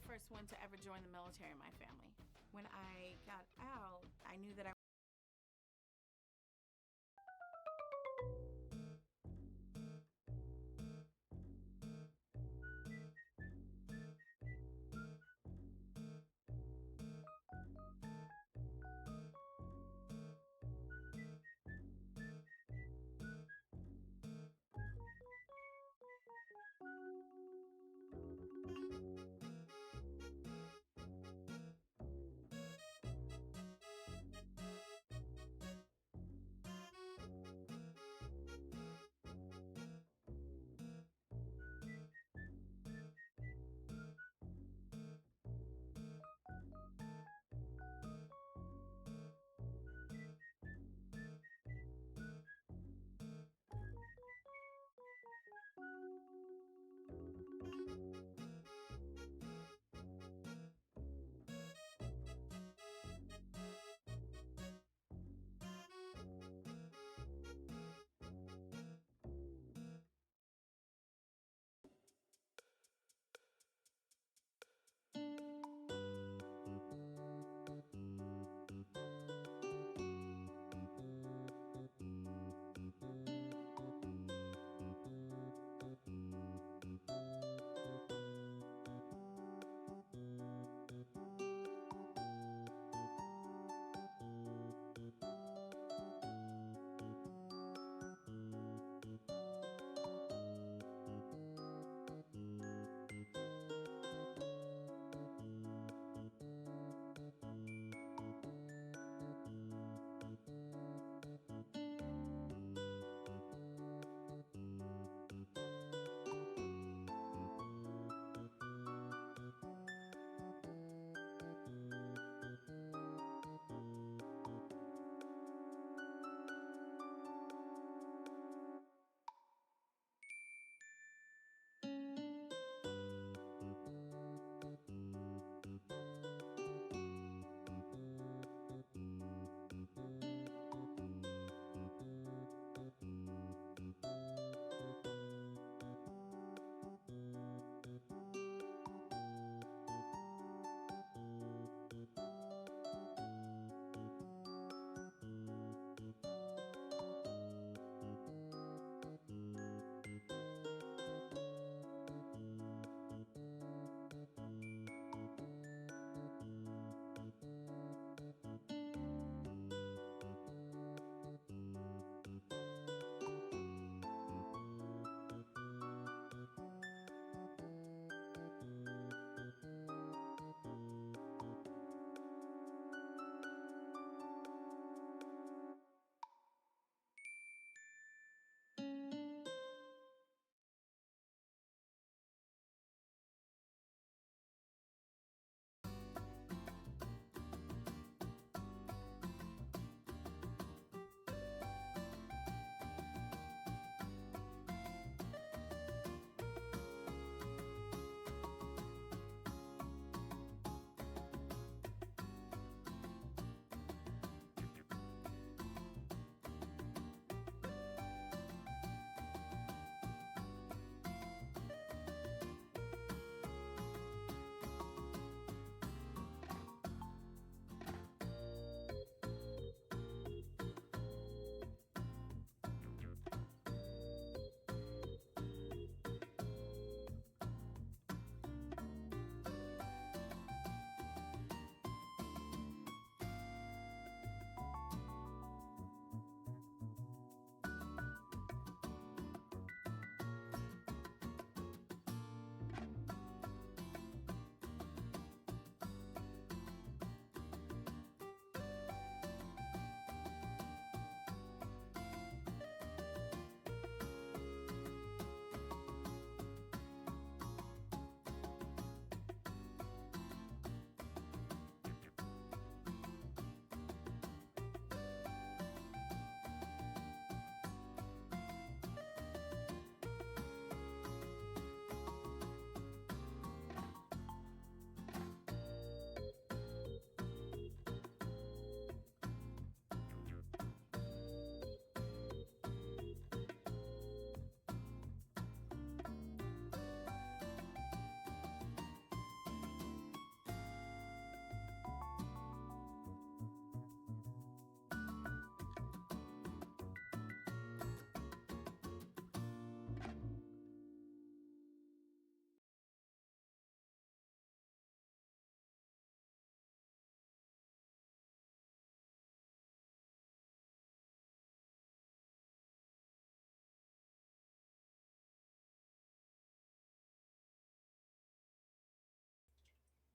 first one to ever join the military in my family. When I got out, I knew that I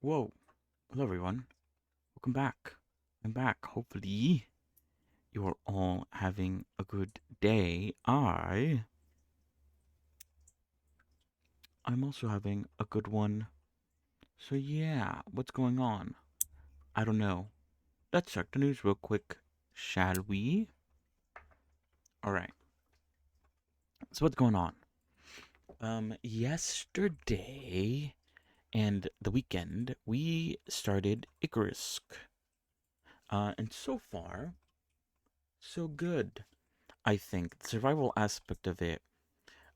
Whoa, hello everyone. Welcome back. I'm back. Hopefully, you're all having a good day. I'm also having a good one. So yeah, what's going on? I don't know. Let's check the news real quick, shall we? All right. So what's going on? Yesterday and the weekend we started Icarus, and so far so good. I think the survival aspect of it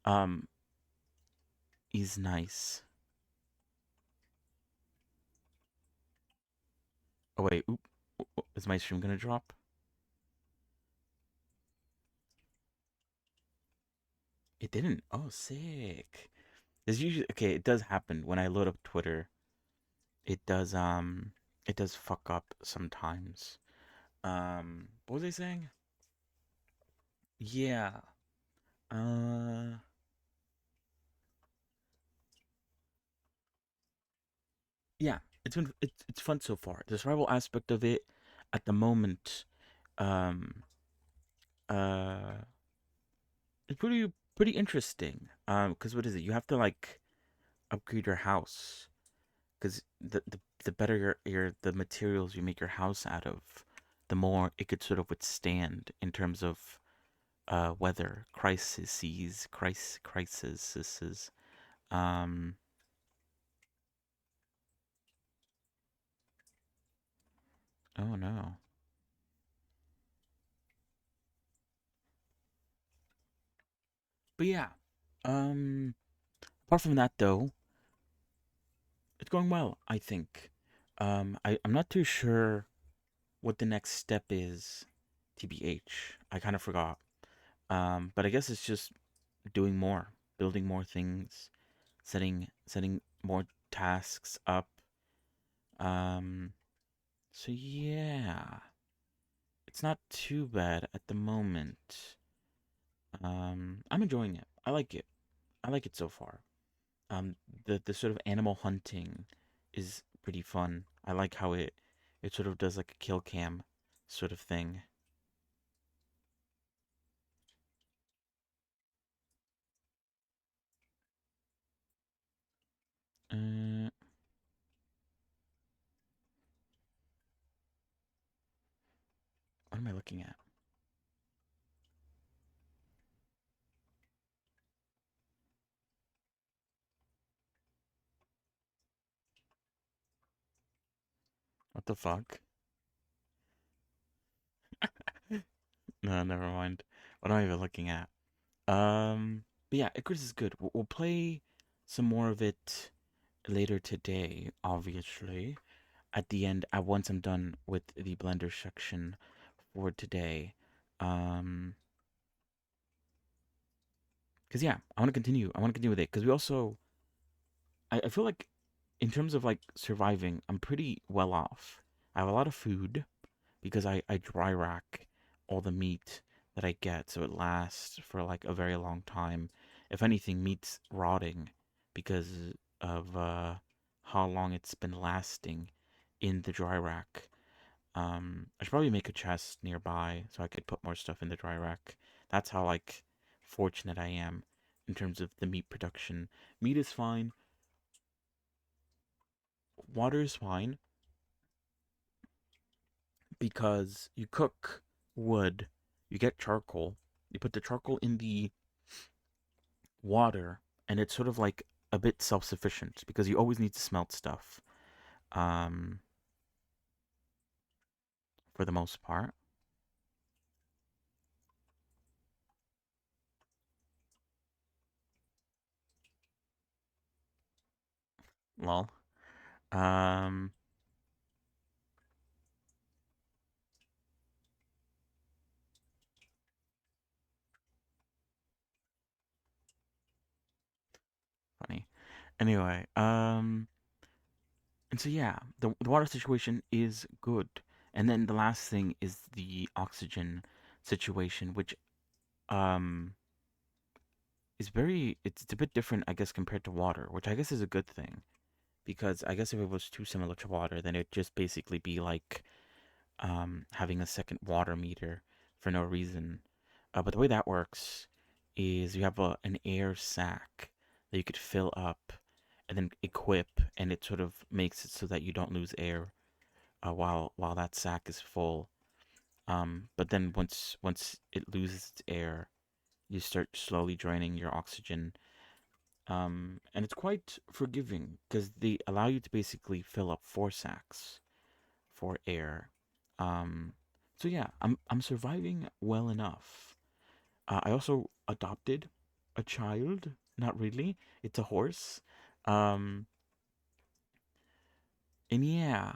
um is nice. Oh wait, oop, is my stream gonna drop? It didn't. Oh, sick. There's usually okay. It does happen when I load up Twitter. It does it does fuck up sometimes. What was I saying? Yeah. Uh, yeah. It's fun so far. The survival aspect of it at the moment, um, uh, it's pretty interesting. Because what is it? You have to like upgrade your house because the better the materials you make your house out of, the more it could sort of withstand in terms of weather crises. Um, oh no, but yeah. Um, Apart from that though, it's going well. I think. I'm not too sure what the next step is. TBH, I kind of forgot. But I guess it's just doing more, building more things, setting more tasks up. Um, so yeah, it's not too bad at the moment. I'm enjoying it. I like it. I like it so far. Um, the sort of animal hunting is pretty fun. I like how it sort of does like a kill cam sort of thing. Uh, what am I looking at? What the fuck? No, never mind. What am I even looking at? But yeah, Icarus is good. We'll play some more of it later today, obviously. At the end, at once I'm done with the Blender section for today. Um, cause yeah, I want to continue. I want to continue with it. Cause we also, I feel like, in terms of like surviving, I'm pretty well off. I have a lot of food because I dry rack all the meat that I get so it lasts for like a very long time. If anything, meat's rotting because of how long it's been lasting in the dry rack. I should probably make a chest nearby so I could put more stuff in the dry rack. That's how like fortunate I am in terms of the meat production. Meat is fine. Water is fine because you cook wood, you get charcoal, you put the charcoal in the water, and it's sort of like a bit self sufficient because you always need to smelt stuff. Um, for the most part. Lol. Um, Funny. Anyway, and so yeah, the water situation is good. And then the last thing is the oxygen situation, which um is very it's a bit different, I guess, compared to water, which I guess is a good thing because I guess if it was too similar to water, then it'd just basically be like having a second water meter for no reason. But the way that works is you have an air sac that you could fill up and then equip, and it sort of makes it so that you don't lose air while that sac is full. But then once it loses its air, you start slowly draining your oxygen. And it's quite forgiving because they allow you to basically fill up 4 sacs for air. Um, so yeah, I'm surviving well enough. I also adopted a child. Not really. It's a horse. Um, and yeah,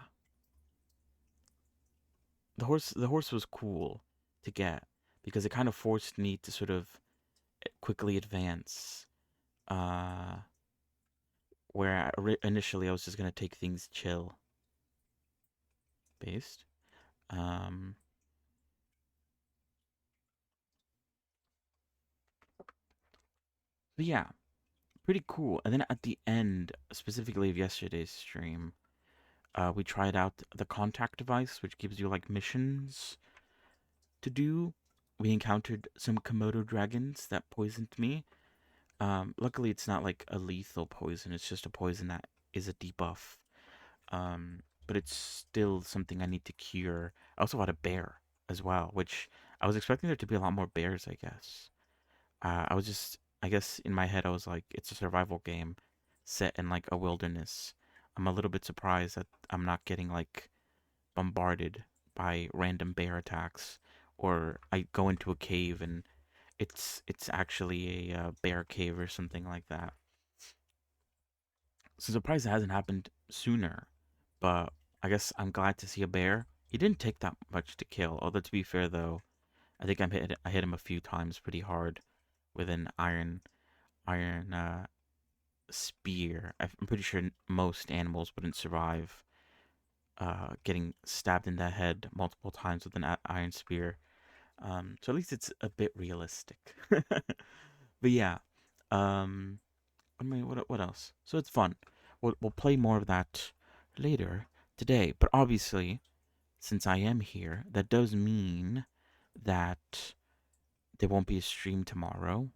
the horse was cool to get because it kind of forced me to sort of quickly advance. Uh, where initially I was just gonna take things chill based. Um, but yeah, pretty cool. And then at the end, specifically of yesterday's stream, we tried out the contact device, which gives you like missions to do. We encountered some Komodo dragons that poisoned me. Luckily, it's not like a lethal poison. It's just a poison that is a debuff. But it's still something I need to cure. I also fought a bear as well, which I was expecting there to be a lot more bears, I guess. I guess in my head, I was like, it's a survival game set in like a wilderness. I'm a little bit surprised that I'm not getting like bombarded by random bear attacks, or I go into a cave and it's actually a bear cave or something like that. So surprised it hasn't happened sooner, but I guess I'm glad to see a bear. He didn't take that much to kill. Although to be fair though, I hit him a few times pretty hard with an iron spear. I'm pretty sure most animals wouldn't survive getting stabbed in the head multiple times with an iron spear. So at least it's a bit realistic. But yeah, um, I mean, what else? So it's fun. We'll play more of that later today. But obviously, since I am here, that does mean that there won't be a stream tomorrow.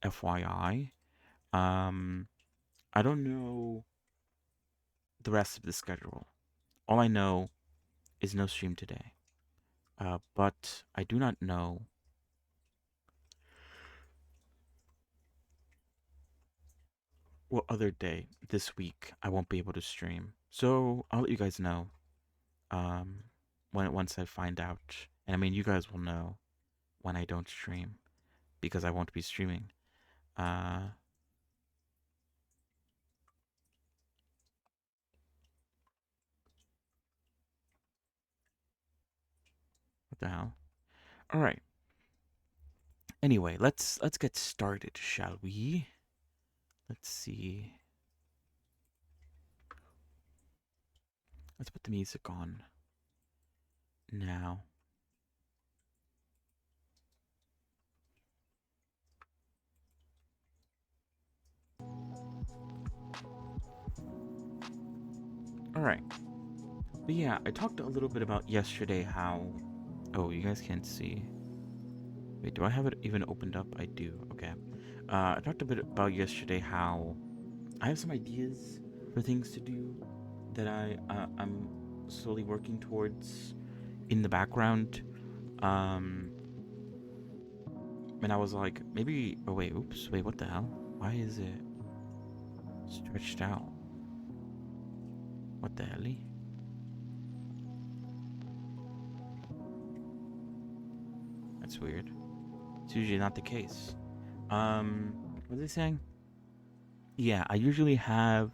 FYI. Um, I don't know the rest of the schedule. All I know is no stream today. But I do not know what other day this week I won't be able to stream. So I'll let you guys know um, once I find out. And I mean, you guys will know when I don't stream because I won't be streaming. Uh, what the hell? All right. Anyway, let's get started, shall we? Let's see. Let's put the music on now. All right. But yeah, I talked a little bit about yesterday how. Oh, you guys can't see. Wait, do I have it even opened up? I do. Okay. I talked a bit about yesterday how I have some ideas for things to do that I'm slowly working towards in the background. Um, and I was like, maybe. Oh wait, oops. Wait, what the hell? Why is it stretched out? What the hell? That's weird. It's usually not the case. What was I saying? Yeah, I usually have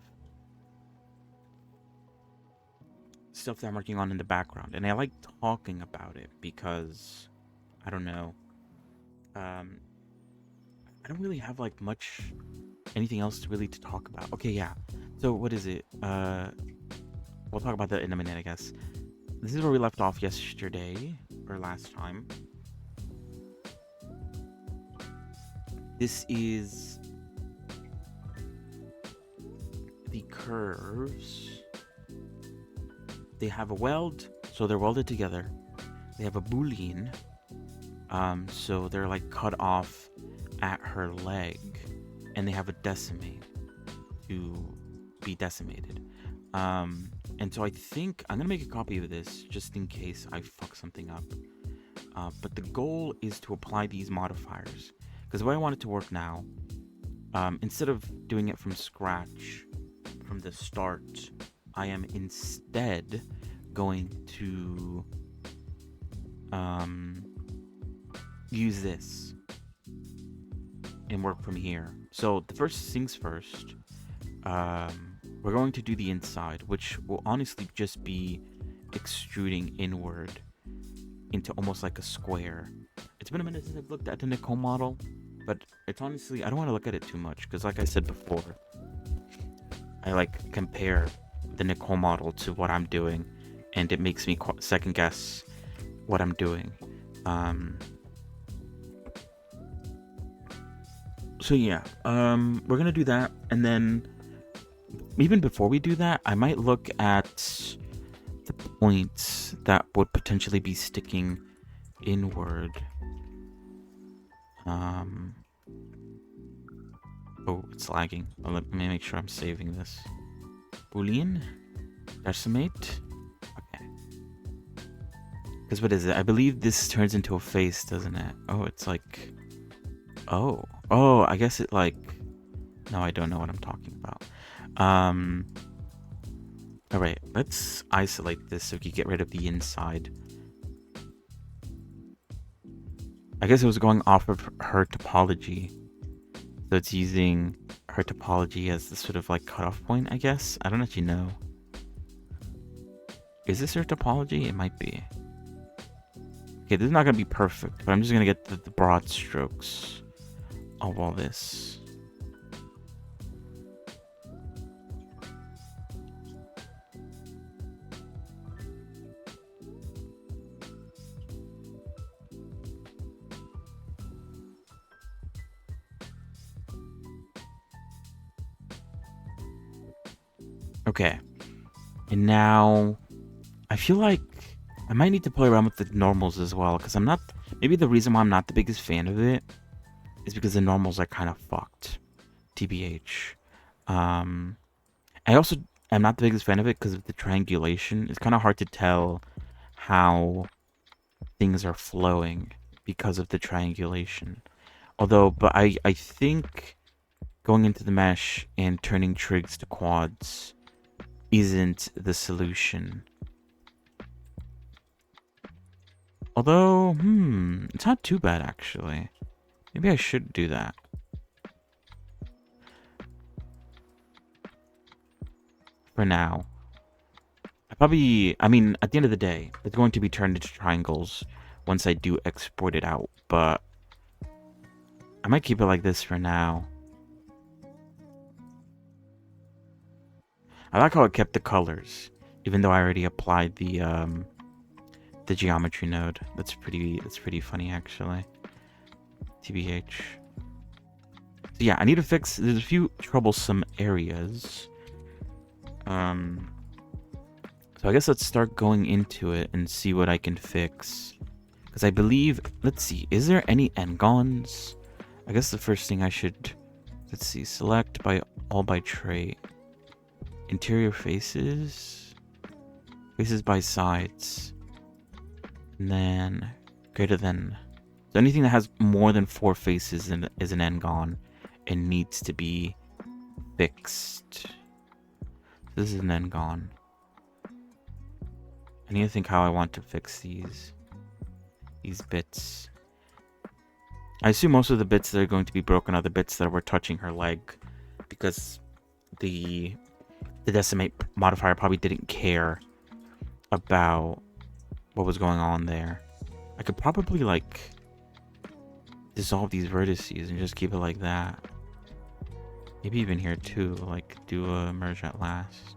stuff that I'm working on in the background, and I like talking about it because I don't know. Um, I don't really have like much anything else to really to talk about. Okay, yeah. So what is it? We'll talk about that in a minute, I guess. This is where we left off yesterday or last time. This is the curves, they have a weld, so they're welded together. They have a boolean, so they're like cut off at her leg, and they have a decimate to be decimated. And so I think I'm gonna make a copy of this just in case I fuck something up. But the goal is to apply these modifiers, because the way I want it to work now, instead of doing it from scratch from the start, I am instead going to use this and work from here. So the first things first, we're going to do the inside, which will honestly just be extruding inward into almost like a square. It's been a minute since I've looked at the Nicole model, but it's honestly, I don't want to look at it too much, because like I said before, I like compare the Nicole model to what I'm doing, and it makes me second guess what I'm doing. So yeah, we're gonna do that, and then even before we do that, I might look at the points that would potentially be sticking inward. Oh, it's lagging. Oh, let me make sure I'm saving this. Boolean, decimate. Okay. Because what is it? I believe this turns into a face, doesn't it? Oh, it's like. Oh, I guess it like. No, I don't know what I'm talking about. Alright, let's isolate this so we can get rid of the inside. I guess it was going off of her topology. So it's using her topology as the sort of like cutoff point, I guess. I don't actually know. Is this her topology? It might be. Okay, this is not going to be perfect, but I'm just going to get the broad strokes of all this. Okay, and now I feel like I might need to play around with the normals as well, because I'm not, maybe the reason why I'm not the biggest fan of it is because the normals are kind of fucked, TBH. I also am not the biggest fan of it because of the triangulation. It's kind of hard to tell how things are flowing because of the triangulation. Although, but I think going into the mesh and turning trigs to quads isn't the solution. Although, it's not too bad actually. Maybe I should do that. For now. I mean, at the end of the day, it's going to be turned into triangles once I do export it out, but I might keep it like this for now. I like how it kept the colors, even though I already applied the geometry node. That's pretty funny actually. TBH. So yeah, I need to fix, there's a few troublesome areas. So I guess let's start going into it and see what I can fix. Because I believe, let's see, is there any n-gons? I guess the first thing I should, let's see, select by all by trait. Interior faces. Faces by sides. And then greater than. So anything that has more than 4 faces is an n-gon and needs to be fixed. This is an n-gon. I need to think how I want to fix these bits. I assume most of the bits that are going to be broken are the bits that were touching her leg, because the decimate modifier probably didn't care about what was going on there. I could probably like dissolve these vertices and just keep it like that. Maybe even here too, like do a merge at last.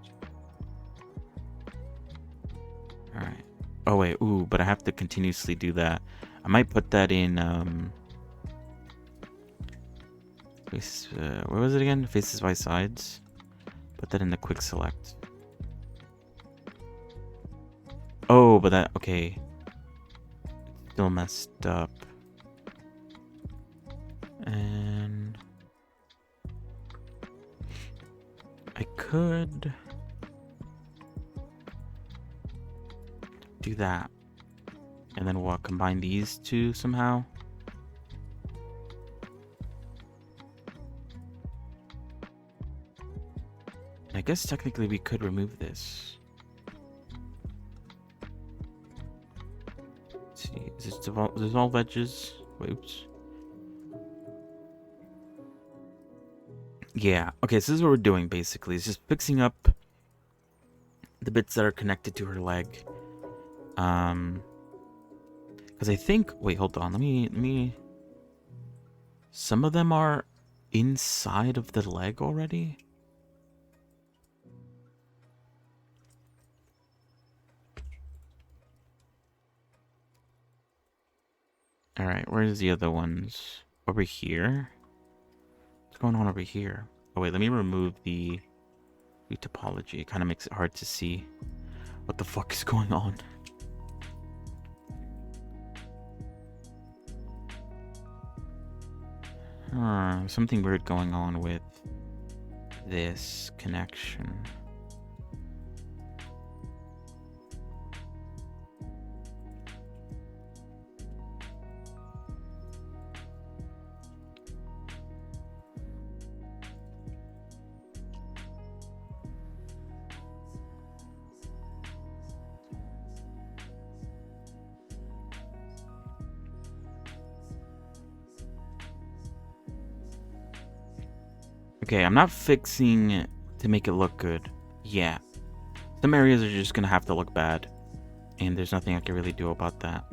Alright. Oh wait, ooh, but I have to continuously do that. I might put that in, where was it again? Faces by sides. Put that in the quick select. Oh, but that, okay. Still messed up. And I could do that. And then we'll combine these two somehow. I guess technically we could remove this. Let's see, is this dissolve edges? Oops. Yeah, okay, so this is what we're doing basically. It's just fixing up the bits that are connected to her leg. Because I think, wait, hold on, let me, some of them are inside of the leg already. Alright, where's the other ones? Over here? What's going on over here? Oh wait, let me remove the topology. It kind of makes it hard to see what the fuck is going on. Something weird going on with this connection. Okay, I'm not fixing to make it look good. Yeah. Some areas are just gonna have to look bad. And there's nothing I can really do about that.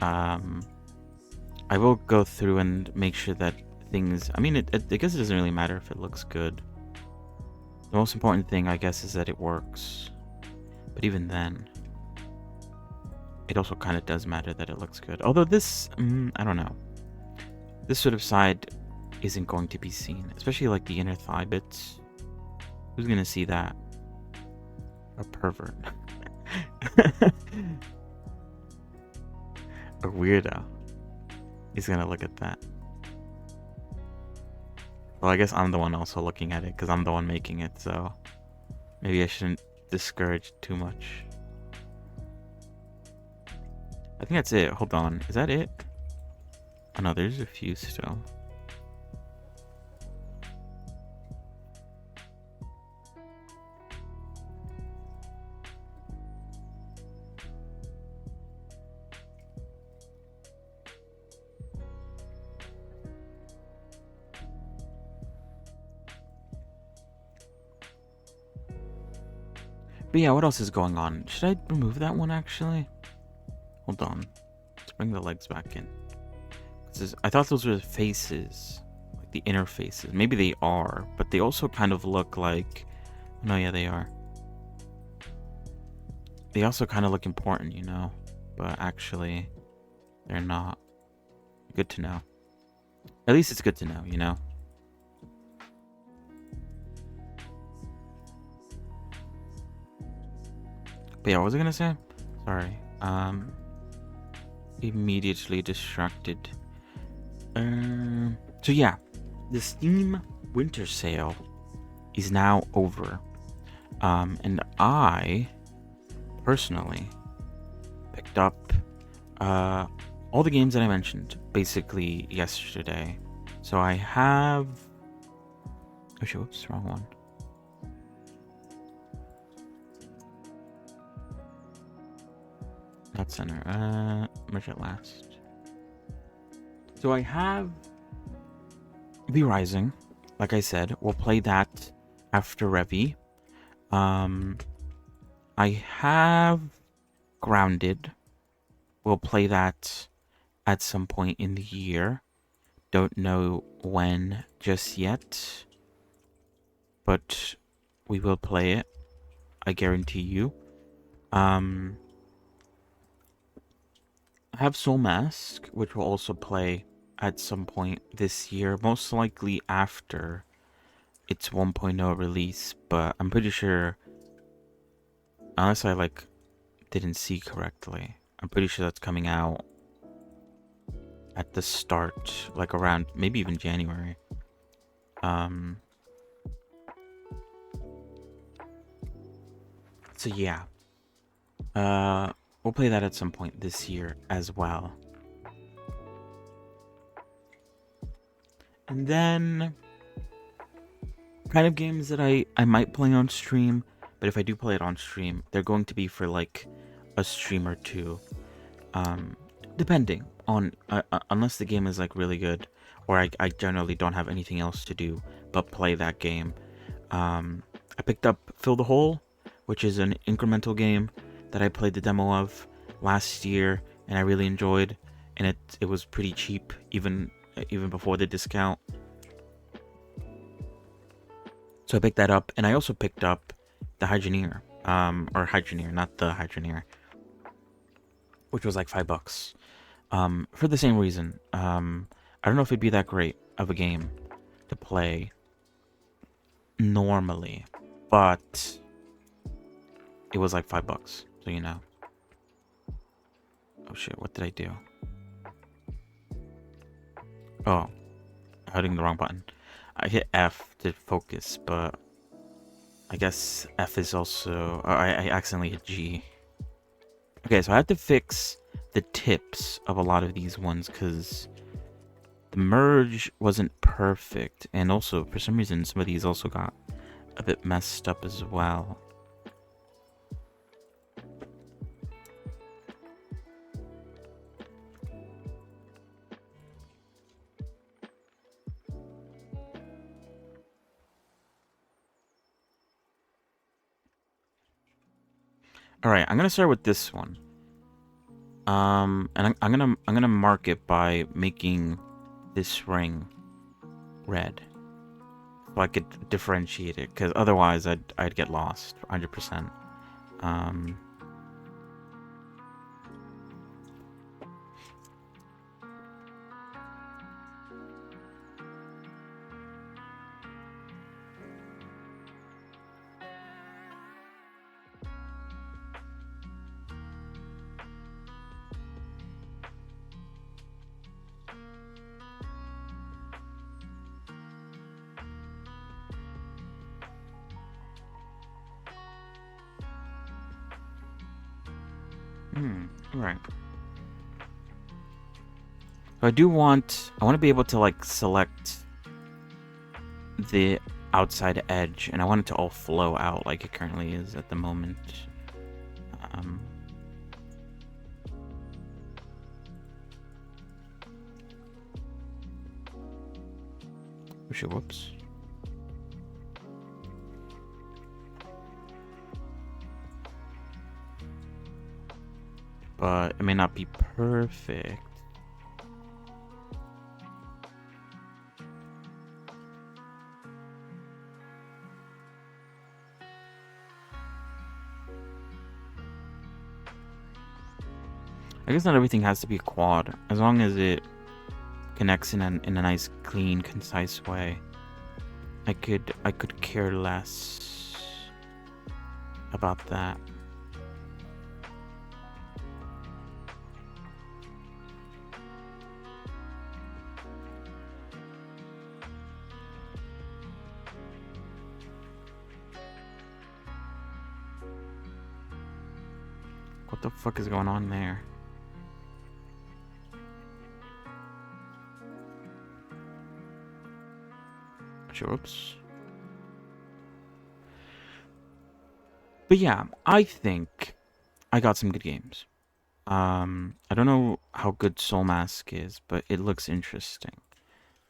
I will go through and make sure that things... I mean, I guess it doesn't really matter if it looks good. The most important thing, I guess, is that it works. But even then, it also kind of does matter that it looks good. Although this, I don't know. This sort of side isn't going to be seen. Especially like the inner thigh bits. Who's gonna see that? A pervert. A weirdo. He's gonna look at that. Well, I guess I'm the one also looking at it because I'm the one making it, so maybe I shouldn't discourage too much. I think that's it. Hold on. Is that it? Oh no, there's a few still. But yeah, what else is going on? Should I remove that one actually? Hold on. Let's bring the legs back in. I thought those were the faces. Like the inner faces. Maybe they are, but they also kind of look like... No, yeah, they are. They also kind of look important, you know? But actually, they're not. Good to know. At least it's good to know, you know? But yeah, what was I gonna say? Sorry. Immediately distracted. So yeah, the Steam Winter Sale is now over. And I personally picked up all the games that I mentioned basically yesterday. So I have... Oh shit, whoops, wrong one. Not center. Merge at last. So I have V Rising. Like I said, we'll play that after Revy. I have Grounded. We'll play that at some point in the year. Don't know when just yet. But we will play it. I guarantee you. I have Soul Mask, which we'll also play at some point this year. Most likely after its 1.0 release, but I'm pretty sure, unless I like didn't see correctly, I'm pretty sure that's coming out at the start, like around maybe even January. So yeah, we'll play that at some point this year as well. And then kind of games that I might play on stream, but if I do play it on stream, they're going to be for like a stream or two, depending on unless the game is like really good, or I generally don't have anything else to do but play that game. I picked up Fill the Hole, which is an incremental game that I played the demo of last year and I really enjoyed, and it was pretty cheap even before the discount. So I picked that up, and I also picked up the Hydroneer, or Hydroneer, not the Hydroneer, which was like $5. For the same reason. I don't know if it'd be that great of a game to play normally, but it was like $5, so you know. Oh shit, what did I do? Oh, hitting the wrong button. I hit F to focus, but I guess F is also... I accidentally hit G. Okay, so I have to fix the tips of a lot of these ones because the merge wasn't perfect, and also for some reason some of these also got a bit messed up as well. All right, I'm gonna start with this one. And I'm gonna mark it by making this ring red, so I could differentiate it. Because otherwise, I'd get lost 100%. Right. So I want to be able to like select the outside edge, and I want it to all flow out like it currently is at the moment. Whoops. But it may not be perfect. I guess not everything has to be a quad, as long as it connects in a nice, clean, concise way. I could care less about that. What the fuck is going on there? Whoops. But yeah, I think I got some good games. I don't know how good Soul Mask is, but it looks interesting.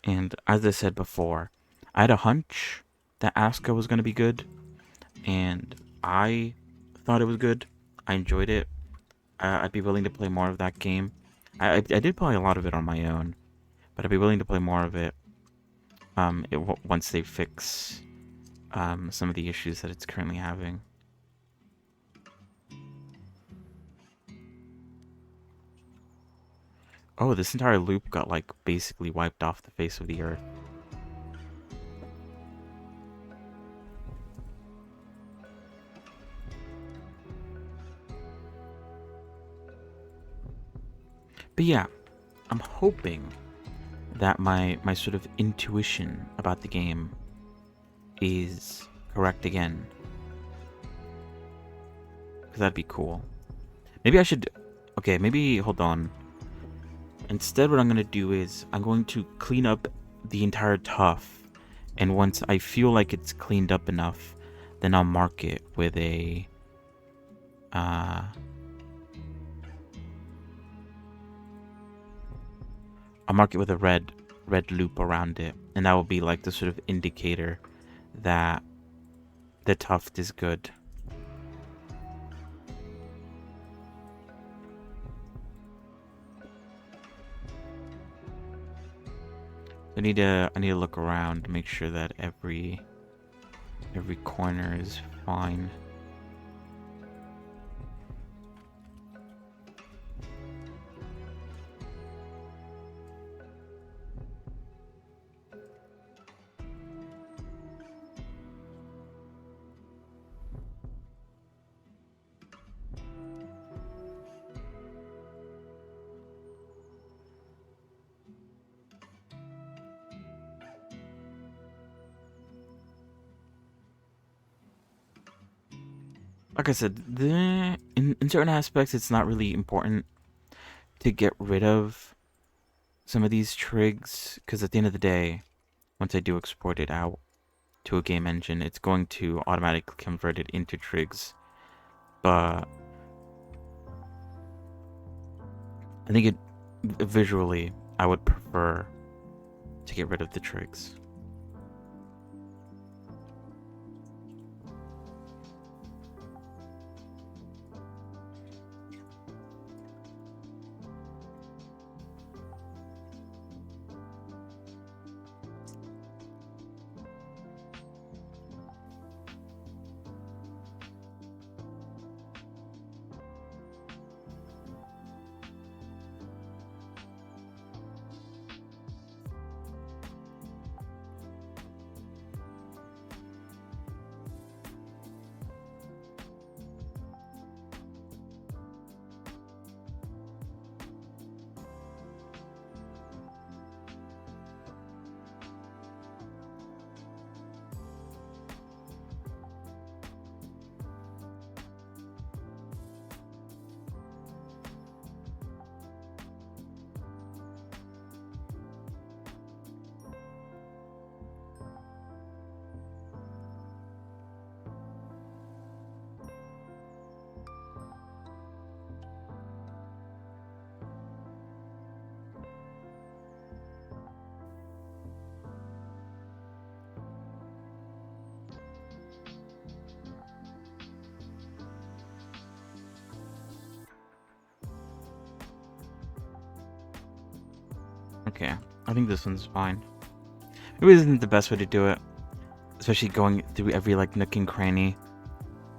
And as I said before, I had a hunch that Asuka was going to be good, and I thought it was good. I enjoyed it. I'd be willing to play more of that game. I did play a lot of it on my own, but I'd be willing to play more of it. Once they fix some of the issues that it's currently having. Oh, this entire loop got like basically wiped off the face of the earth. But yeah, I'm hoping that my sort of intuition about the game is correct again. Because that'd be cool. Maybe I should... Okay, maybe... Hold on. Instead, what I'm going to do is I'm going to clean up the entire tuff. And once I feel like it's cleaned up enough, then I'll mark it with a... I'll mark it with a red loop around it. And that will be like the sort of indicator that the tuft is good. I need to look around to make sure that every corner is fine. Like I said, in certain aspects, it's not really important to get rid of some of these trigs, because at the end of the day, once I do export it out to a game engine, it's going to automatically convert it into trigs. But I think visually, I would prefer to get rid of the trigs. Okay, I think this one's fine. Maybe this isn't the best way to do it, especially going through every like nook and cranny.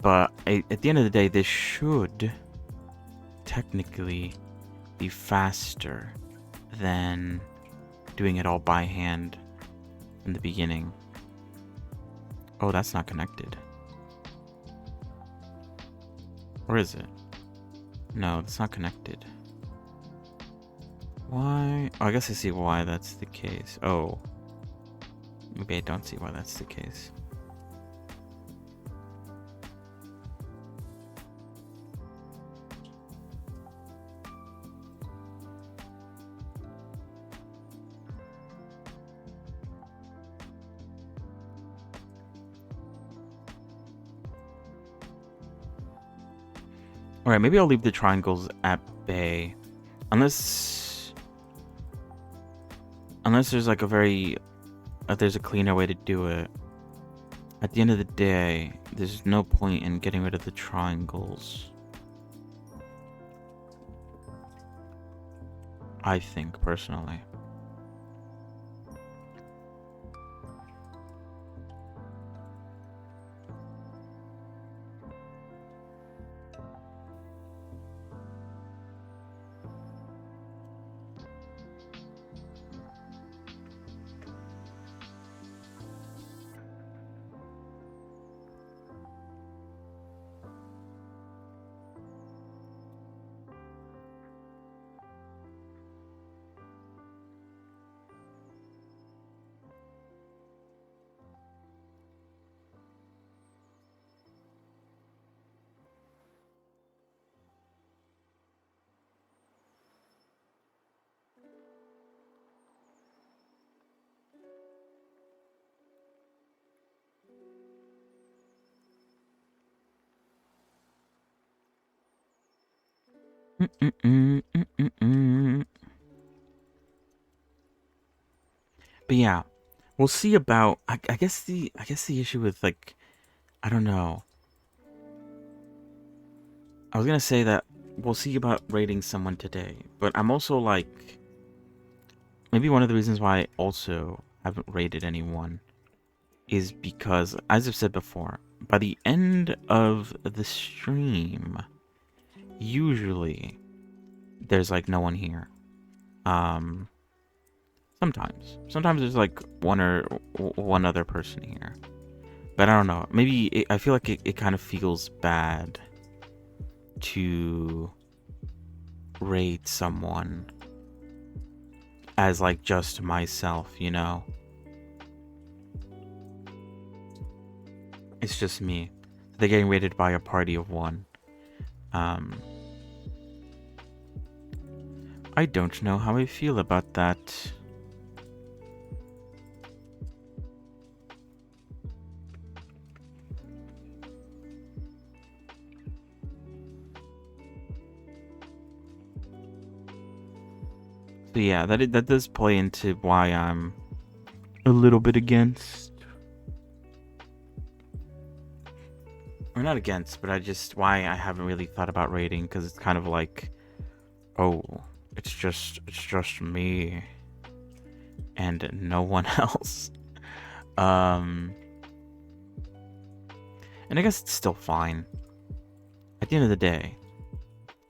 But at the end of the day, this should technically be faster than doing it all by hand in the beginning. Oh, that's not connected. Or is it? No, it's not connected. Why? Oh, I guess I see why that's the case. Oh. Maybe I don't see why that's the case. Alright, maybe I'll leave the triangles at bay. Unless there's like there's a cleaner way to do it. At the end of the day, there's no point in getting rid of the triangles. I think, personally. Mm-mm-mm-mm-mm-mm. But yeah, we'll see about. I guess the issue with like I don't know. I was gonna say that we'll see about rating someone today, but I'm also like maybe one of the reasons why I also haven't rated anyone is because, as I've said before, by the end of the stream, usually there's like no one here. Um, sometimes there's like one other person here, but I don't know. I feel like it kind of feels bad to rate someone as like just myself, you know? It's just me. They're getting rated by a party of one. Um, I don't know how I feel about that. So yeah, that does play into why I'm a little bit against, or not against, but why I haven't really thought about rating, because it's kind of like, oh, it's just me and no one else. Um, and I guess it's still fine. At the end of the day,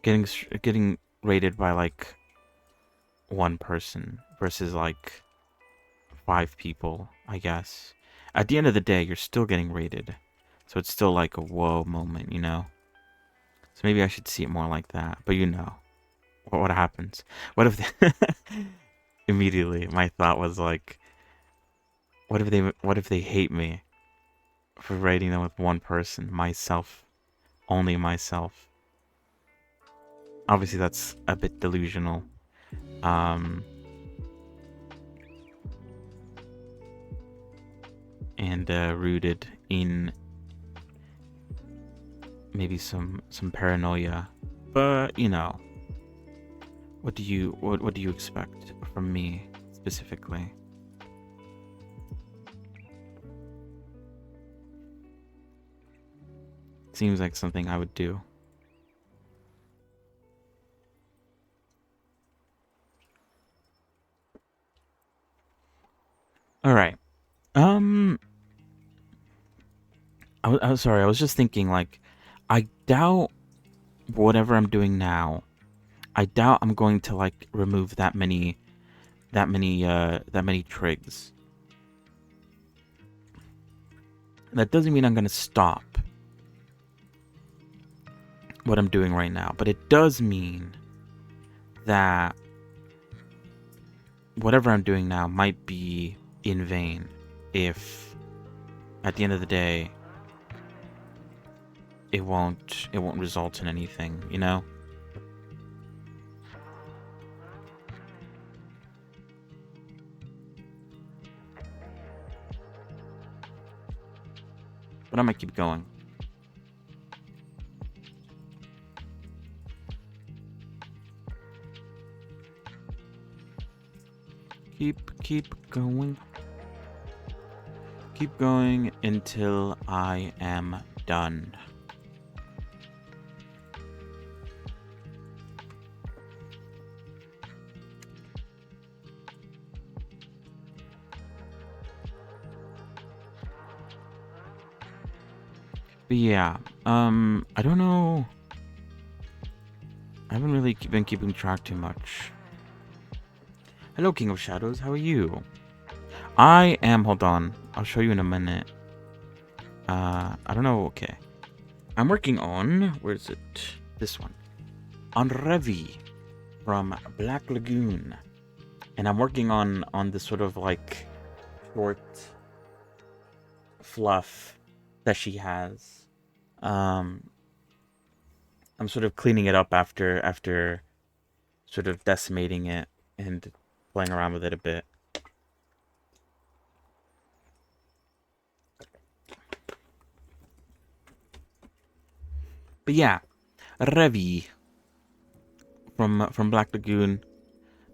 getting rated by like one person versus like 5 people, I guess. At the end of the day, you're still getting rated. So it's still like a whoa moment, you know? So maybe I should see it more like that. But you know, what happens? What if immediately my thought was like, what if they hate me for rating them with one person, myself, only myself? Obviously that's a bit delusional. Um and rooted in maybe some paranoia. But, you know, what do you expect from me specifically? Seems like something I would do. All right. Um, I was sorry. I was just thinking like, I doubt whatever I'm doing now. I doubt I'm going to like remove that many trigs. That doesn't mean I'm gonna stop what I'm doing right now, but it does mean that whatever I'm doing now might be in vain if at the end of the day it won't result in anything, you know? But I might keep going. Keep going. Keep going until I am done. But yeah, I don't know. I haven't really been keeping track too much. Hello, King of Shadows. How are you? I am. Hold on. I'll show you in a minute. I don't know. Okay. I'm working on. Where is it? This one. On Revy from Black Lagoon, and I'm working on this sort of like short fluff that she has. Um, I'm sort of cleaning it up after sort of decimating it and playing around with it a bit. But yeah, Revy. from Black Lagoon.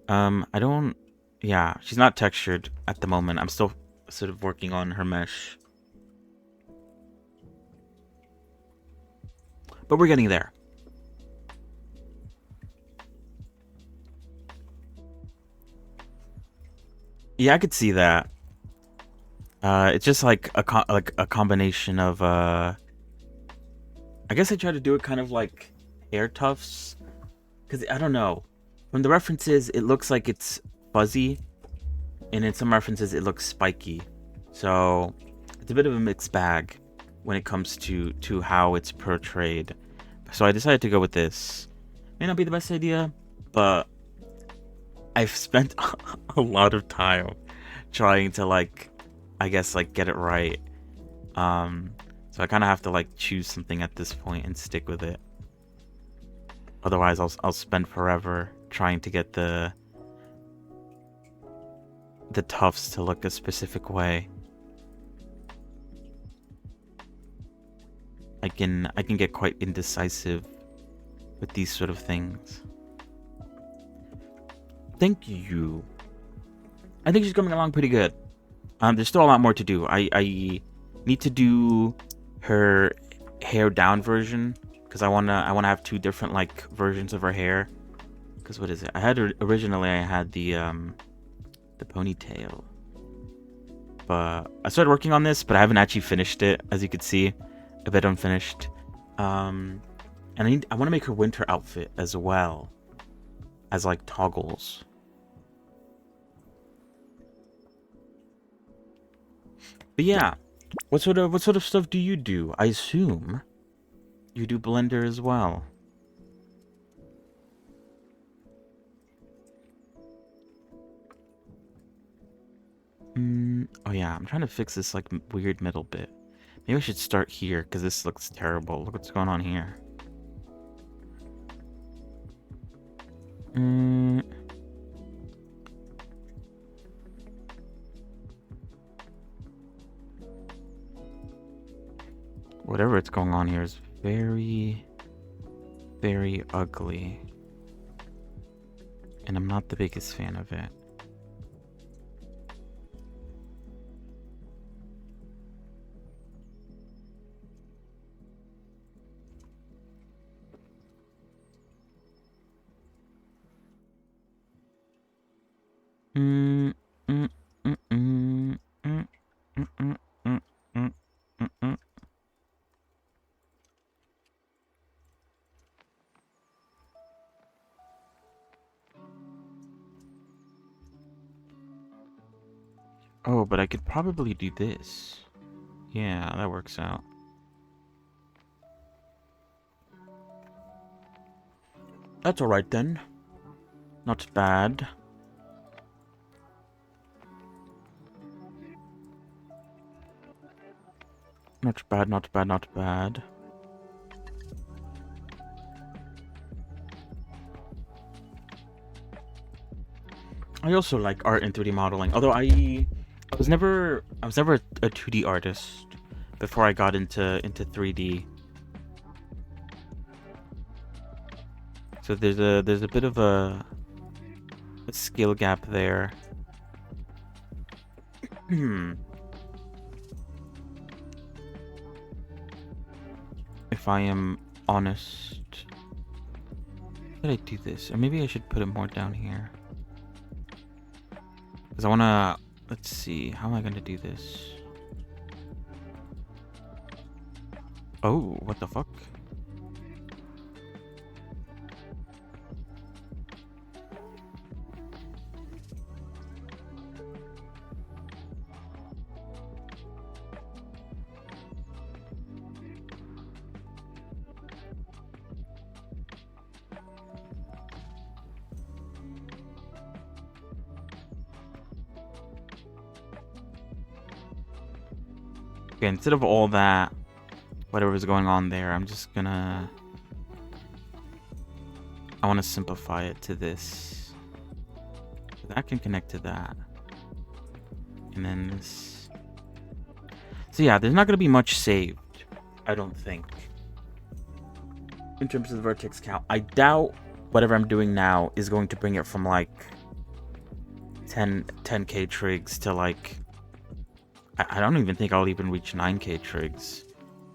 I don't. Yeah, she's not textured at the moment. I'm still sort of working on her mesh, but we're getting there. Yeah, I could see that. It's just like a combination of I guess I try to do it kind of like hair tufts, cause I don't know. From the references, it looks like it's fuzzy, and in some references, it looks spiky. So it's a bit of a mixed bag when it comes to how it's portrayed. So I decided to go with this. May not be the best idea, but I've spent a lot of time trying to like, I guess like get it right. So I kind of have to like choose something at this point and stick with it. Otherwise, I'll spend forever trying to get the tufts to look a specific way. I can get quite indecisive with these sort of things. Thank you. I think she's coming along pretty good. There's still a lot more to do. I need to do her hair down version because I wanna have two different like versions of her hair. Because what is it? I had originally I had the ponytail, but I started working on this, but I haven't actually finished it, as you could see, a bit unfinished. And I want to make her winter outfit as well as like toggles. But yeah, what sort of stuff do you do? I assume you do Blender as well. Oh yeah, I'm trying to fix this like weird middle bit. Maybe I should start here because this looks terrible. Look what's going on here. Whatever it's going on here is very, very ugly. And I'm not the biggest fan of it. Oh, but I could probably do this. Yeah, that works out. That's alright then. Not bad. Not bad, not bad, not bad. I also like art and 3D modeling, although I was never a 2D artist before I got into 3D. So there's a bit of a skill gap there. If I am honest. How should I do this? Or maybe I should put it more down here. Because I want to... Let's see. How am I going to do this? Oh, what the fuck? Okay, instead of all that, whatever's going on there, I'm just gonna... I want to simplify it to this. That can connect to that. And then this. So yeah, there's not gonna be much saved, I don't think. In terms of the vertex count. I doubt whatever I'm doing now is going to bring it from like 10k trigs to like I don't even think I'll even reach 9k trigs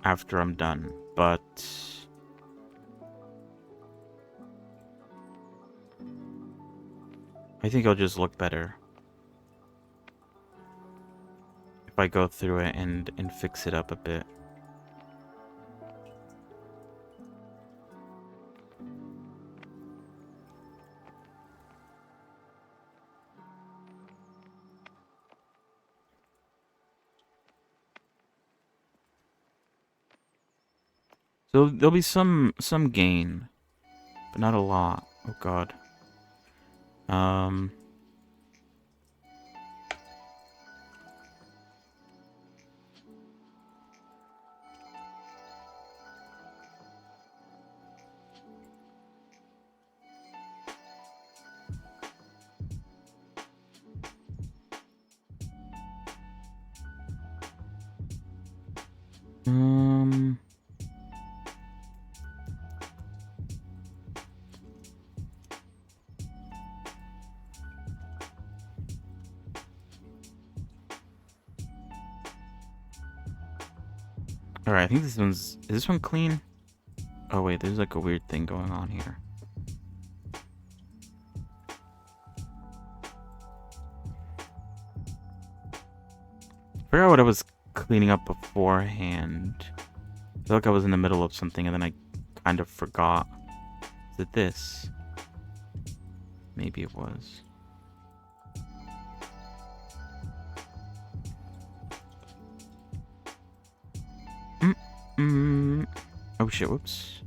after I'm done, but I think it'll just look better if I go through it and fix it up a bit. So there'll be some gain, but not a lot. Oh god. Alright, I think is this one clean? Oh wait, there's like a weird thing going on here. I forgot what I was cleaning up beforehand. I feel like I was in the middle of something and then I kind of forgot. Is it this? Maybe it was. Oh shit, whoops.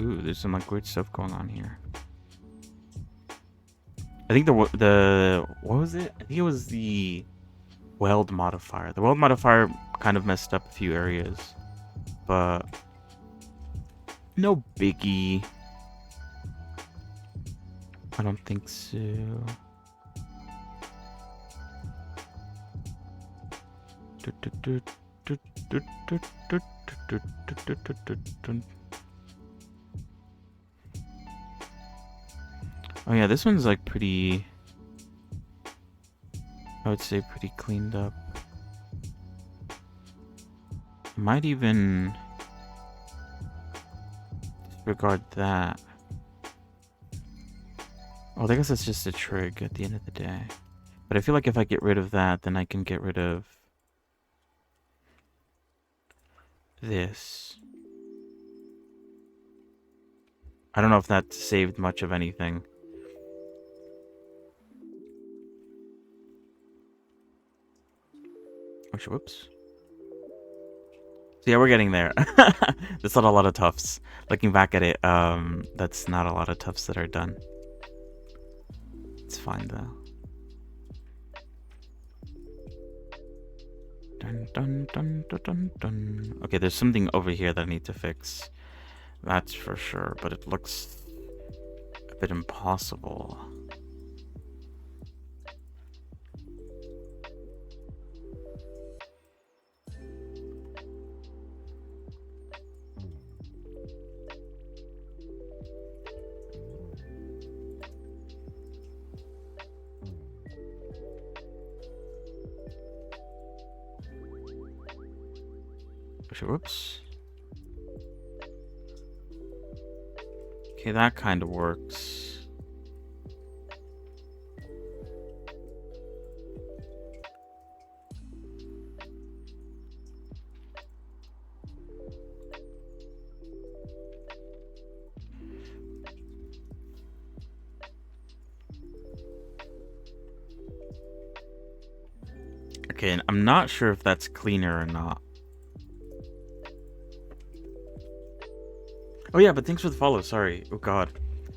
Ooh, there's some like weird stuff going on here. I think the what was it? I think it was the weld modifier. The weld modifier kind of messed up a few areas, but no biggie. I don't think so. Oh yeah, this one's like pretty, I would say pretty cleaned up. Might even disregard that. Oh, I guess that's just a trig at the end of the day. But I feel like if I get rid of that, then I can get rid of this. I don't know if that saved much of anything. Oh, whoops. So yeah, we're getting there. That's not a lot of tufts. Looking back at it, that's not a lot of tufts that are done. It's fine though. Dun, dun, dun, dun, dun, dun. Okay, there's something over here that I need to fix. That's for sure, but it looks a bit impossible. Whoops. Okay, that kind of works. Okay, and I'm not sure if that's cleaner or not. Oh yeah, but thanks for the follow. Sorry. Oh god,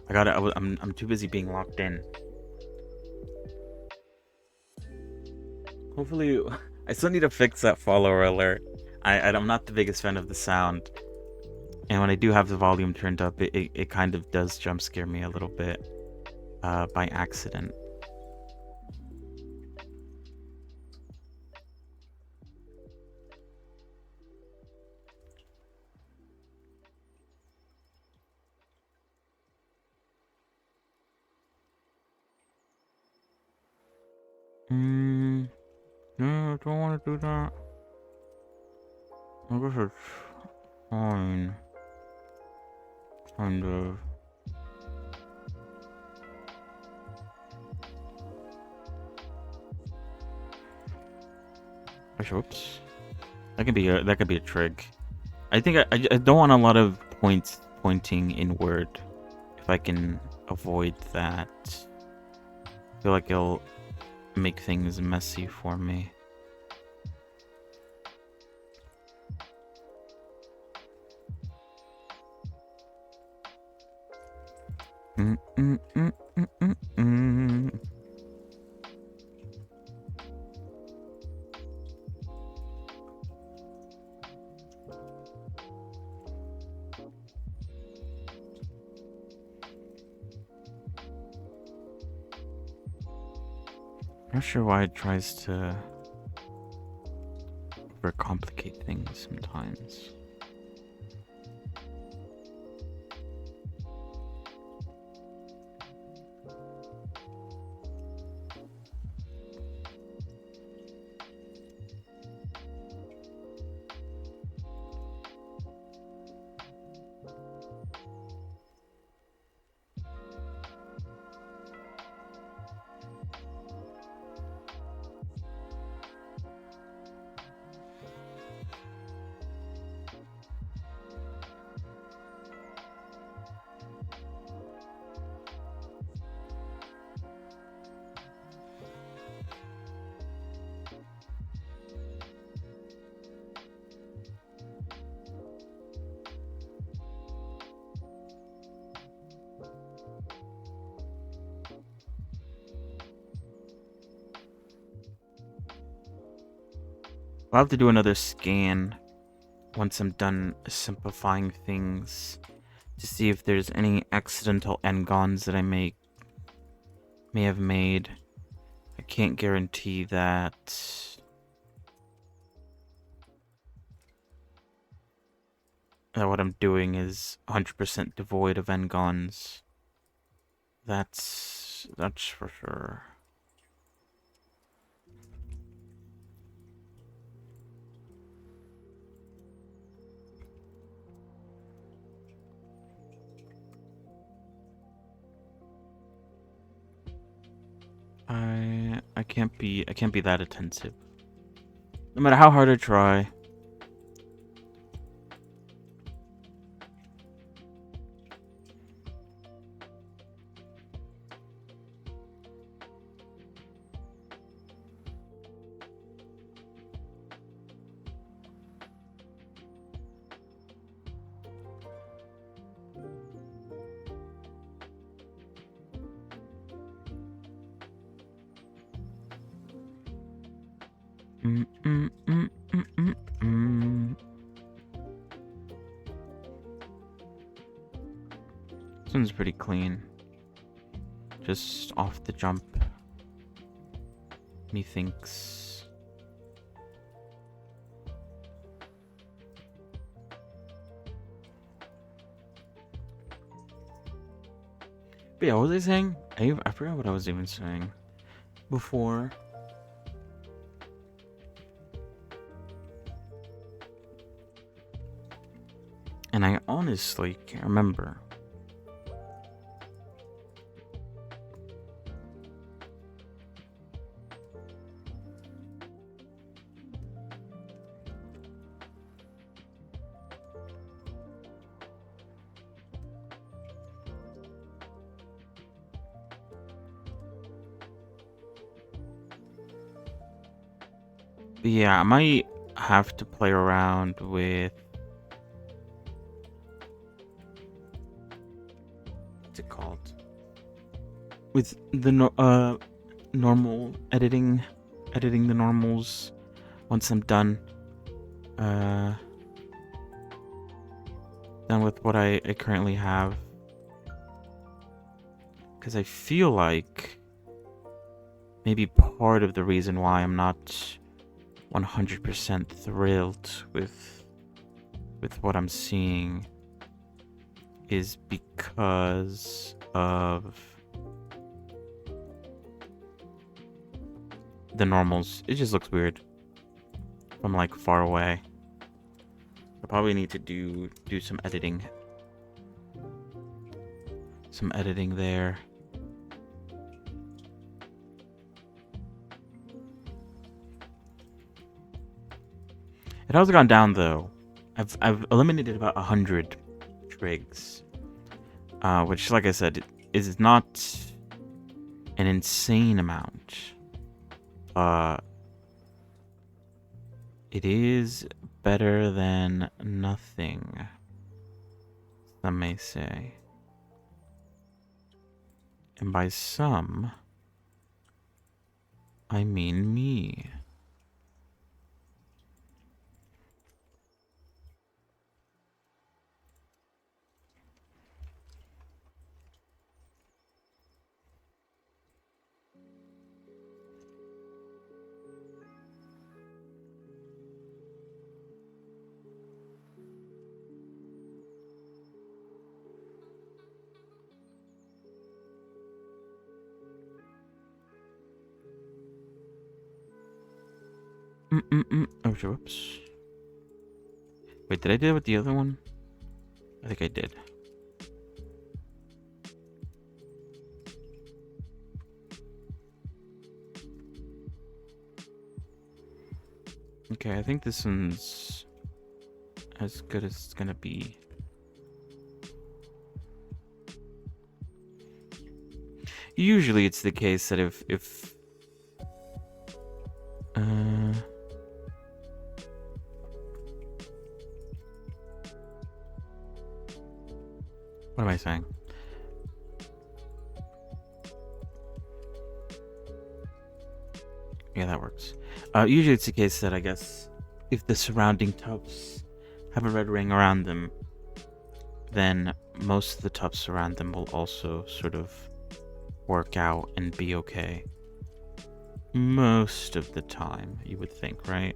I got it. I'm too busy being locked in. Hopefully, I still need to fix that follower alert. I'm not the biggest fan of the sound, and when I do have the volume turned up, it kind of does jump scare me a little bit, by accident. No, I don't want to do that. I guess it's fine. Kind of. Oops. That could be a trig. I think I don't want a lot of points pointing inward. If I can avoid that, I feel like it'll make things messy for me. Mm -mm -mm -mm -mm -mm. Not sure why it tries to overcomplicate things sometimes. I'll have to do another scan once I'm done simplifying things to see if there's any accidental n-gons that I may have made. I can't guarantee that what I'm doing is 100% devoid of n-gons. That's for sure. I can't be that attentive. No matter how hard I try. This one's pretty clean. Just off the jump. Methinks. But yeah, what was I saying? I forgot what I was even saying before. And I honestly can't remember. But yeah, I might have to play around with what's it called? With the normal editing the normals once I'm uh done with what I currently have, because I feel like maybe part of the reason why I'm not 100% thrilled with what I'm seeing is because of the normals. It just looks weird from like far away. I probably need to do some editing. Some editing there. It has gone down though. I've eliminated about 100 trigs, which, like I said, is not an insane amount. It is better than nothing, some may say. And by some, I mean me. Oh, whoops. Wait, did I do it with the other one? I think I did. Okay, I think this one's as good as it's gonna be. Usually it's the case that if what am I saying? Yeah, that works. Usually it's the case that I guess if the surrounding tubs have a red ring around them, then most of the tubs around them will also sort of work out and be okay. Most of the time, you would think, right?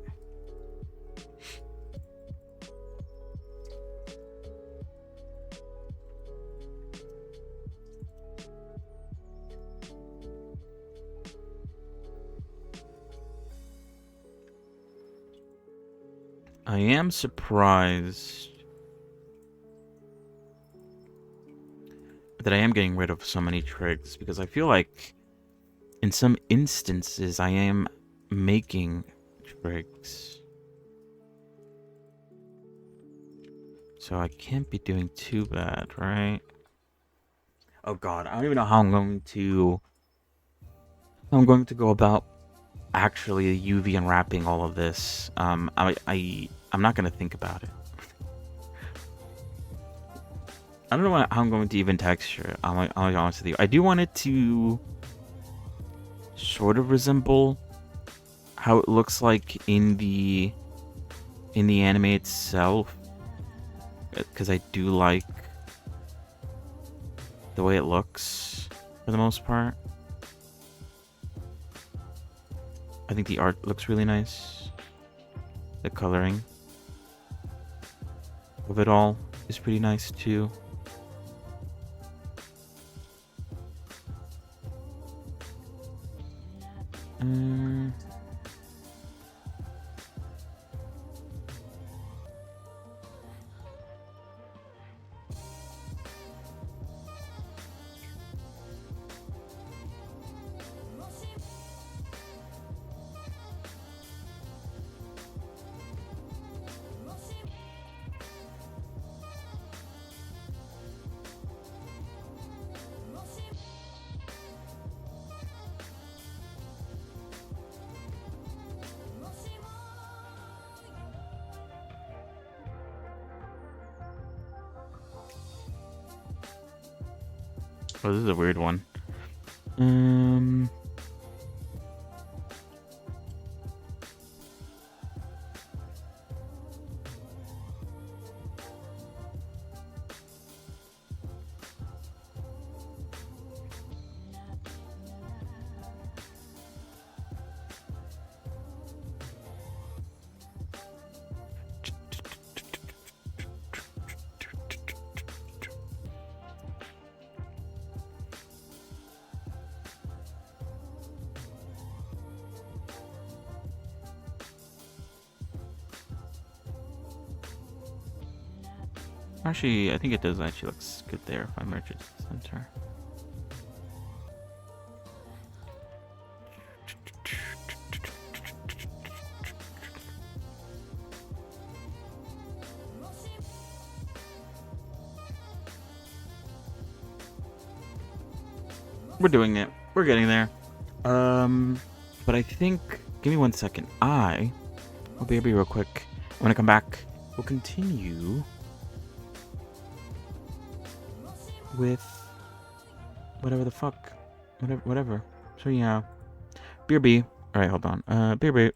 I am surprised that I am getting rid of so many trigs, because I feel like in some instances I am making trigs. So I can't be doing too bad, right? Oh god, I don't even know how I'm going to go about actually UV unwrapping all of this. I'm not gonna think about it. I don't know how I'm going to even texture it. I'll be honest with you. I do want it to sort of resemble how it looks like in the anime itself, because I do like the way it looks for the most part. I think the art looks really nice. The coloring of it all is pretty nice too. Oh, this is a weird one. Um. Actually, I think it does actually looks good there if I merge it to the center. We're doing it. We're getting there. But I think, give me 1 second. I'll be real quick. When I come back, we'll continue with whatever the fuck, whatever. So yeah, BRB. All right, hold on. BRB.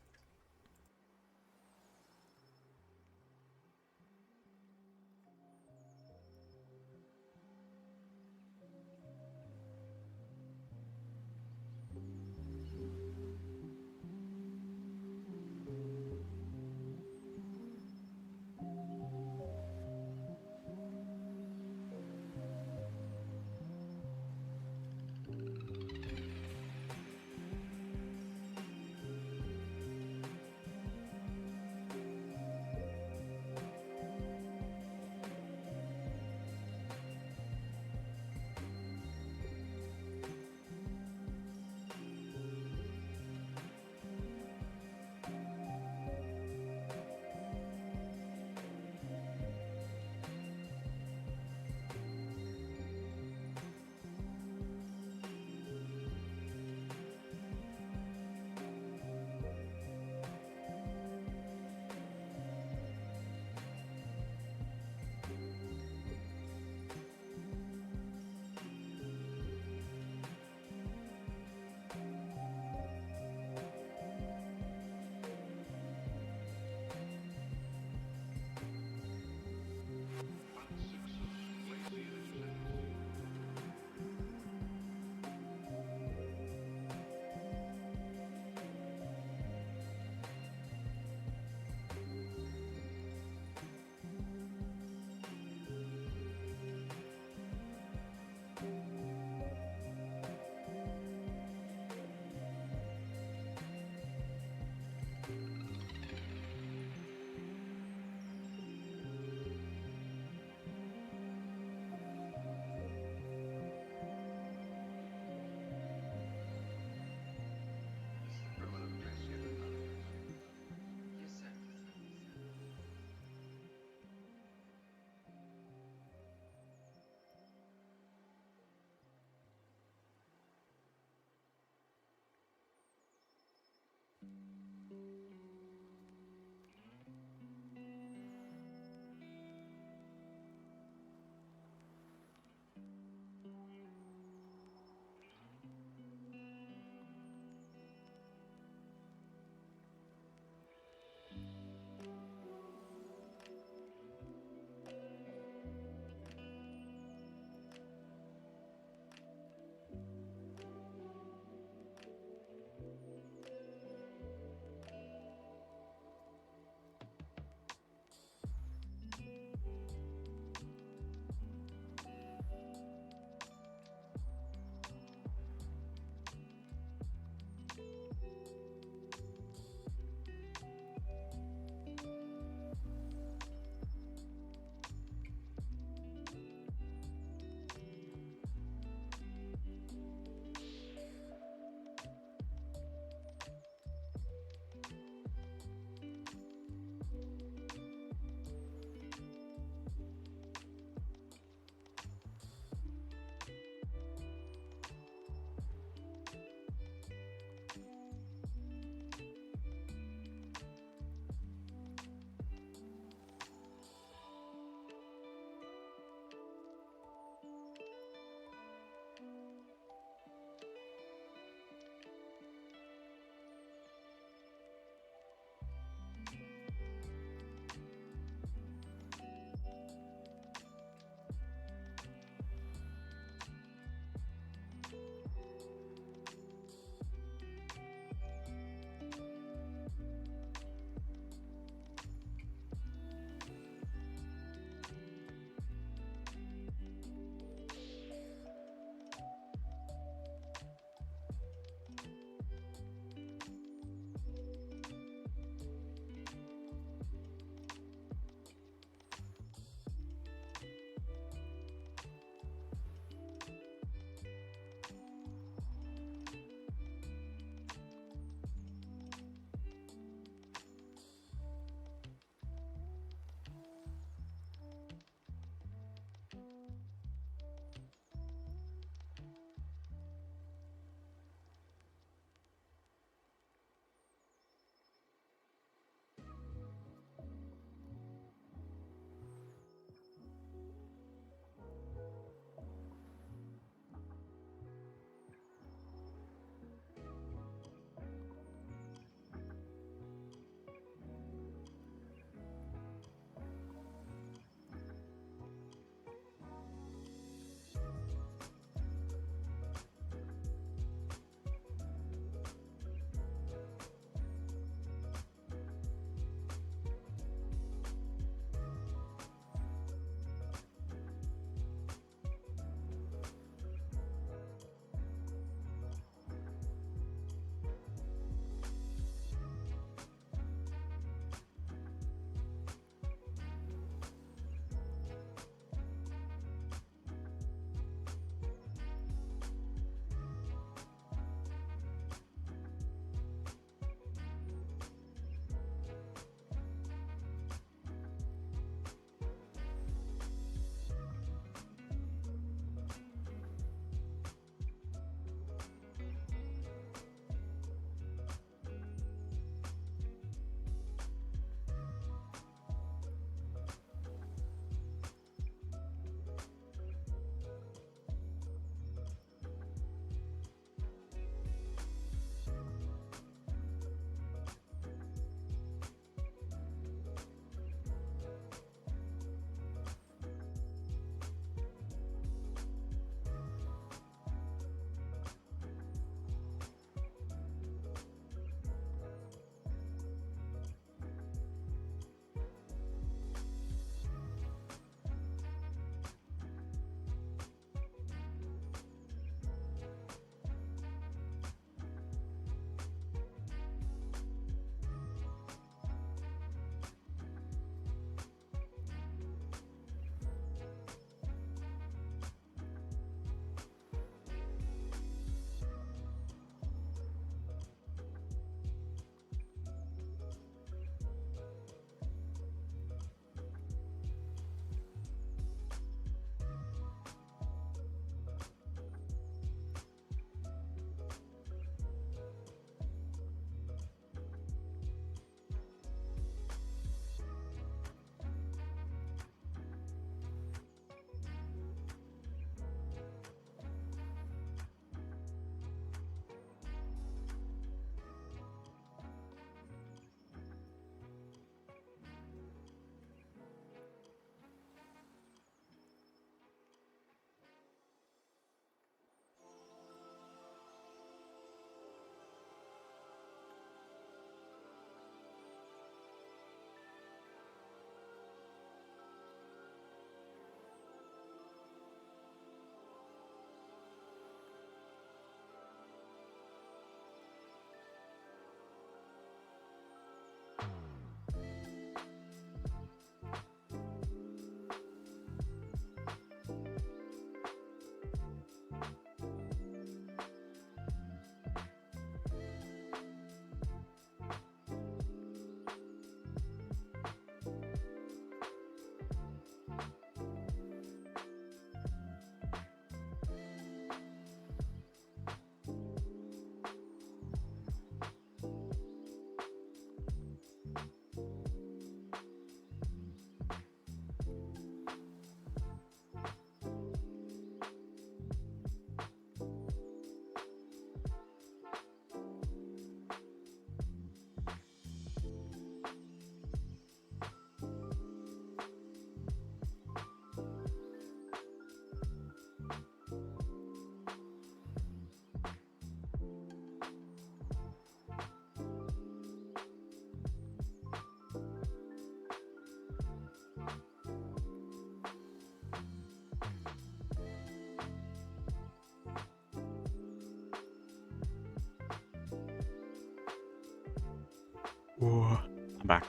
Whoa. I'm back.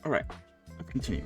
All right. I'll continue.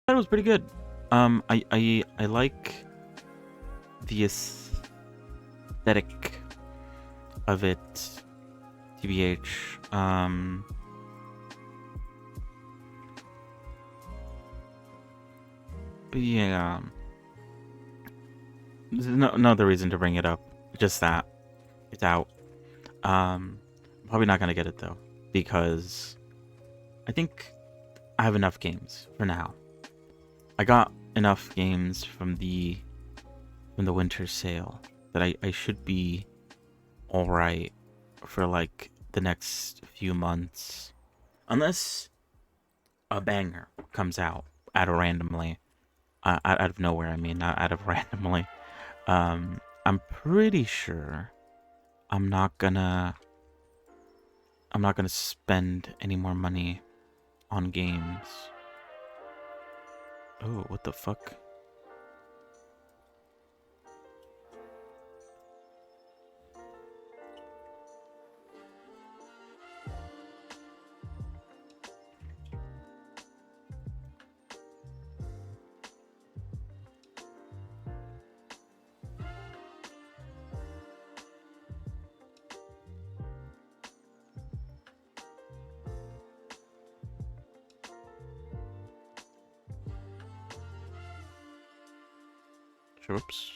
That was pretty good. I like the aesthetic of it, tbh. Yeah. There's no other reason to bring it up. Just that it's out. I'm probably not gonna get it though because I think I have enough games for now. I got enough games from the winter sale that I should be all right for like the next few months, unless a banger comes out of randomly, out of nowhere. I mean, not out of randomly. I'm pretty sure I'm not gonna spend any more money on games. Oh, what the fuck? Oops.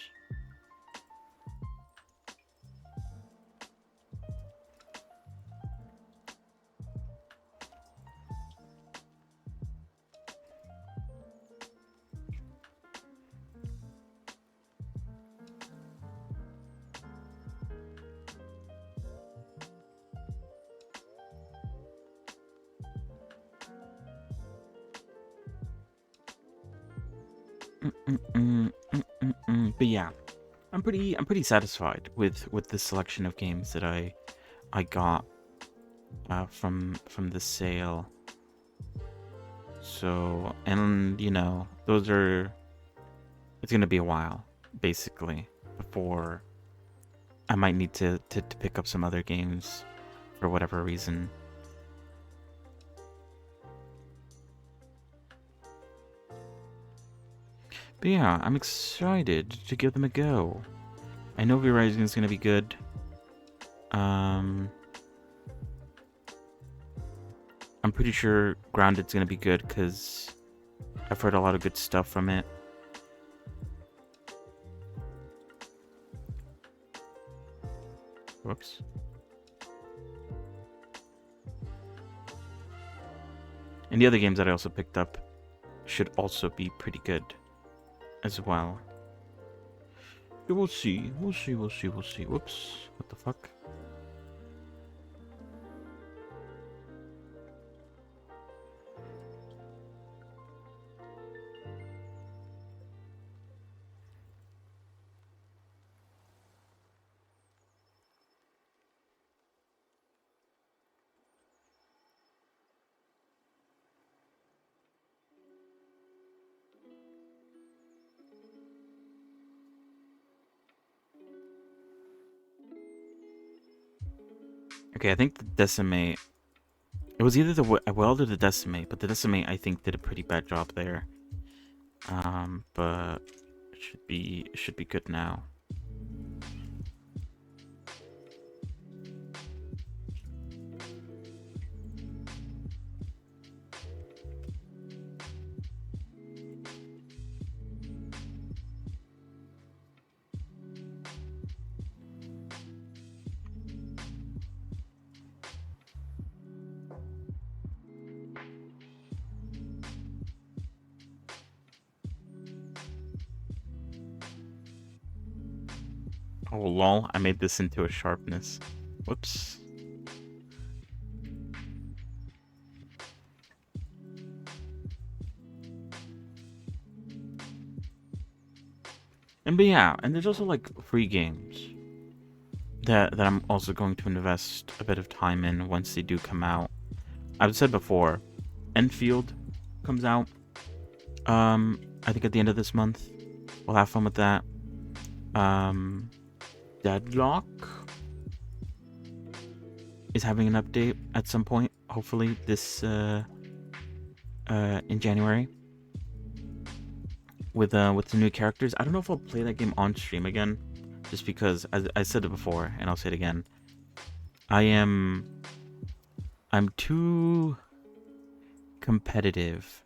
But yeah, I'm pretty satisfied with the selection of games that I got from the sale. So, and you know, those are, it's gonna be a while basically before I might need to pick up some other games for whatever reason. But yeah, I'm excited to give them a go. I know V-Rising is gonna be good. I'm pretty sure Grounded's gonna be good because I've heard a lot of good stuff from it. Whoops. And the other games that I also picked up should also be pretty good as well. Yeah, we'll see. We'll see. Whoops. What the fuck? Okay, I think the Decimate. It was either the Weld or the Decimate, but the Decimate I think did a pretty bad job there. But it should be good now. Oh lol, I made this into a sharpness. Whoops. And but yeah, and there's also like free games that I'm also going to invest a bit of time in once they do come out. I've said before, Enfield comes out. I think at the end of this month. We'll have fun with that. Deadlock is having an update at some point, hopefully this in January. With the new characters. I don't know if I'll play that game on stream again. Just because I said it before and I'll say it again. I'm too competitive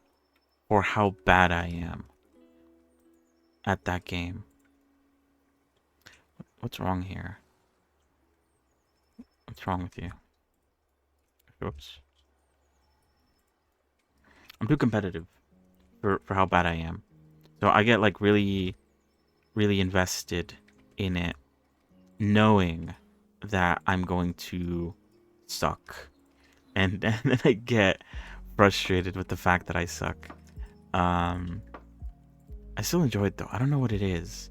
for how bad I am at that game. What's wrong here? What's wrong with you? Oops. I'm too competitive for how bad I am. So I get like really invested in it, knowing that I'm going to suck. And then I get frustrated with the fact that I suck. I still enjoy it though. I don't know what it is.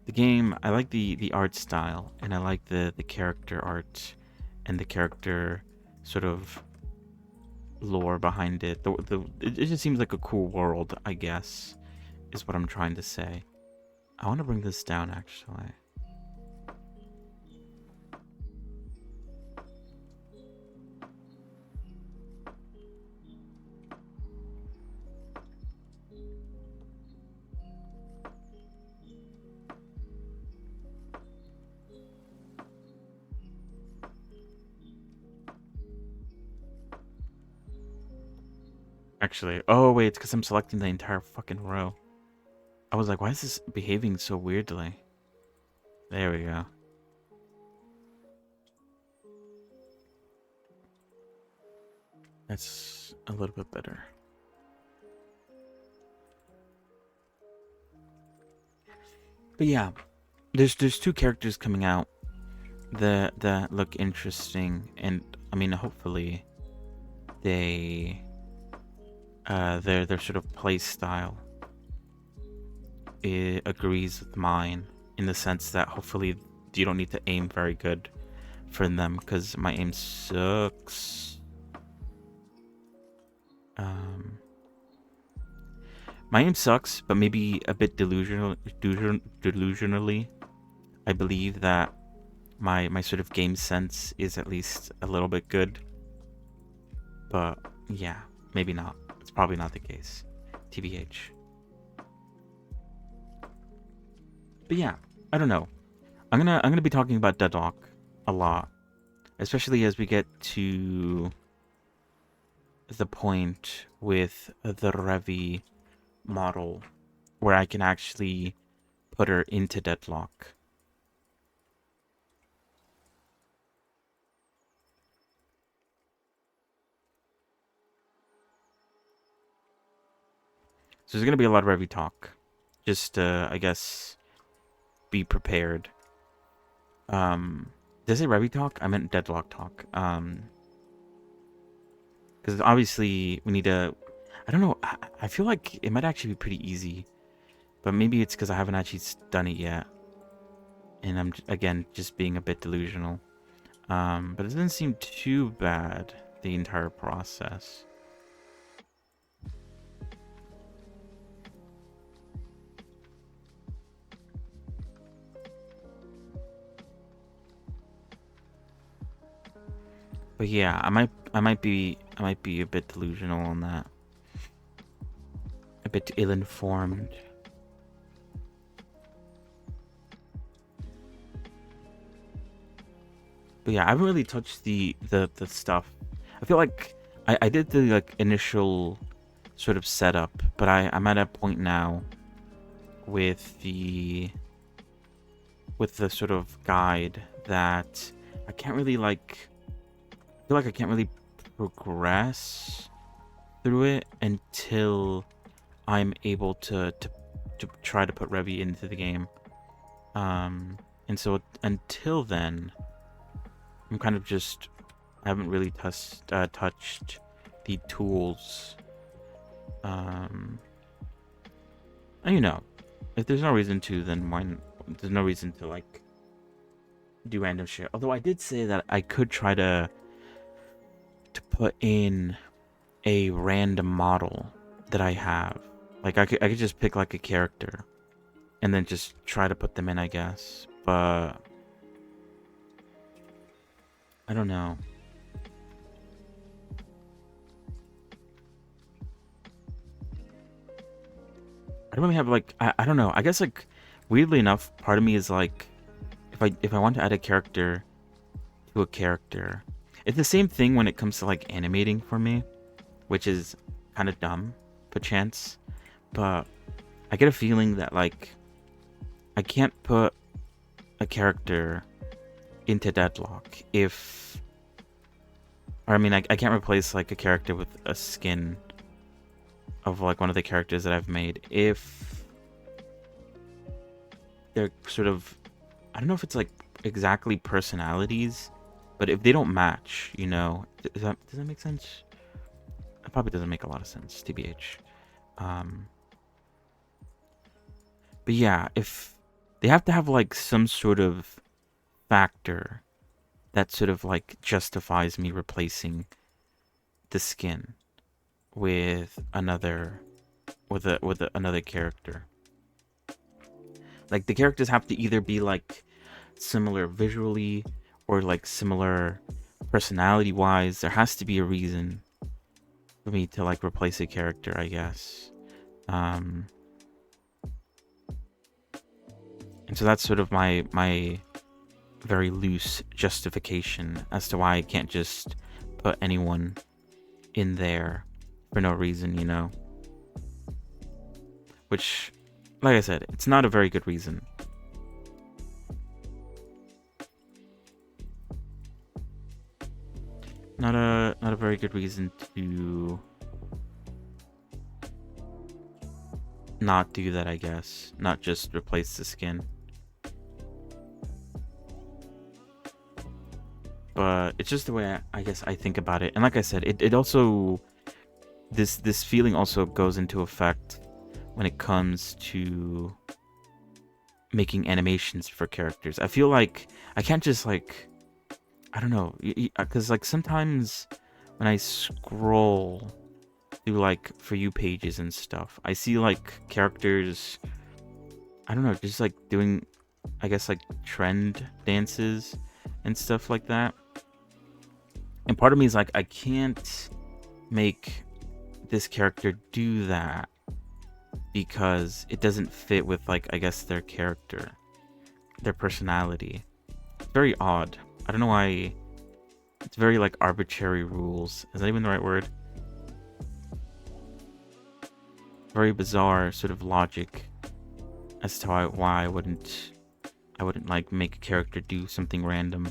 The game, I like the art style, and I like the character art and the character sort of lore behind it. It just seems like a cool world, I guess, is what I'm trying to say. I want to bring this down actually. Actually, oh wait, it's because I'm selecting the entire fucking row. I was like, why is this behaving so weirdly? There we go. That's a little bit better. But yeah, there's two characters coming out that look interesting, and I mean, hopefully they their sort of play style agrees with mine in the sense that hopefully you don't need to aim very good for them, because my aim sucks. My aim sucks, but maybe a bit delusionally. I believe that my sort of game sense is at least a little bit good. But yeah, maybe not. It's probably not the case. TBH. But yeah, I don't know. I'm gonna be talking about Deadlock a lot, especially as we get to the point with the Revy model where I can actually put her into Deadlock. So there's gonna be a lot of Revy talk. Just I guess be prepared. Did I say Revy talk? I meant Deadlock talk. Because obviously we need to. I don't know. I feel like it might actually be pretty easy, but maybe it's because I haven't actually done it yet, and I'm again just being a bit delusional. But it doesn't seem too bad, the entire process. But yeah, I might be a bit delusional on that. A bit ill-informed. But yeah, I haven't really touched the stuff. I feel like I did the like initial sort of setup, but I'm at a point now with the sort of guide that I can't really like. I feel like I can't really progress through it until I'm able to try to put Revy into the game. And so until then, I'm kind of just, I haven't really touched the tools. And you know, if there's no reason to, then why? There's no reason to like do random shit. Although I did say that I could try to put in a random model that I have. Like I could just pick like a character and then just try to put them in, I guess. But I don't know. I don't really have like I don't know. I guess like weirdly enough, part of me is like if I want to add a character to a character, it's the same thing when it comes to like animating for me, which is kind of dumb, perchance. But I get a feeling that like I can't put a character into Deadlock if, or I mean I can't replace like a character with a skin of like one of the characters that I've made if they're sort of, I don't know if it's like exactly personalities, but if they don't match, you know, does that make sense? It probably doesn't make a lot of sense, TBH. But yeah, if they have to have like some sort of factor that sort of like justifies me replacing the skin with another another character. Like the characters have to either be like similar visually or like similar personality wise. There has to be a reason for me to like replace a character, I guess. And so that's sort of my very loose justification as to why I can't just put anyone in there for no reason, you know? Which, like I said, it's not a very good reason. Not a very good reason to not do that, I guess. Not just replace the skin. But it's just the way I guess I think about it. And like I said, it also, this feeling also goes into effect when it comes to making animations for characters. I feel like I can't just like, I don't know, because like sometimes when I scroll through like For You pages and stuff, I see like characters, I don't know, just like doing, I guess, like trend dances and stuff like that. And part of me is like, I can't make this character do that because it doesn't fit with, like, I guess, their character, their personality. It's very odd. I don't know why. It's very like arbitrary rules. Is that even the right word? Very bizarre sort of logic as to why I wouldn't like make a character do something random.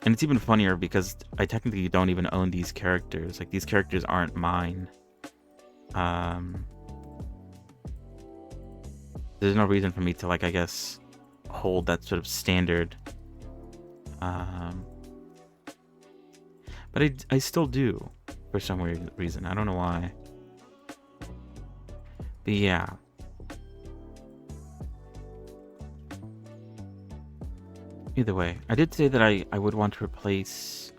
And it's even funnier because I technically don't even own these characters. Like, these characters aren't mine. There's no reason for me to, like, I guess, hold that sort of standard. But I still do for some weird reason. I don't know why. But yeah. Either way, I did say that I would want to replace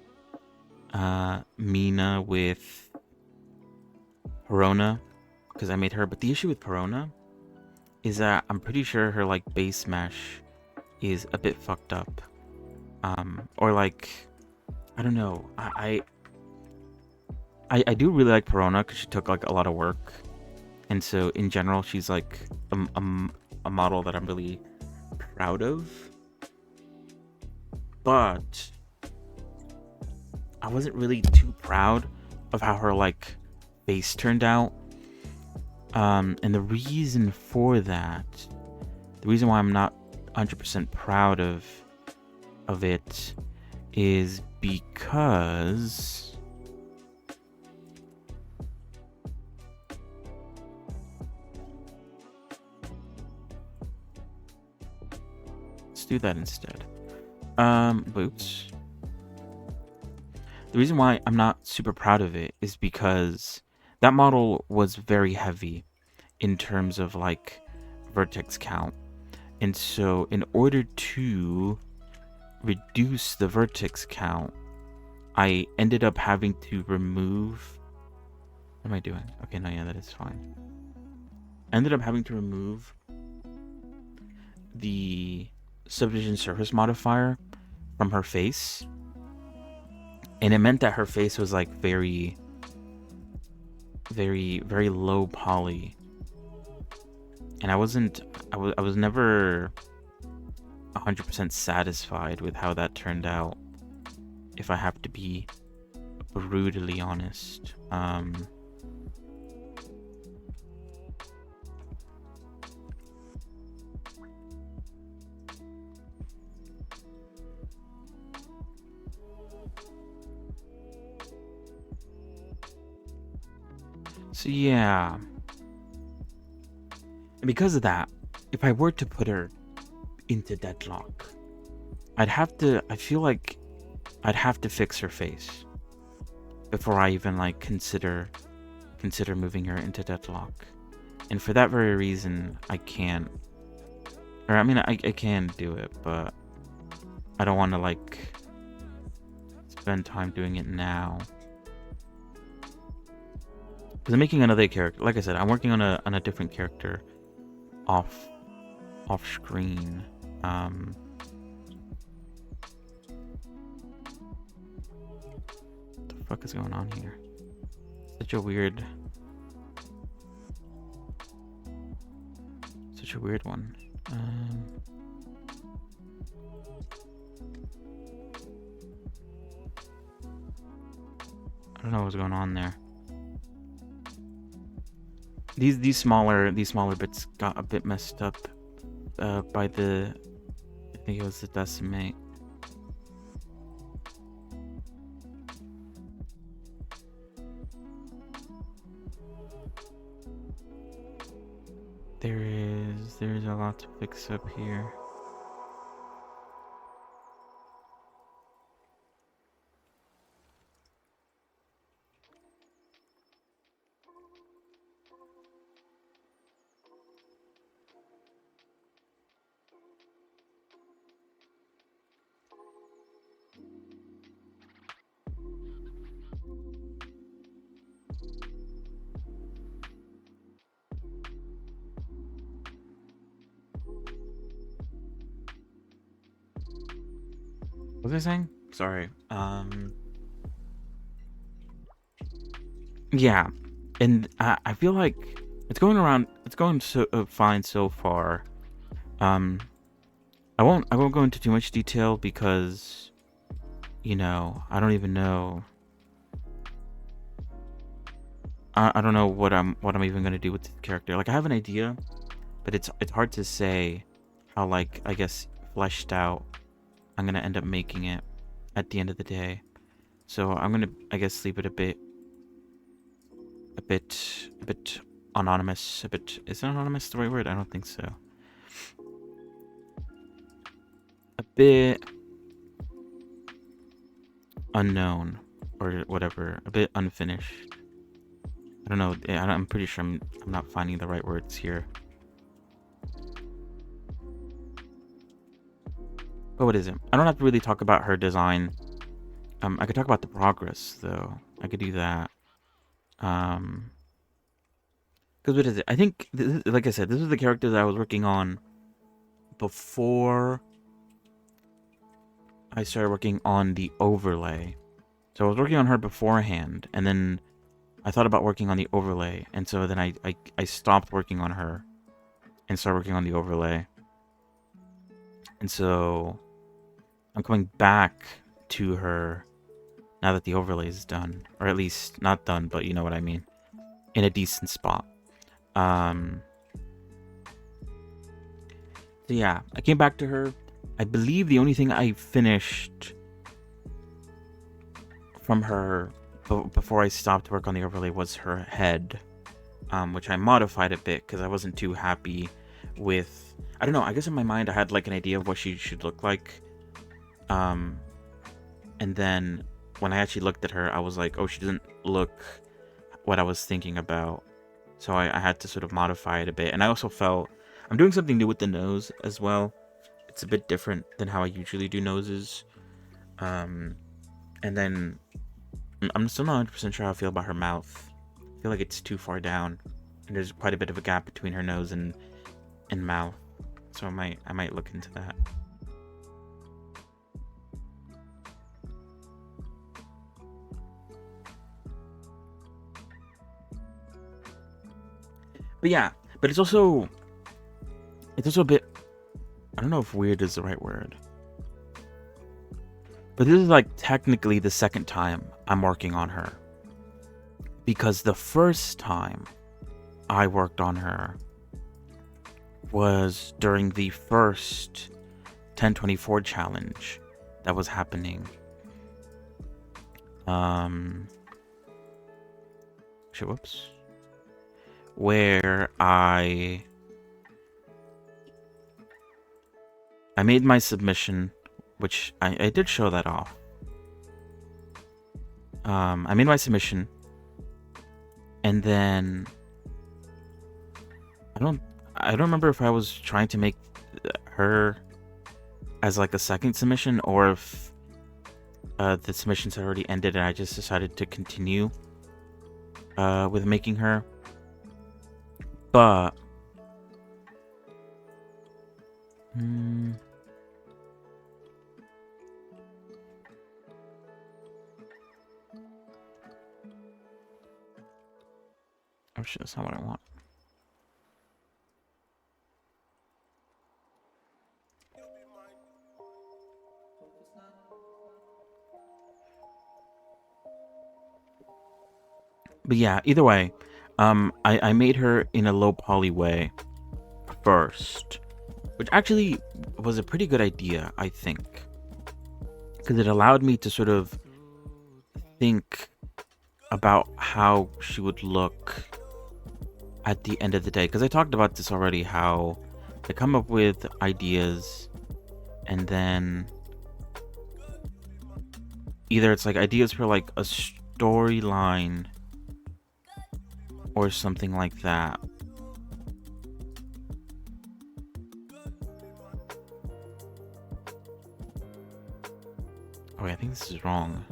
Mina with Perona because I made her. But the issue with Perona is that I'm pretty sure her like base smash is a bit fucked up. Or like, I don't know. I do really like Perona because she took like a lot of work, and so in general she's like a model that I'm really proud of. But I wasn't really too proud of how her like face turned out. And the reason for that, the reason why I'm not 100% proud of it is because let's do that instead. Boots. The reason why I'm not super proud of it is because that model was very heavy in terms of like vertex count. And so in order to reduce the vertex count, I ended up having to remove, what am I doing? Okay, no, yeah, that is fine. I ended up having to remove the subdivision surface modifier from her face, and it meant that her face was like very low poly, and I was never 100% satisfied with how that turned out, if I have to be brutally honest. So yeah, and because of that, if I were to put her into deadlock, I feel like I'd have to fix her face before I even like consider moving her into deadlock. And for that very reason, I can't. Or I mean, I can do it, but I don't want to like spend time doing it now. Because I'm making another character. Like I said, I'm working on a different character off screen. What the fuck is going on here? Such a weird one. I don't know what's going on there. These smaller bits got a bit messed up by the, I think it was the decimate. There's a lot to fix up here. What was I saying? Sorry. Yeah, and I feel like it's going around. It's going so fine so far. Um, I won't go into too much detail because I don't even know. I don't know what I'm even gonna do with the character. Like I have an idea, but it's hard to say how, like, I guess fleshed out I'm gonna end up making it at the end of the day. So I'm gonna, I guess, leave it a bit anonymous. A bit, is anonymous the right word? I don't think so. A bit unknown or whatever. A bit unfinished. I don't know. I'm pretty sure I'm not finding the right words here. But what is it? I don't have to really talk about her design. I could talk about the progress though. I could do that. Because what is it? I think, like I said, this is the character that I was working on before I started working on the overlay. So I was working on her beforehand, and then I thought about working on the overlay, and so then I stopped working on her and started working on the overlay. And so I'm coming back to her now that the overlay is done, or at least not done, but you know what I mean, in a decent spot. So yeah, I came back to her. I believe the only thing I finished from her before I stopped work on the overlay was her head, which I modified a bit because I wasn't too happy with. I don't know. I guess in my mind I had like an idea of what she should look like, and then when I actually looked at her, I was like, oh, she doesn't look what I was thinking about. So I had to sort of modify it a bit, and I also felt I'm doing something new with the nose as well. It's a bit different than how I usually do noses. And then I'm still not 100% sure how I feel about her mouth. I feel like it's too far down, and there's quite a bit of a gap between her nose and mouth. So I might look into that. But yeah, but it's also a bit, I don't know if weird is the right word. But this is like technically the second time I'm working on her. Because the first time I worked on her was during the first 1024 challenge that was happening. Whoops. Where I made my submission, which I did show that off. I made my submission, and then I don't remember if I was trying to make her as like a second submission, or if the submissions had already ended and I just decided to continue with making her. But oh shit, that's not what I want. But yeah, either way, I made her in a low poly way first, which actually was a pretty good idea, I think, because it allowed me to sort of think about how she would look at the end of the day. Because I talked about this already, how I come up with ideas, and then either it's like ideas for like a storyline or something like that. Oh, wait, I think this is wrong.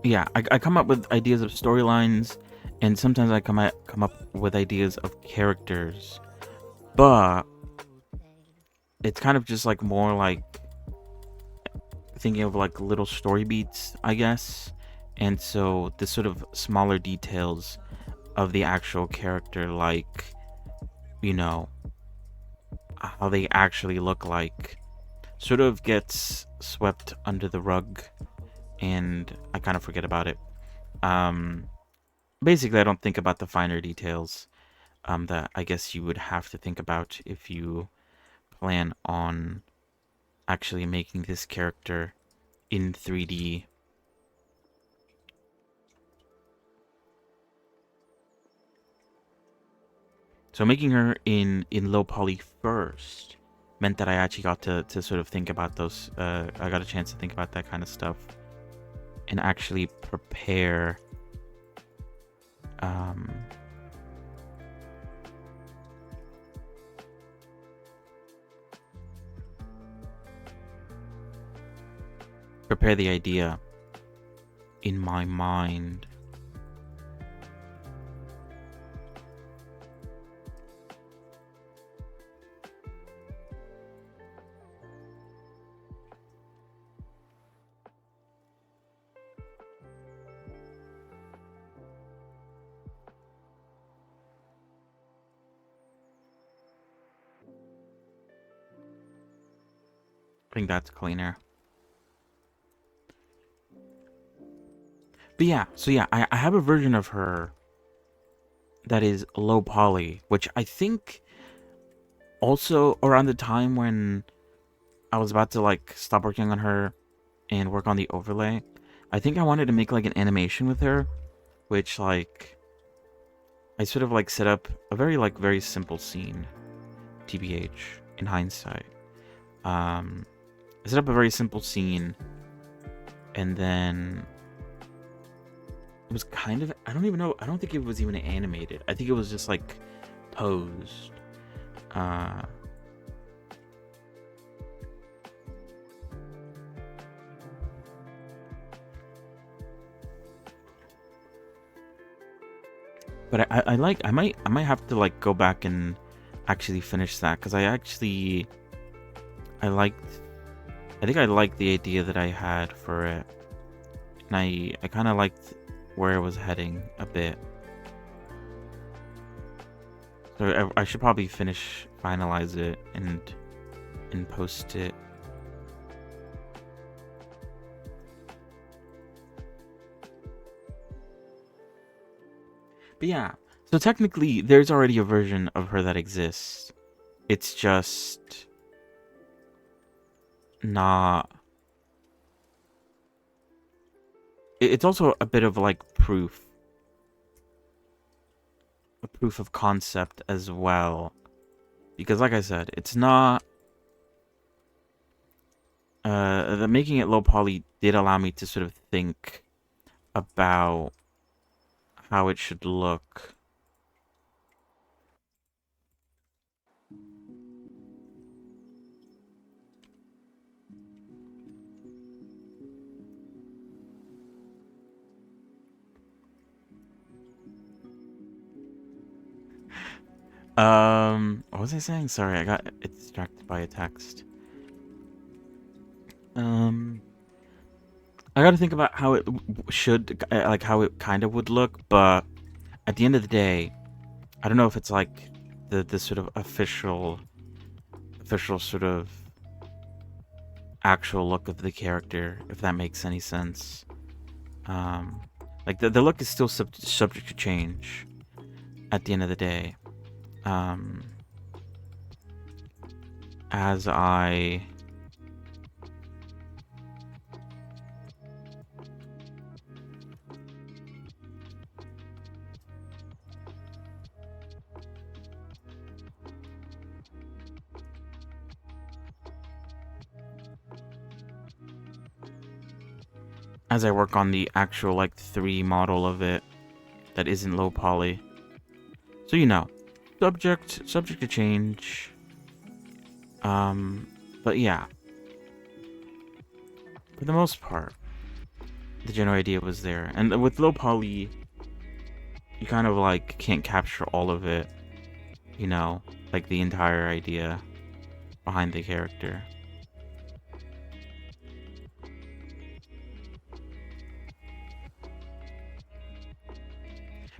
Yeah, I come up with ideas of storylines, and sometimes I come up with ideas of characters. but it's kind of just like more like thinking of like little story beats, I guess. And so the sort of smaller details of the actual character, like, you know, how they actually look like, sort of gets swept under the rug, and I kind of forget about it. Um, Basically, I don't think about the finer details that I guess you would have to think about if you plan on actually making this character in 3D. So making her in low poly first meant that I actually got to sort of think about those. I got a chance to think about that kind of stuff and actually prepare. Um, Prepare the idea in my mind. I think that's cleaner. But yeah, so yeah, I have a version of her that is low poly, which I think also around the time when I was about to like stop working on her and work on the overlay, I think I wanted to make like an animation with her, which like I sort of like set up a very simple scene, TBH, in hindsight. I set up a very simple scene, and then it was kind of, I don't even know, I don't think it was even animated. I think it was just like posed. But I might have to like go back and actually finish that, because I think I liked the idea that I had for it, and I kind of liked where it was heading a bit. So I should probably finalize it, and post it. But yeah, so technically there's already a version of her that exists. It's just not. It's also a bit of like a proof of concept as well, because like I said, it's not. The making it low poly did allow me to sort of think about how it should look. What was I saying? Sorry, I got distracted by a text. I got to think about how it should, like how it kind of would look, but at the end of the day, I don't know if it's like the sort of official sort of actual look of the character, if that makes any sense. Like the look is still subject to change at the end of the day. As I work on the actual like 3 model of it that isn't low poly. So you know, subject to change. But yeah, for the most part, the general idea was there. And with low poly, you kind of like can't capture all of it. you know, like the entire idea behind the character.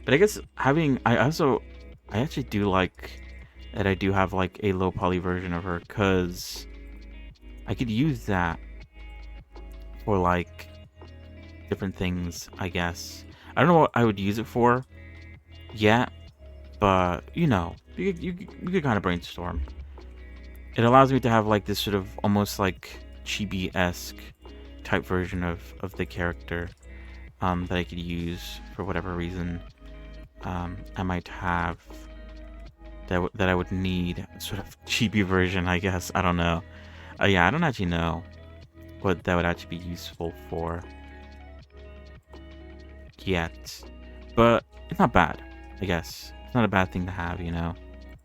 But I guess I actually do like that I do have like a low poly version of her, because I could use that for like different things, I guess. I don't know what I would use it for yet, but you could kind of brainstorm. It allows me to have like this sort of almost like chibi-esque type version of the character, that I could use for whatever reason I might have that I would need sort of chibi version, I guess. I don't know. Yeah, I don't actually know what that would actually be useful for yet, but it's not bad, I guess. It's not a bad thing to have, you know.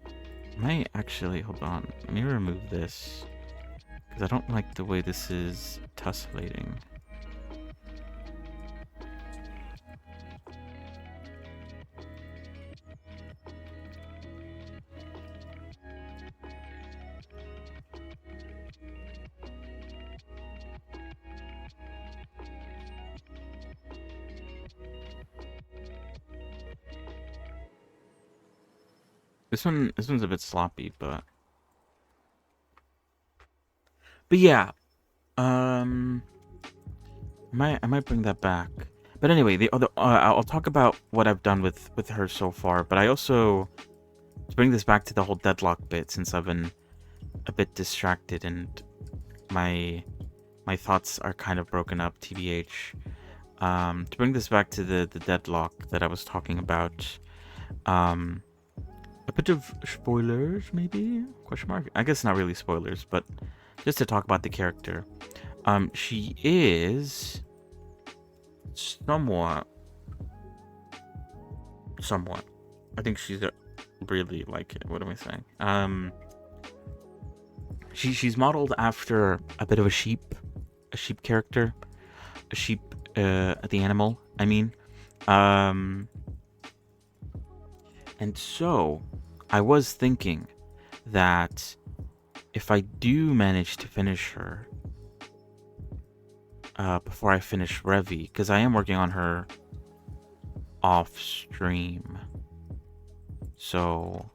I might actually hold on. Let me remove this because I don't like the way this is tessellating. This one's a bit sloppy, but yeah. Um, I might bring that back. But anyway, the other I'll talk about what I've done with her so far. But I also, to bring this back to the whole deadlock bit, since I've been a bit distracted and my my thoughts are kind of broken up, tbh. To bring this back to the deadlock that I was talking about, um, a bit of spoilers, maybe? Question mark? I guess not really spoilers, but just to talk about the character. She is somewhat, somewhat. I think she's really like it. What am I saying? She's modeled after a bit of a sheep character, a sheep, the animal. I mean, um, and so I was thinking that if I do manage to finish her, before I finish Revy, because I am working on her off stream, so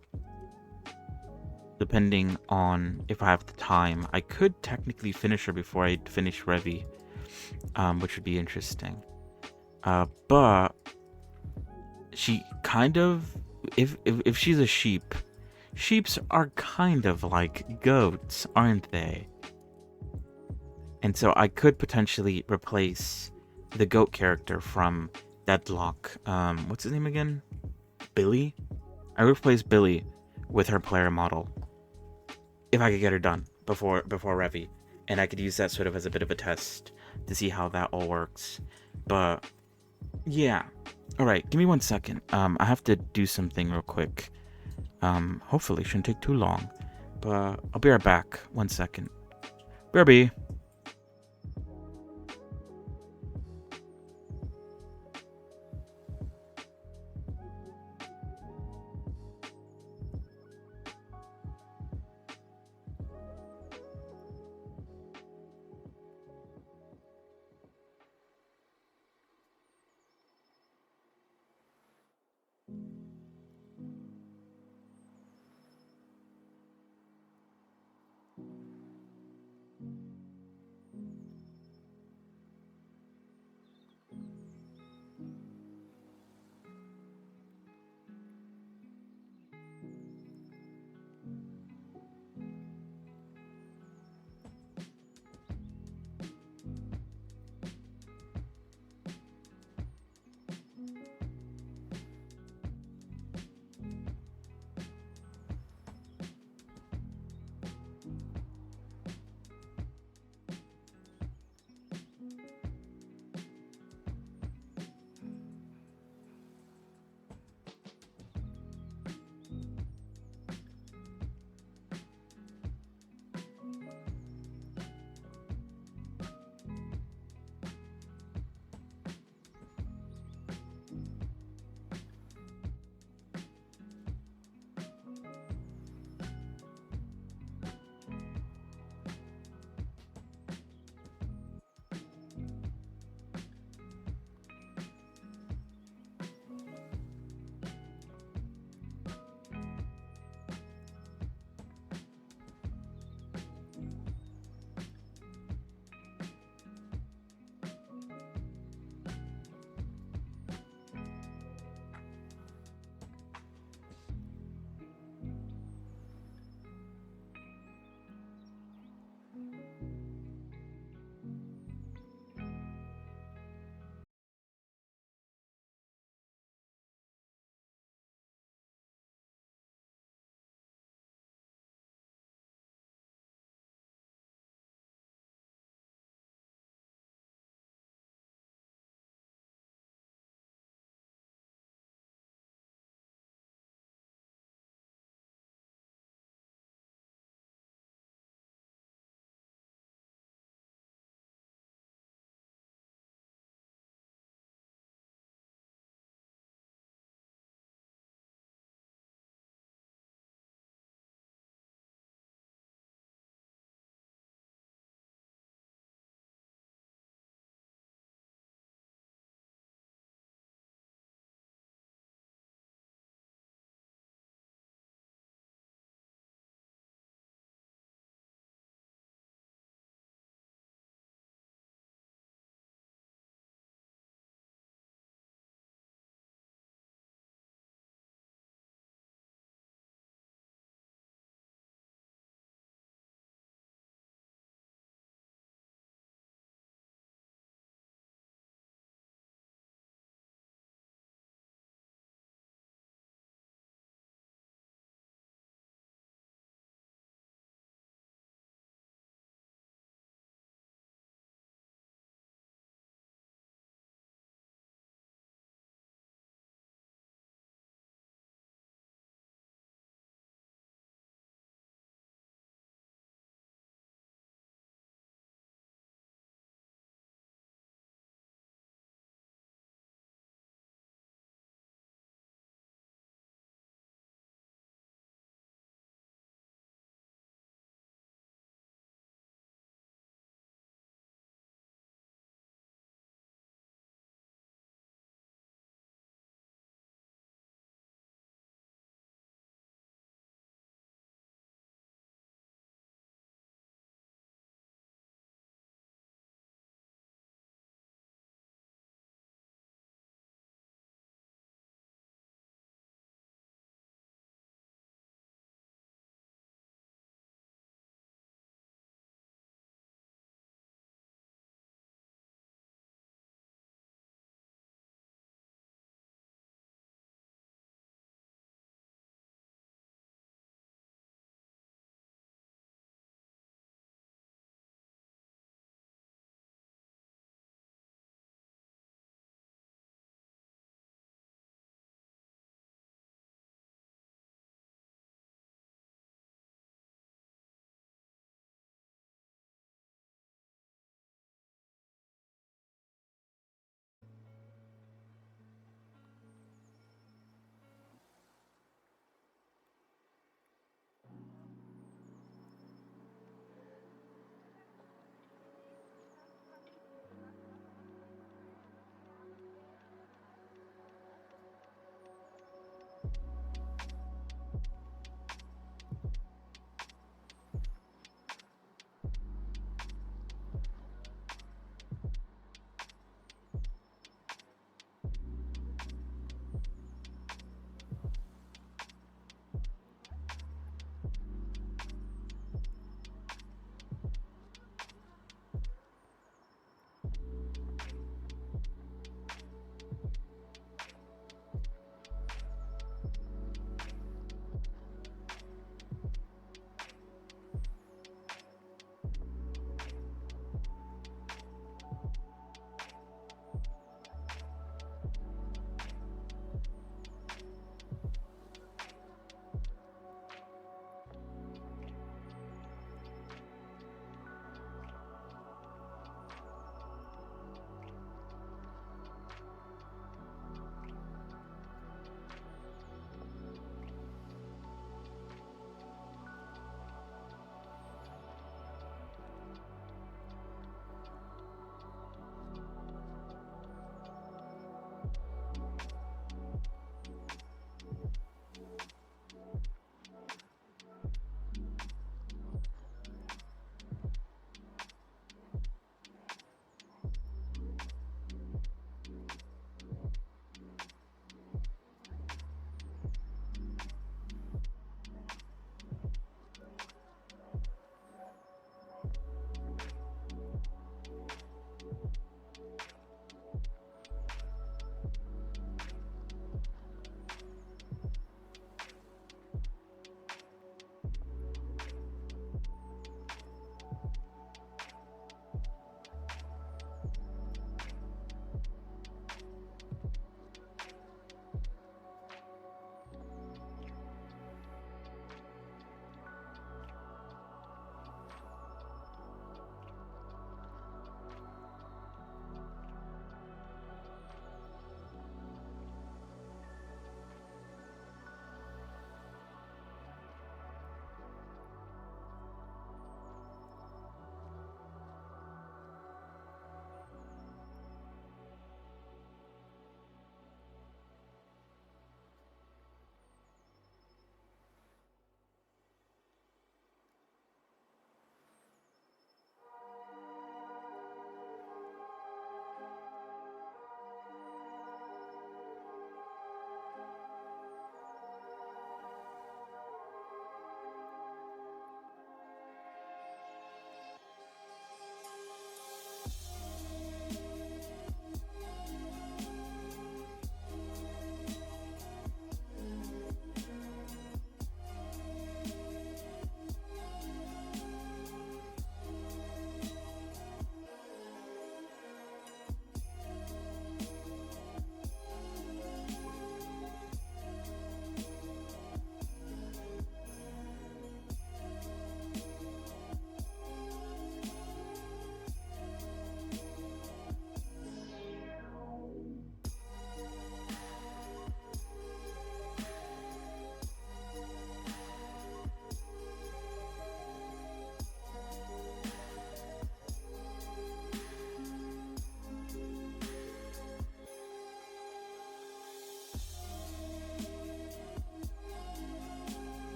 depending on if I have the time, I could technically finish her before I finish Revy, which would be interesting. But she kind of, if she's a sheep, sheeps are kind of like goats, aren't they? And so I could potentially replace the goat character from Deadlock. What's his name again? Billy? I replace Billy with her player model if I could get her done before Revy, and I could use that sort of as a bit of a test to see how that all works. But yeah, all right, give me 1 second. I have to do something real quick. Hopefully it shouldn't take too long, but I'll be right back. 1 second. BRB.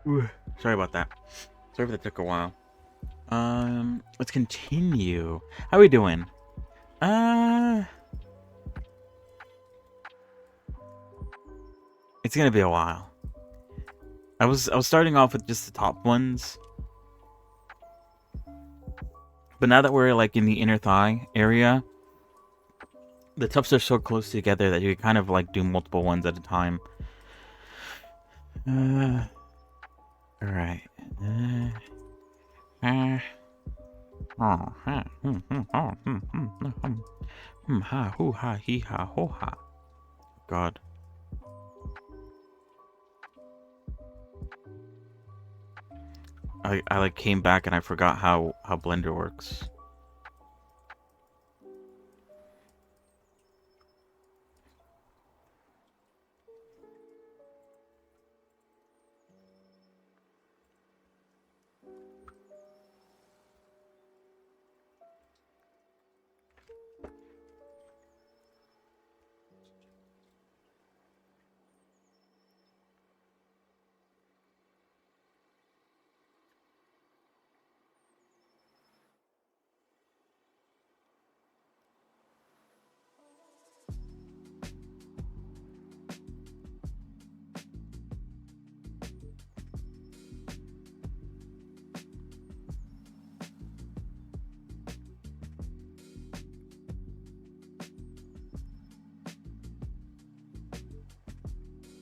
Ooh, sorry about that. Sorry if that took a while. Let's continue. How are we doing? Uh, it's gonna be a while. I was starting off with just the top ones, but now that we're like in the inner thigh area, the tufts are so close together that you can kind of like do multiple ones at a time. All right. Oh, ha, oh, ha, hoo, ha, he, ha, ho, ha. God. I like came back and I forgot how Blender works.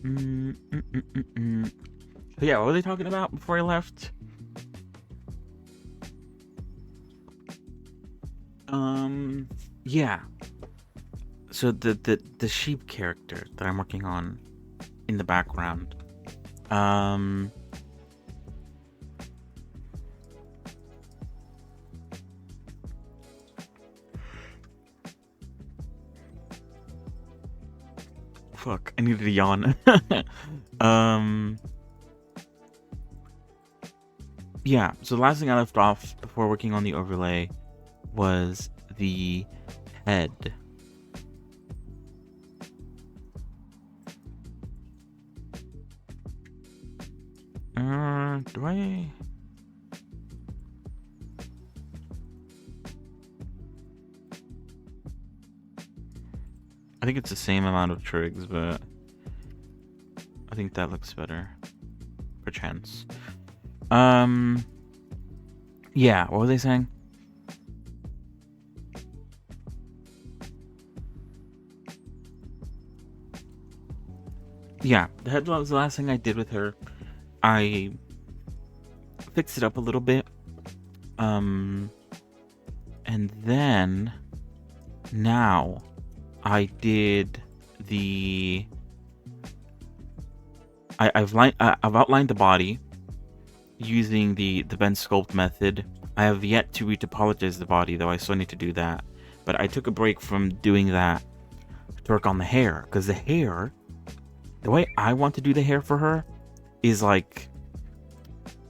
So yeah, what were they talking about before I left? Yeah. So the sheep character that I'm working on in the background. Fuck, I needed a yawn. Yeah, so the last thing I left off before working on the overlay was the head. Do I... I think it's the same amount of trigs, but I think that looks better. Perchance. Yeah, what was I saying? Yeah, the head was the last thing I did with her. I fixed it up a little bit. And then now I did the I've outlined the body using the bend sculpt method. I have yet to retopologize the body, though I still need to do that. But I took a break from doing that to work on the hair, because the hair, the way I want to do the hair for her is like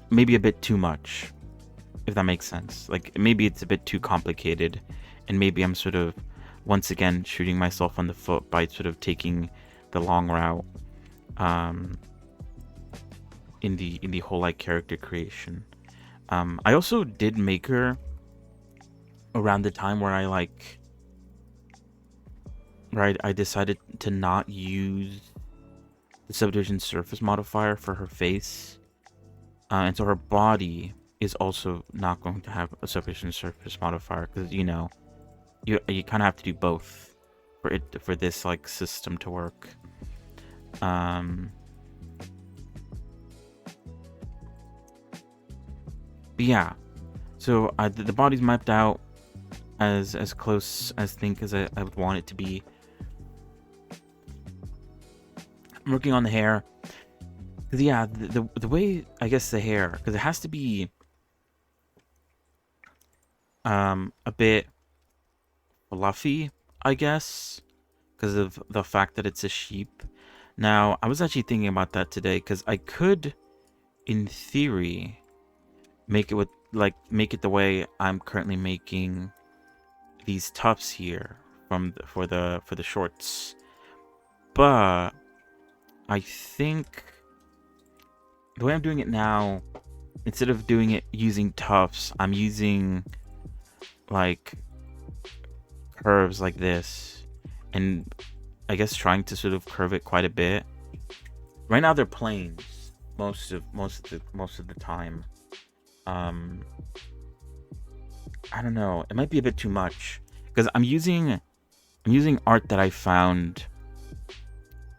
maybe a bit too much, if that makes sense. Like maybe it's a bit too complicated, and maybe I'm sort of once again shooting myself on the foot by sort of taking the long route in the whole like character creation. I also did make her around the time where I like right, I decided to not use the subdivision surface modifier for her face. And so her body is also not going to have a subdivision surface modifier because, you know, you kind of have to do both for this like system to work. But yeah, so the body's mapped out as close as think as I would want it to be. I'm working on the hair. Cause yeah, the way I guess the hair, because it has to be a bit fluffy, I guess, because of the fact that it's a sheep. Now, I was actually thinking about that today because I could, in theory, make it the way I'm currently making these tufts here for the shorts. But I think the way I'm doing it now, instead of doing it using tufts, I'm using like curves like this, and I guess trying to sort of curve it quite a bit. Right now they're planes most of the time. I don't know. It might be a bit too much because I'm using art that I found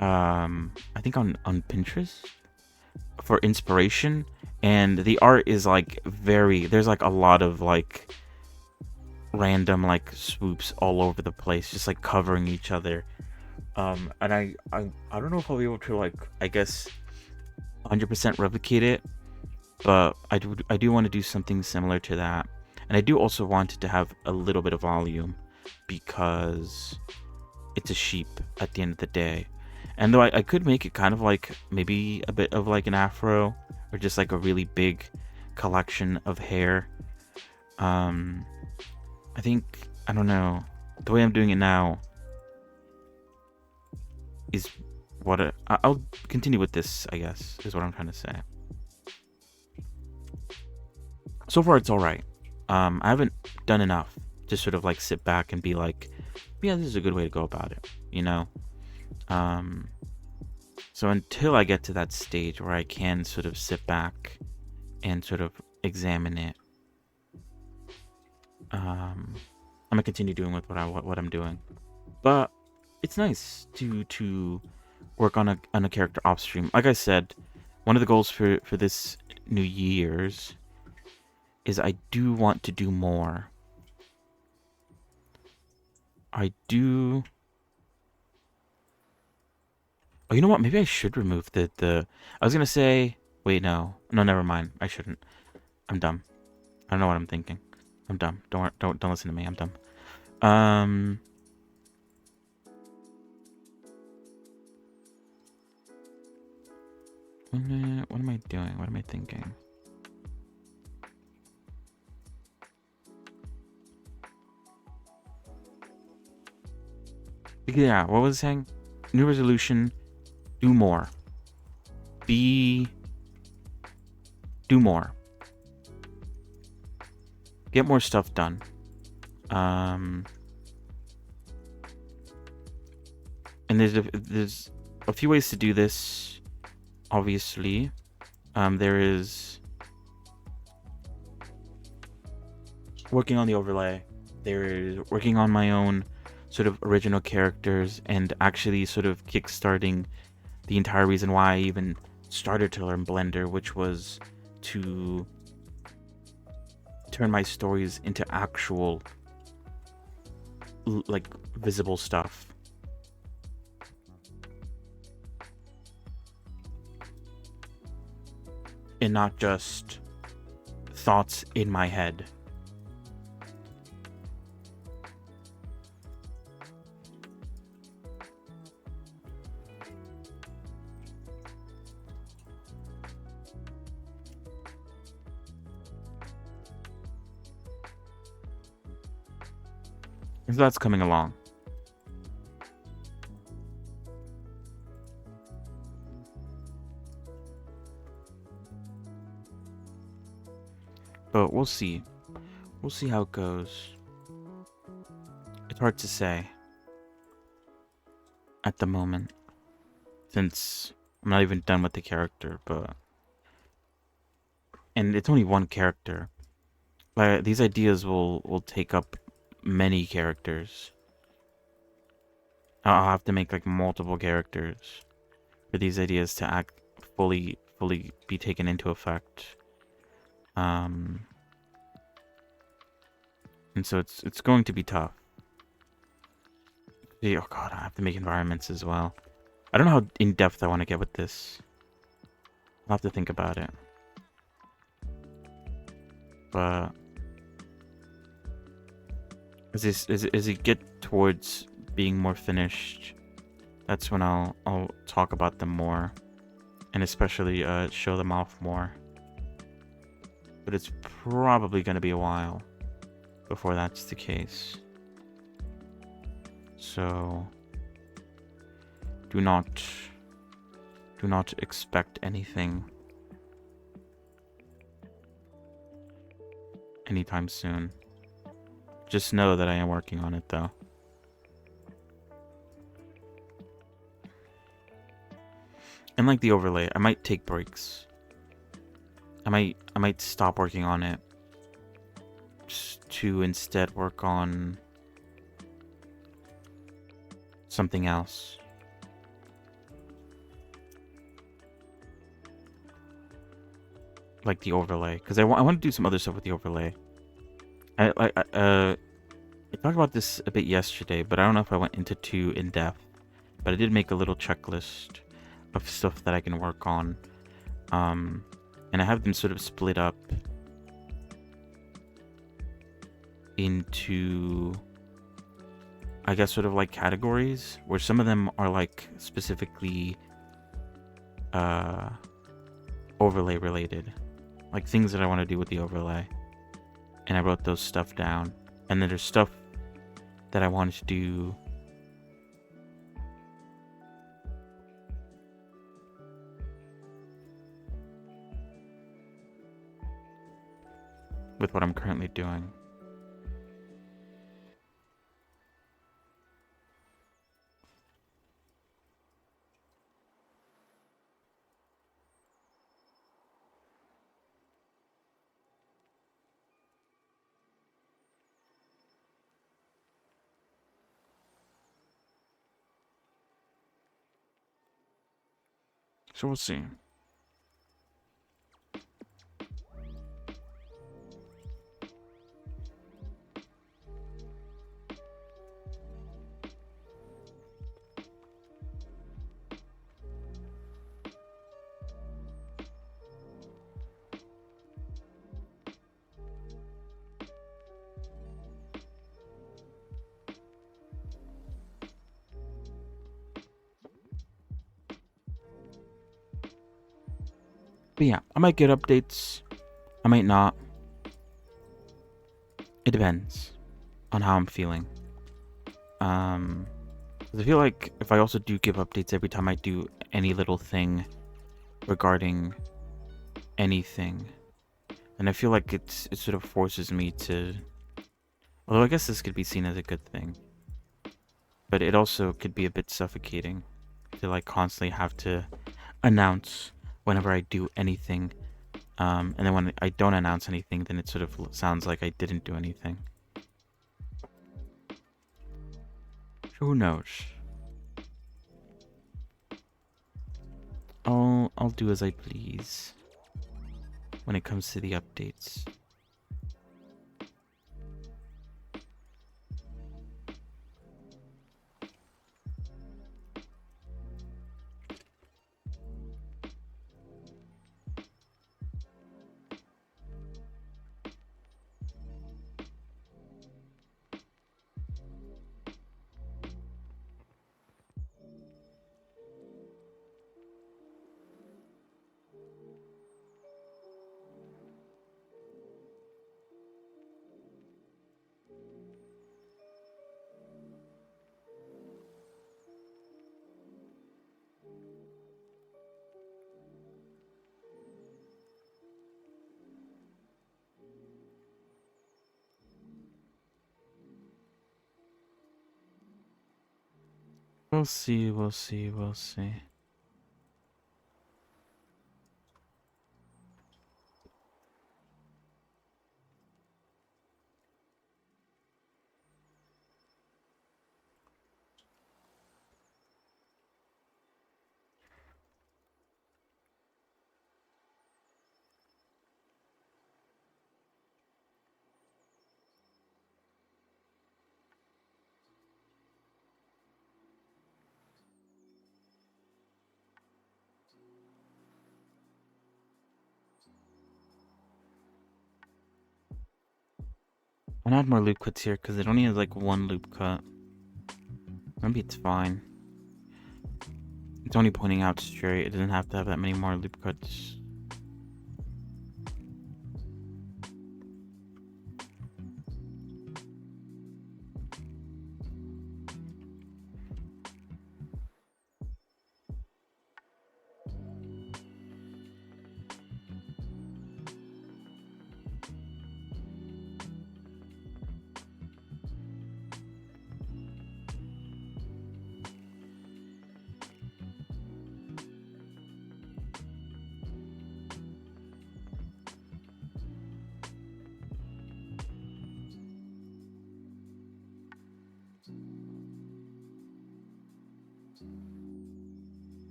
I think on Pinterest for inspiration, and the art is like there's like a lot of like random like swoops all over the place, just like covering each other. And I don't know if I'll be able to like, I guess, 100% replicate it, but I do want to do something similar to that. And I do also want it to have a little bit of volume because it's a sheep at the end of the day. And though I could make it kind of like maybe a bit of like an afro or just like a really big collection of hair. I think, I don't know, the way I'm doing it now is what I'll continue with this, I guess, is what I'm trying to say. So far, it's all right. I haven't done enough to sort of like sit back and be like, yeah, this is a good way to go about it, you know? So until I get to that stage where I can sort of sit back and sort of examine it, I'm gonna continue doing with what I'm doing. But it's nice to work on a character off stream. Like I said, one of the goals for this New Year's is I do want to do more. I do. Oh, you know what? Maybe I should remove the. I was gonna say. Wait, no, never mind. I shouldn't. I'm dumb. I don't know what I'm thinking. I'm dumb. Don't listen to me. I'm dumb. What am I doing? What am I thinking? Yeah, what was I saying? New resolution. Do more. Do more. Get more stuff done. And there's a few ways to do this. Obviously, there is working on the overlay. There is working on my own sort of original characters and actually sort of kickstarting the entire reason why I even started to learn Blender, which was to turn my stories into actual like visible stuff. And not just thoughts in my head. So that's coming along. But we'll see. We'll see how it goes. It's hard to say. at the moment, since I'm not even done with the character, and it's only one character. But these ideas will take up many characters. I'll have to make like multiple characters for these ideas to act fully be taken into effect. Um, and so it's going to be tough. Oh god, I have to make environments as well. I don't know how in depth I want to get with this. I'll have to think about it. But as it get towards being more finished, that's when I'll talk about them more, and especially show them off more. But it's probably gonna be a while before that's the case. So do not expect anything anytime soon. Just know that I am working on it though. And like the overlay, I might take breaks. I might stop working on it just to instead work on something else. Like the overlay, because I want to do some other stuff with the overlay. I talked about this a bit yesterday, but I don't know if I went into too in depth. But I did make a little checklist of stuff that I can work on, and I have them sort of split up into, I guess, sort of like categories, where some of them are like specifically overlay related, like things that I want to do with the overlay, and I wrote those stuff down. And then there's stuff that I wanted to do with what I'm currently doing. So we'll see. But yeah, I might get updates. I might not. It depends on how I'm feeling. 'Cause I feel like if I also do give updates every time I do any little thing regarding anything, and I feel like it sort of forces me to. Although I guess this could be seen as a good thing, but it also could be a bit suffocating to like constantly have to announce whenever I do anything. And then when I don't announce anything, then it sort of sounds like I didn't do anything. So who knows? I'll do as I please when it comes to the updates. We'll see, we'll see, we'll see. I'll add more loop cuts here because it only has like one loop cut. Maybe it's fine. It's only pointing out straight. It doesn't have to have that many more loop cuts.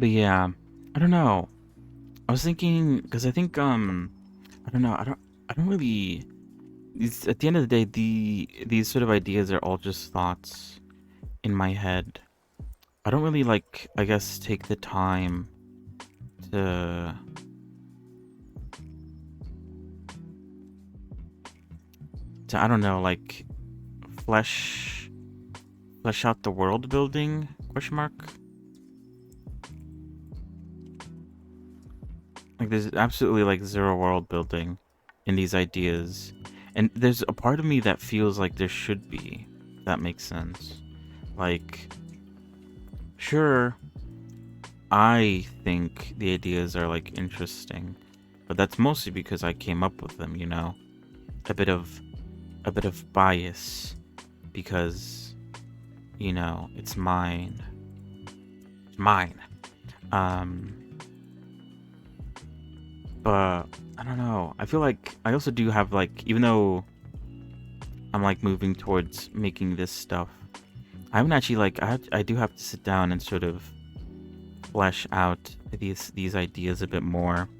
But yeah, I don't know. I was thinking because I think I don't know. I don't really. At the end of the day, these sort of ideas are all just thoughts in my head. I don't really like, I guess, take the time to I don't know, like flesh out the world building question mark. Like there's absolutely like zero world building in these ideas. And there's a part of me that feels like there should be. If that makes sense. Like sure, I think the ideas are like interesting, but that's mostly because I came up with them, you know. A bit of bias because you know, it's mine. It's mine. Um but I don't know. I feel like I also do have like even though I'm like moving towards making this stuff, I haven't actually like I do have to sit down and sort of flesh out these ideas a bit more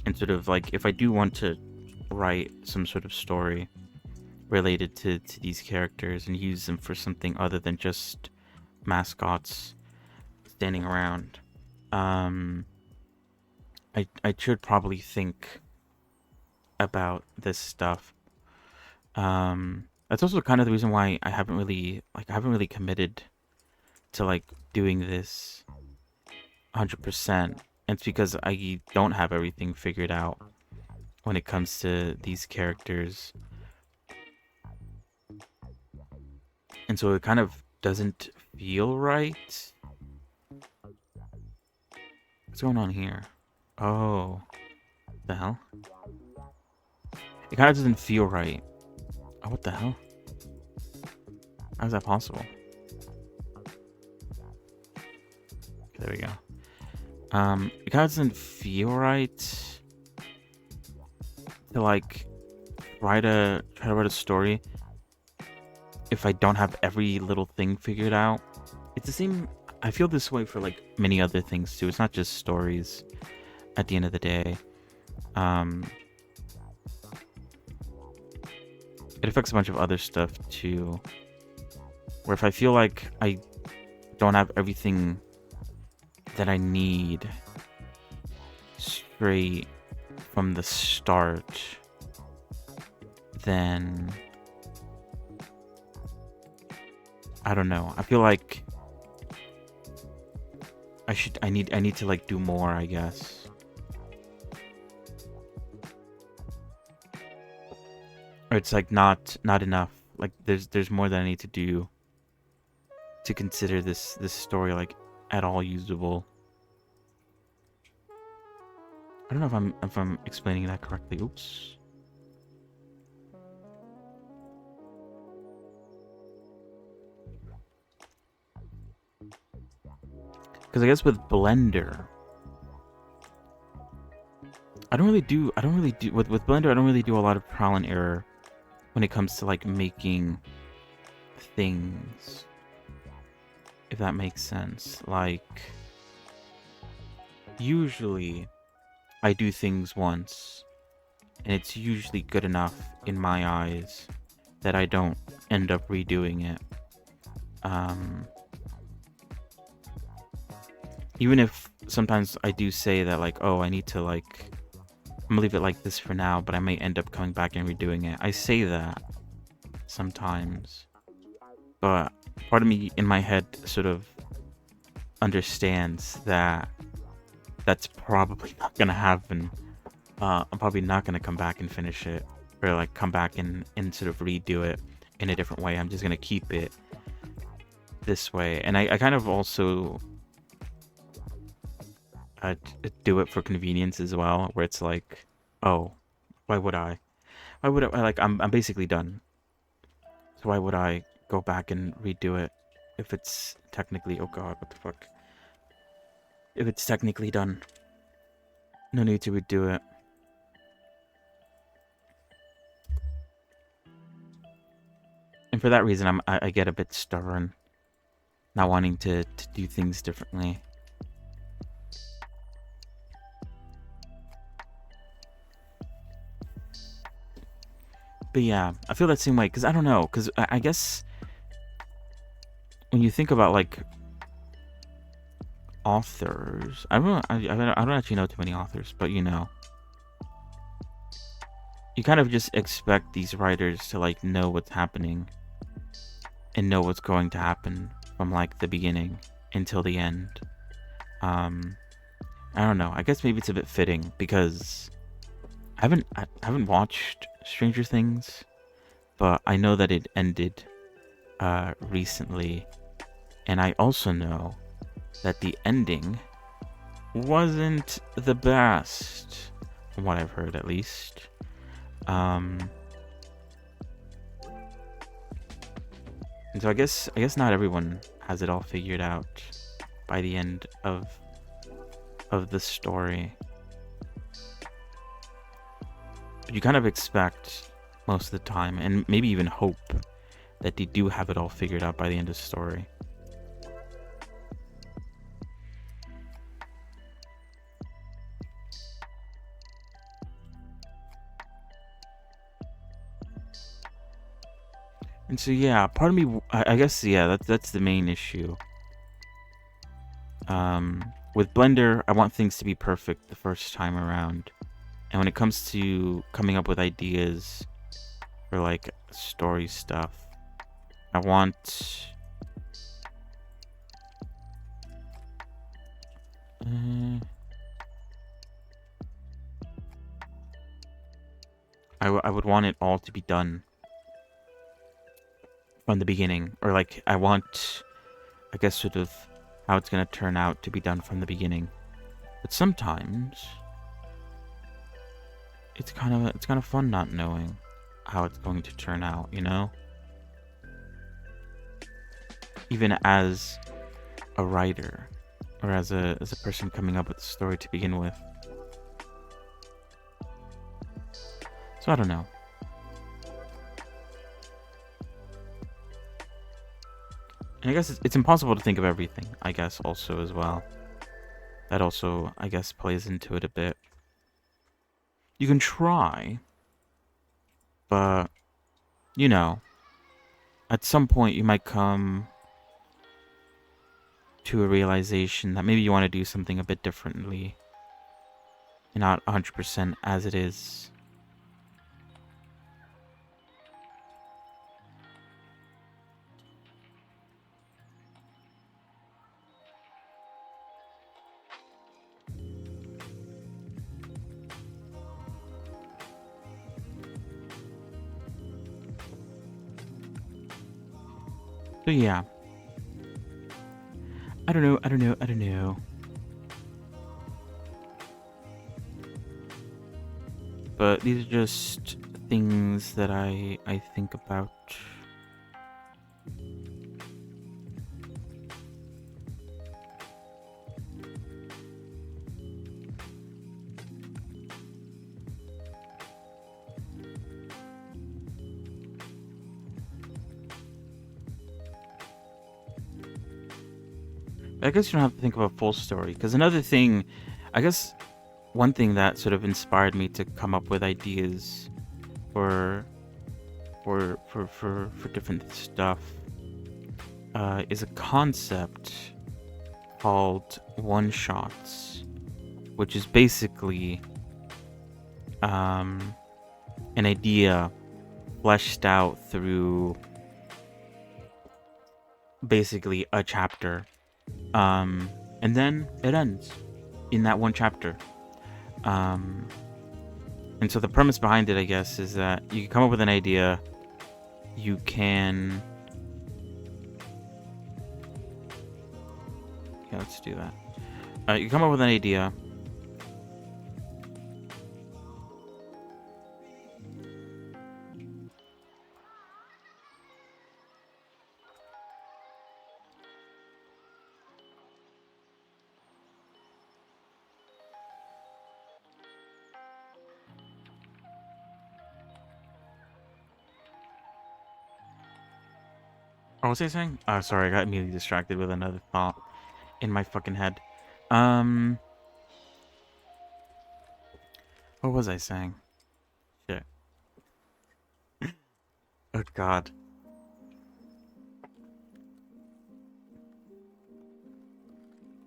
and sort of like if I do want to write some sort of story related to these characters and use them for something other than just mascots standing around. I should probably think about this stuff. That's also kind of the reason why I haven't really committed to like doing this 100%. And it's because I don't have everything figured out when it comes to these characters. And so it kind of doesn't feel right. What's going on here? Oh, the hell? It kind of doesn't feel right. Oh, what the hell? How is that possible? Okay, there we go. It kind of doesn't feel right to like try to write a story if I don't have every little thing figured out. It's the same. I feel this way for like many other things too. It's not just stories. At the end of the day, it affects a bunch of other stuff too. Where if I feel like I don't have everything that I need straight from the start, then I don't know. I feel like I need to like do more, I guess. Or it's like not enough. Like there's more that I need to do to consider this story like at all usable. I don't know if I'm explaining that correctly. Oops. Because I guess with Blender, I don't really do with Blender. I don't really do a lot of trial and error when it comes to like making things, if that makes sense. Like, usually I do things once and it's usually good enough in my eyes that I don't end up redoing it. Even if sometimes I do say that, like, oh, I need to, like, I'm gonna leave it like this for now, but I may end up coming back and redoing it. I say that sometimes, but part of me in my head sort of understands that that's probably not gonna happen. I'm probably not gonna come back and finish it, or like come back and sort of redo it in a different way. I'm just gonna keep it this way. And I kind of also do it for convenience as well, where it's like, oh, why would I? Why would I? Like, I'm basically done. So why would I go back and redo it if it's technically, oh god, what the fuck? If it's technically done, no need to redo it. And for that reason, I get a bit stubborn, not wanting to do things differently. But yeah, I feel that same way, because I don't know, because I guess when you think about, like, authors, I don't actually know too many authors, but you know, you kind of just expect these writers to, like, know what's happening and know what's going to happen from, like, the beginning until the end. I don't know, I guess maybe it's a bit fitting, because I haven't watched Stranger Things, but I know that it ended recently, and I also know that the ending wasn't the best, from what I've heard at least. And so I guess not everyone has it all figured out by the end of the story. But you kind of expect most of the time, and maybe even hope, that they do have it all figured out by the end of the story. And so yeah, part of me, I guess, yeah, that's the main issue. With Blender, I want things to be perfect the first time around. And when it comes to coming up with ideas for, like, story stuff, I want... I would want it all to be done from the beginning. Or, like, I want, I guess, sort of how it's gonna turn out to be done from the beginning. But sometimes it's kind of fun not knowing how it's going to turn out, you know? Even as a writer, or as a person coming up with a story to begin with. So I don't know. And I guess it's impossible to think of everything, I guess, also as well. That also, I guess, plays into it a bit. You can try, but, you know, at some point you might come to a realization that maybe you want to do something a bit differently, and not 100% as it is. So yeah. I don't know. But these are just things that I think about. I guess you don't have to think of a full story. Because another thing, I guess one thing that sort of inspired me to come up with ideas for for different stuff is a concept called one shots, which is basically an idea fleshed out through basically a chapter, and then it ends in that one chapter. And so the premise behind it, I guess, is that you can come up with an idea, you can... Yeah, let's do that. You come up with an idea. Oh, what was I saying? Sorry, I got immediately distracted with another thought in my fucking head. What was I saying? Shit. Oh, God.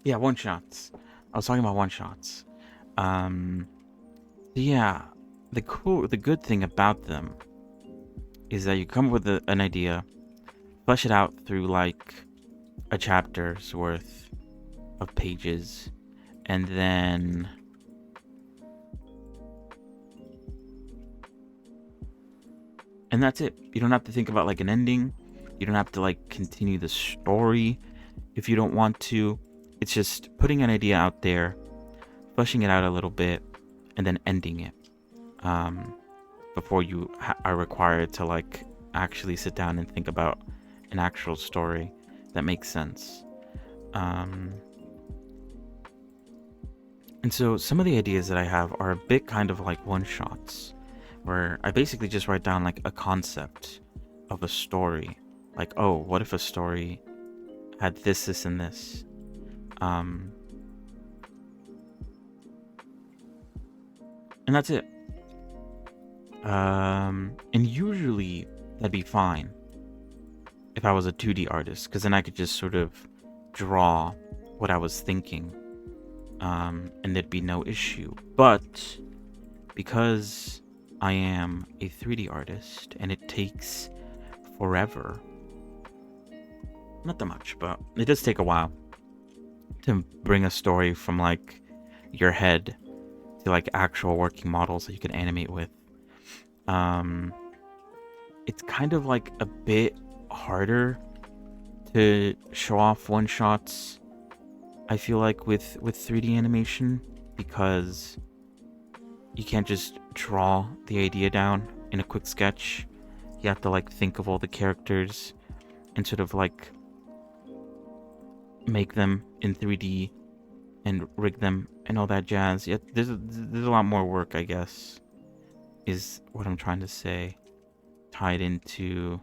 Yeah, one-shots. I was talking about one-shots. Yeah, the good thing about them is that you come up with an idea, flesh it out through, like, a chapter's worth of pages, and then... And that's it. You don't have to think about, like, an ending. You don't have to, like, continue the story if you don't want to. It's just putting an idea out there, fleshing it out a little bit, and then ending it. Before you are required to, like, actually sit down and think about an actual story that makes sense. And so some of the ideas that I have are a bit kind of like one-shots, where I basically just write down, like, a concept of a story. Like, oh, what if a story had this, this, and this? And that's it. And usually that'd be fine if I was a 2D artist, because then I could just sort of draw what I was thinking, and there'd be no issue. But because I am a 3D artist and it takes forever, not that much, but it does take a while to bring a story from, like, your head to, like, actual working models that you can animate with. It's kind of, like, a bit harder to show off one-shots, I feel like, with 3D animation, because you can't just draw the idea down in a quick sketch. You have to, like, think of all the characters and sort of, like, make them in 3D and rig them and all that jazz. Yeah, there's a lot more work, I guess, is what I'm trying to say, tied into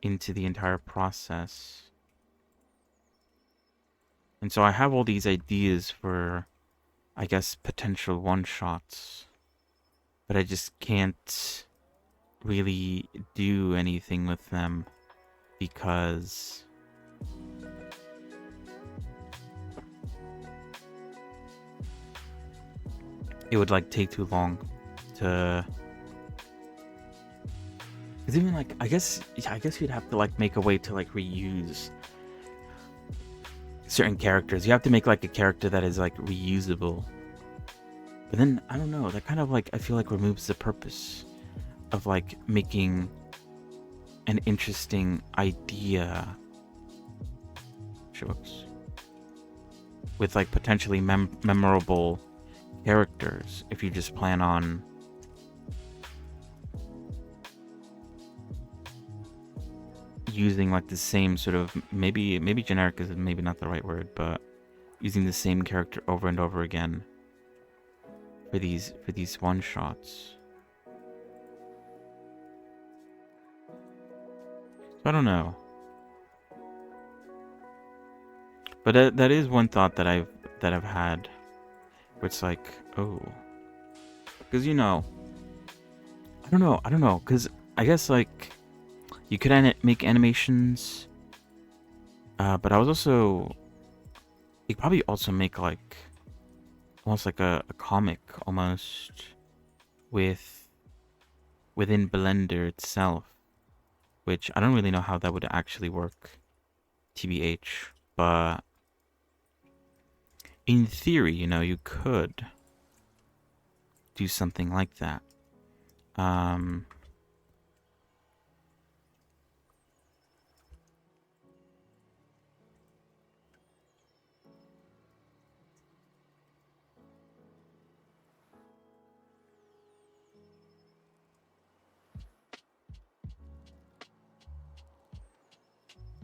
the entire process. And so I have all these ideas for, I guess, potential one-shots, but I just can't really do anything with them because it would, like, take too long to... Because even, like, I guess you'd have to, like, make a way to, like, reuse certain characters. You have to make, like, a character that is, like, reusable. But then, I don't know, that kind of, like, I feel like removes the purpose of, like, making an interesting idea. Whoops. With, like, potentially memorable characters, if you just plan on using, like, the same sort of, maybe generic is maybe not the right word, but using the same character over and over again for these one shots. So I don't know. But that is one thought that I've had, where it's like, oh, because I don't know, because I guess like you could make animations, but I was also you could probably also make like almost like a comic almost with within Blender itself, which I don't really know how that would actually work, TBH, but in theory, you could do something like that. Um,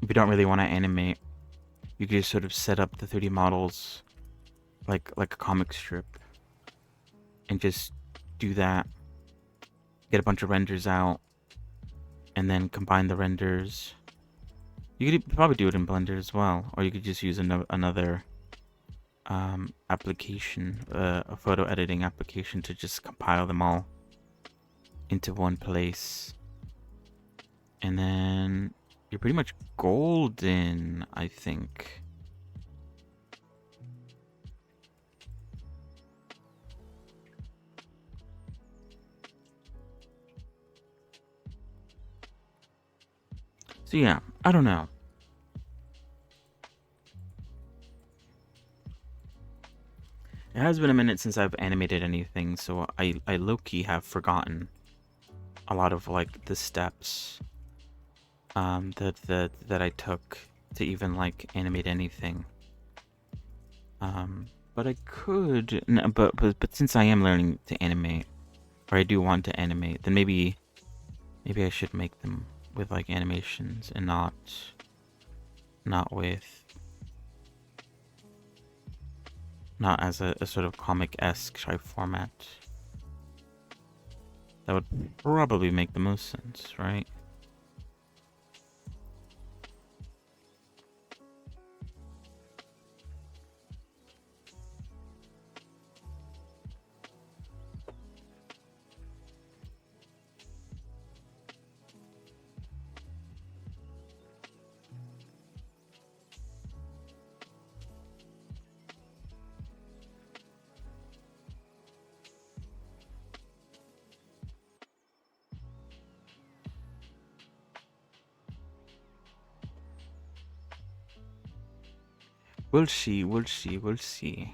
if you don't really want to animate, you could just sort of set up the 3D models like a comic strip and just do that. Get a bunch of renders out and then combine the renders. You could probably do it in Blender as well, or you could just use another application, a photo editing application, to just compile them all into one place. And then you're pretty much golden, I think. So yeah, I don't know. It has been a minute since I've animated anything, so I low-key have forgotten a lot of like the steps that I took to even like animate anything. But I could, but since I am learning to animate, or I do want to animate, then maybe I should make them with like animations and not with not as a sort of comic-esque type format. That would probably make the most sense, right? We'll see, we'll see, we'll see.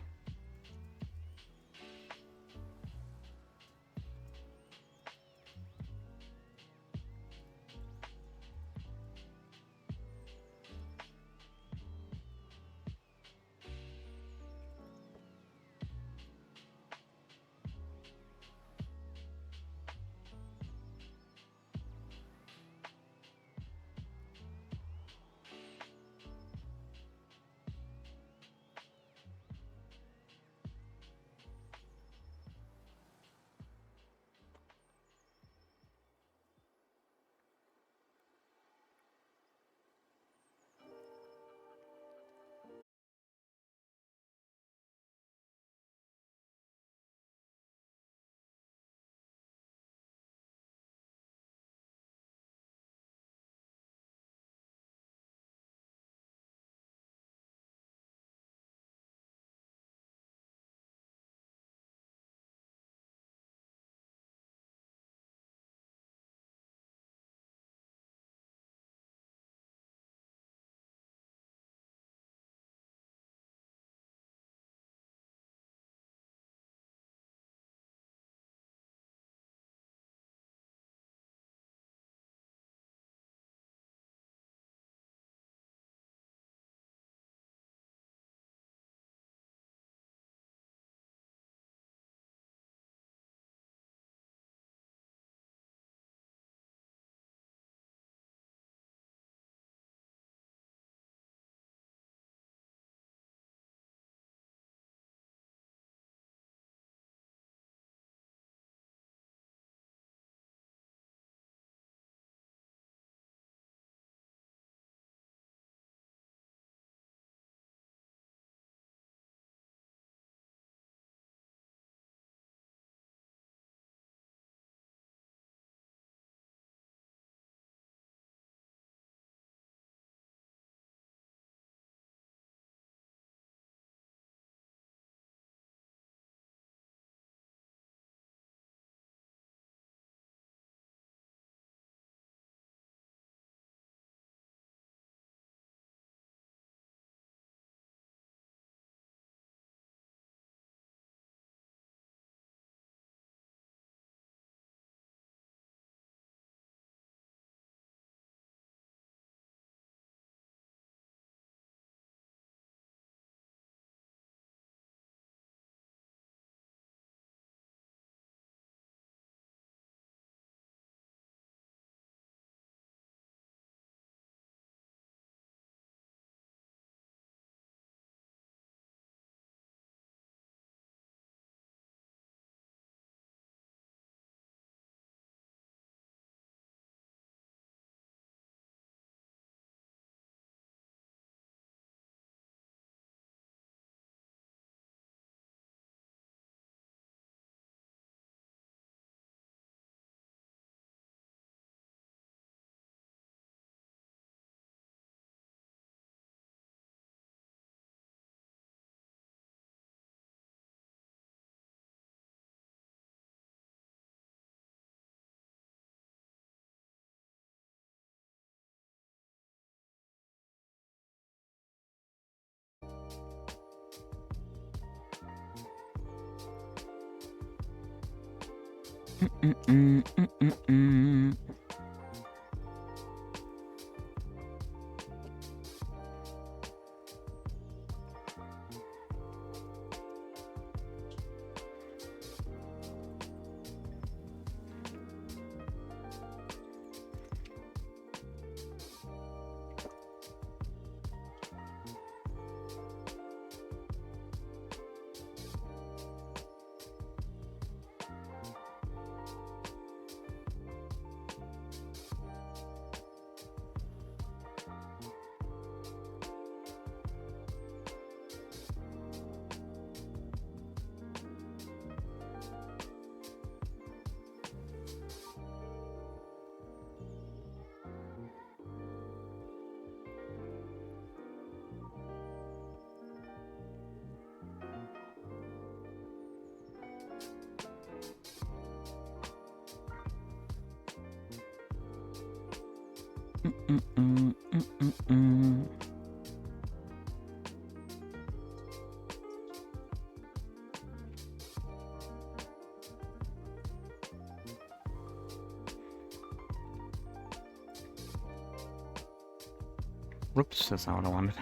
Whoops, that's not what I wanted.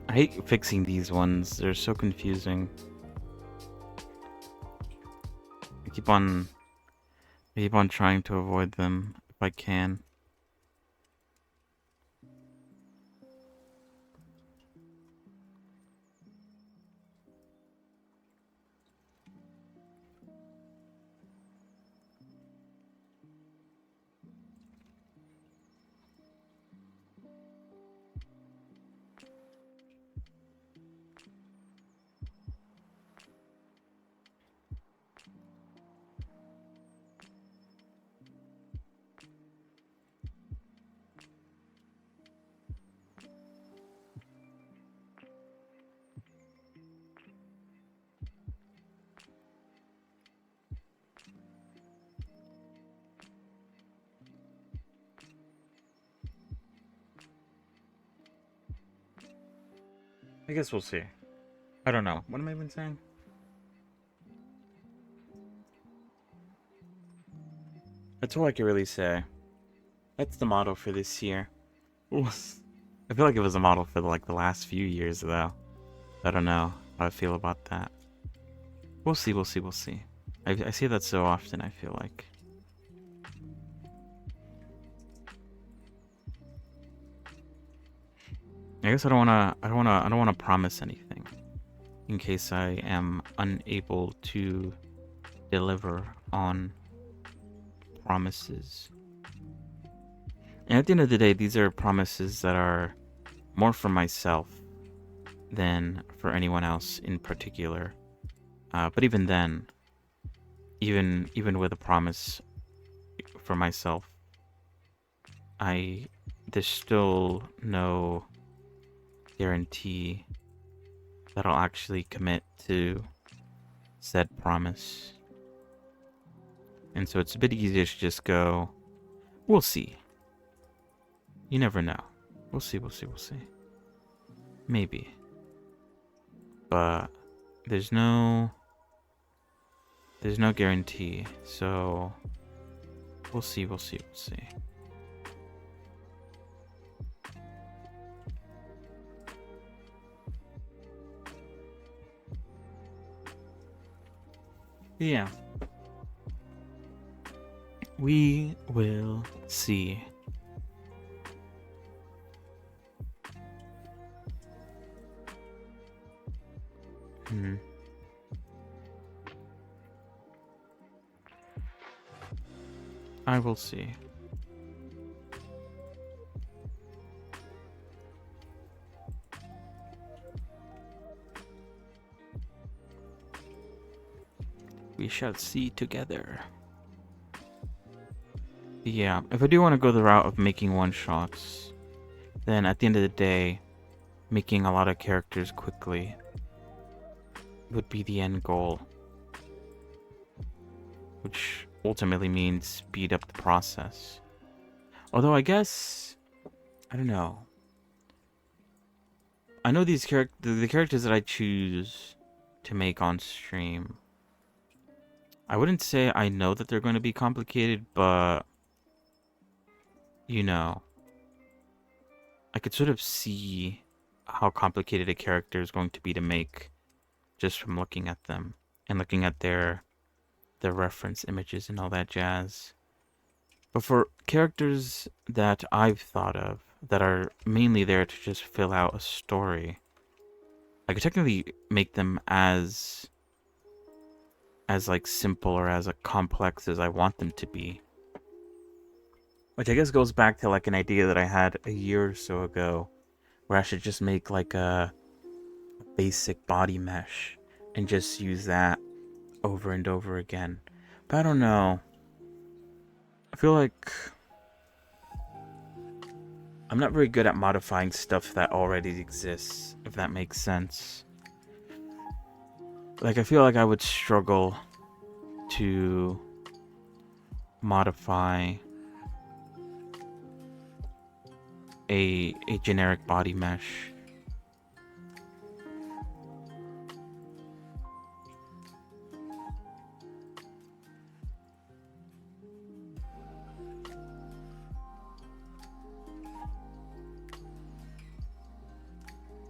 I hate fixing these ones. They're so confusing. I keep on trying to avoid them if I can. I guess we'll see. I don't know. What am I even saying? That's all I can really say. That's the motto for this year. I feel like it was a model for like the last few years though. I don't know how I feel about that. We'll see, we'll see, we'll see. I see that so often, I feel like. I guess I don't wanna promise anything in case I am unable to deliver on promises. And at the end of the day, these are promises that are more for myself than for anyone else in particular. But even then, even with a promise for myself, there's still no guarantee that I'll actually commit to said promise. And so it's a bit easier to just go, we'll see. You never know. We'll see, we'll see, we'll see. Maybe. But there's no guarantee, so we'll see, we'll see, we'll see. Yeah. We will see. I will see. We shall see together. Yeah, if I do want to go the route of making one-shots, then at the end of the day, making a lot of characters quickly would be the end goal. Which ultimately means speed up the process. Although I guess, I don't know. I know these the characters that I choose to make on stream. I wouldn't say I know that they're going to be complicated, but you know, I could sort of see how complicated a character is going to be to make just from looking at them and looking at their reference images and all that jazz. But for characters that I've thought of that are mainly there to just fill out a story, I could technically make them as like simple or as complex as I want them to be. Which I guess goes back to like an idea that I had a year or so ago, where I should just make like a basic body mesh and just use that over and over again. But I don't know. I feel like I'm not very good at modifying stuff that already exists, if that makes sense. Like, I feel like I would struggle to modify a generic body mesh.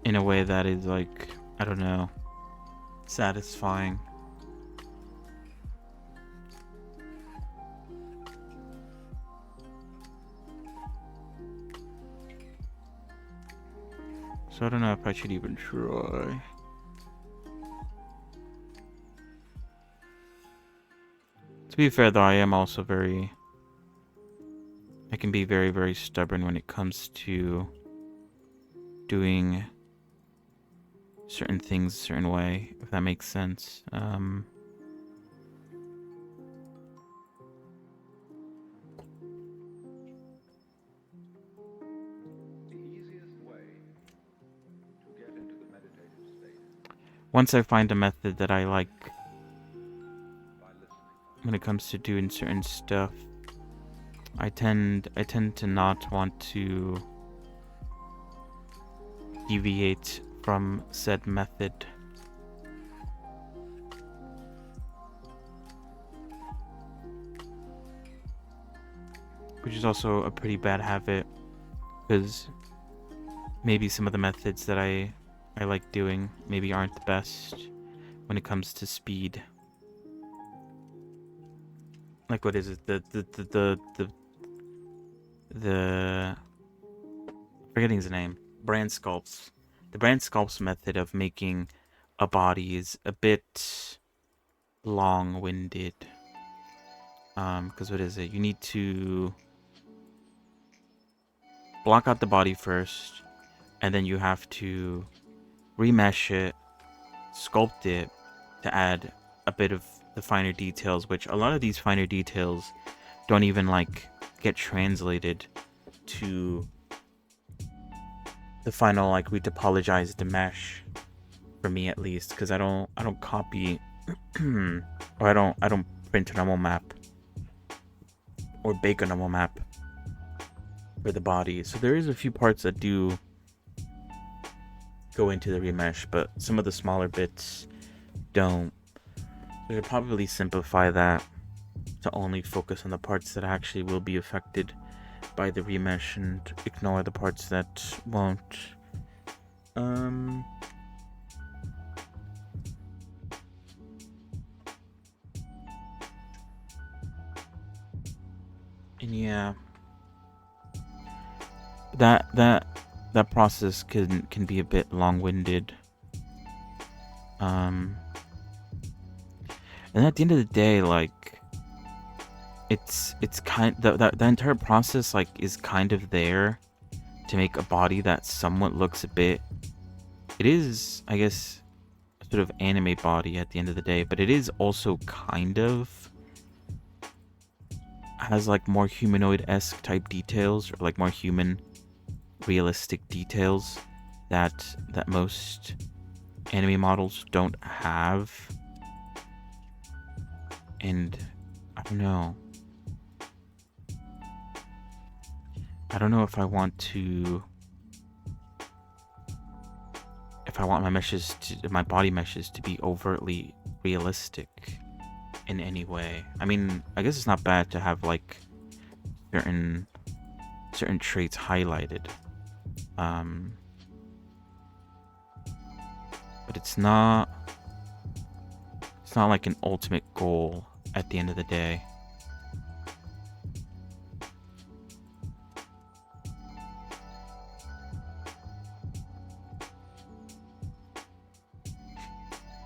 In a way that is like, I don't know, satisfying. So I don't know if I should even try. To be fair though, I am also I can be very, very stubborn when it comes to doing certain things a certain way, if that makes sense. Once I find a method that I like when it comes to doing certain stuff, I tend to not want to deviate from said method. Which is also a pretty bad habit, because maybe some of the methods that I like doing maybe aren't the best when it comes to speed. Like, what is it? The forgetting his name. Brand sculpts. The brand sculpts method of making a body is a bit long-winded. Because what is it? You need to block out the body first, and then you have to remesh it, sculpt it to add a bit of the finer details, which a lot of these finer details don't even like get translated to the final like retopologized mesh, for me at least, because I don't copy or I don't print a normal map or bake a normal map for the body. So there is a few parts that do go into the remesh, but some of the smaller bits don't. So I'd probably simplify that to only focus on the parts that actually will be affected by the remesh and ignore the parts that won't. And yeah, that process can be a bit long-winded. And at the end of the day, like, it's kind the entire process like is kind of there to make a body that somewhat looks a bit. It is, I guess, a sort of anime body at the end of the day, but it is also kind of has like more humanoid-esque type details, or like more human realistic details that most anime models don't have. And I don't know if I want to if I want my body meshes to be overtly realistic in any way. I mean, I guess it's not bad to have like certain traits highlighted. But it's not like an ultimate goal at the end of the day.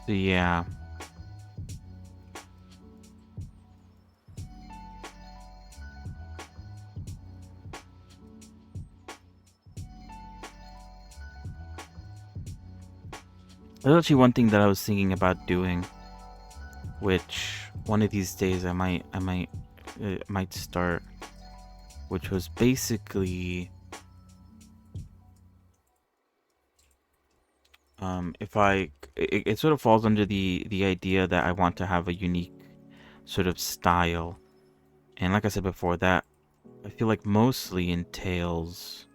So yeah. There's actually one thing that I was thinking about doing, which one of these days I might start, which was basically it sort of falls under the idea that I want to have a unique sort of style. And like I said before, that I feel like mostly entails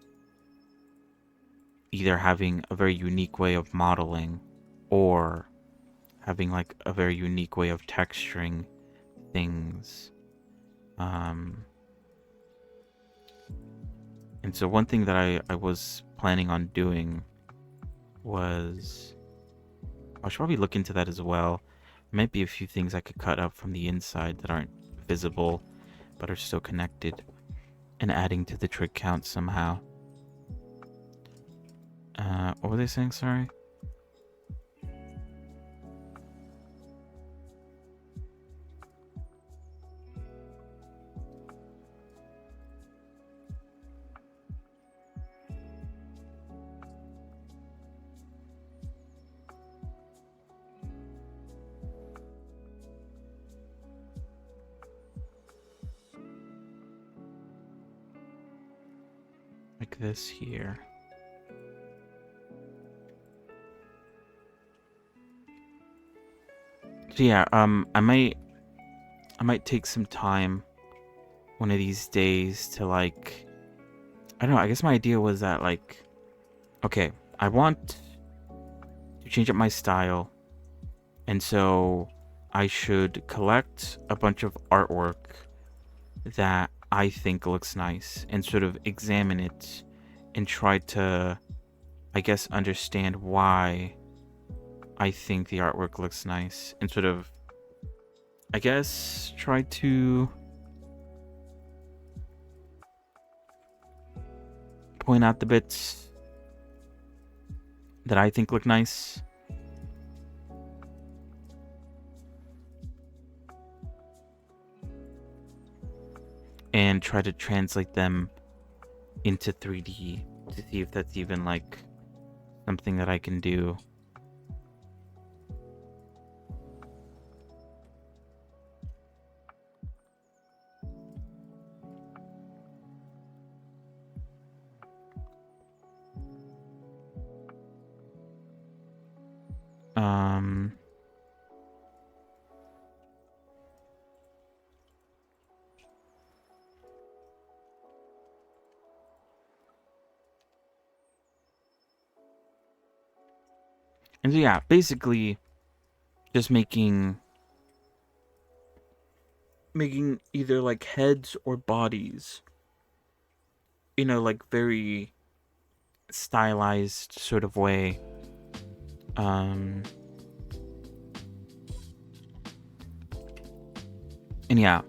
either having a very unique way of modeling or having like a very unique way of texturing things. And so one thing that I was planning on doing was, I should probably look into that as well. There might be a few things I could cut up from the inside that aren't visible but are still connected, and adding to the trig count somehow. What were they saying? Sorry. Like this here. So yeah, I might take some time one of these days to like, I don't know, I guess my idea was that like, okay, I want to change up my style, and so I should collect a bunch of artwork that I think looks nice and sort of examine it and try to, I guess, understand why I think the artwork looks nice, and sort of, I guess, try to point out the bits that I think look nice. And try to translate them into 3D to see if that's even like something that I can do. And so yeah, basically just making either like heads or bodies, you know, like very stylized sort of way. And yeah,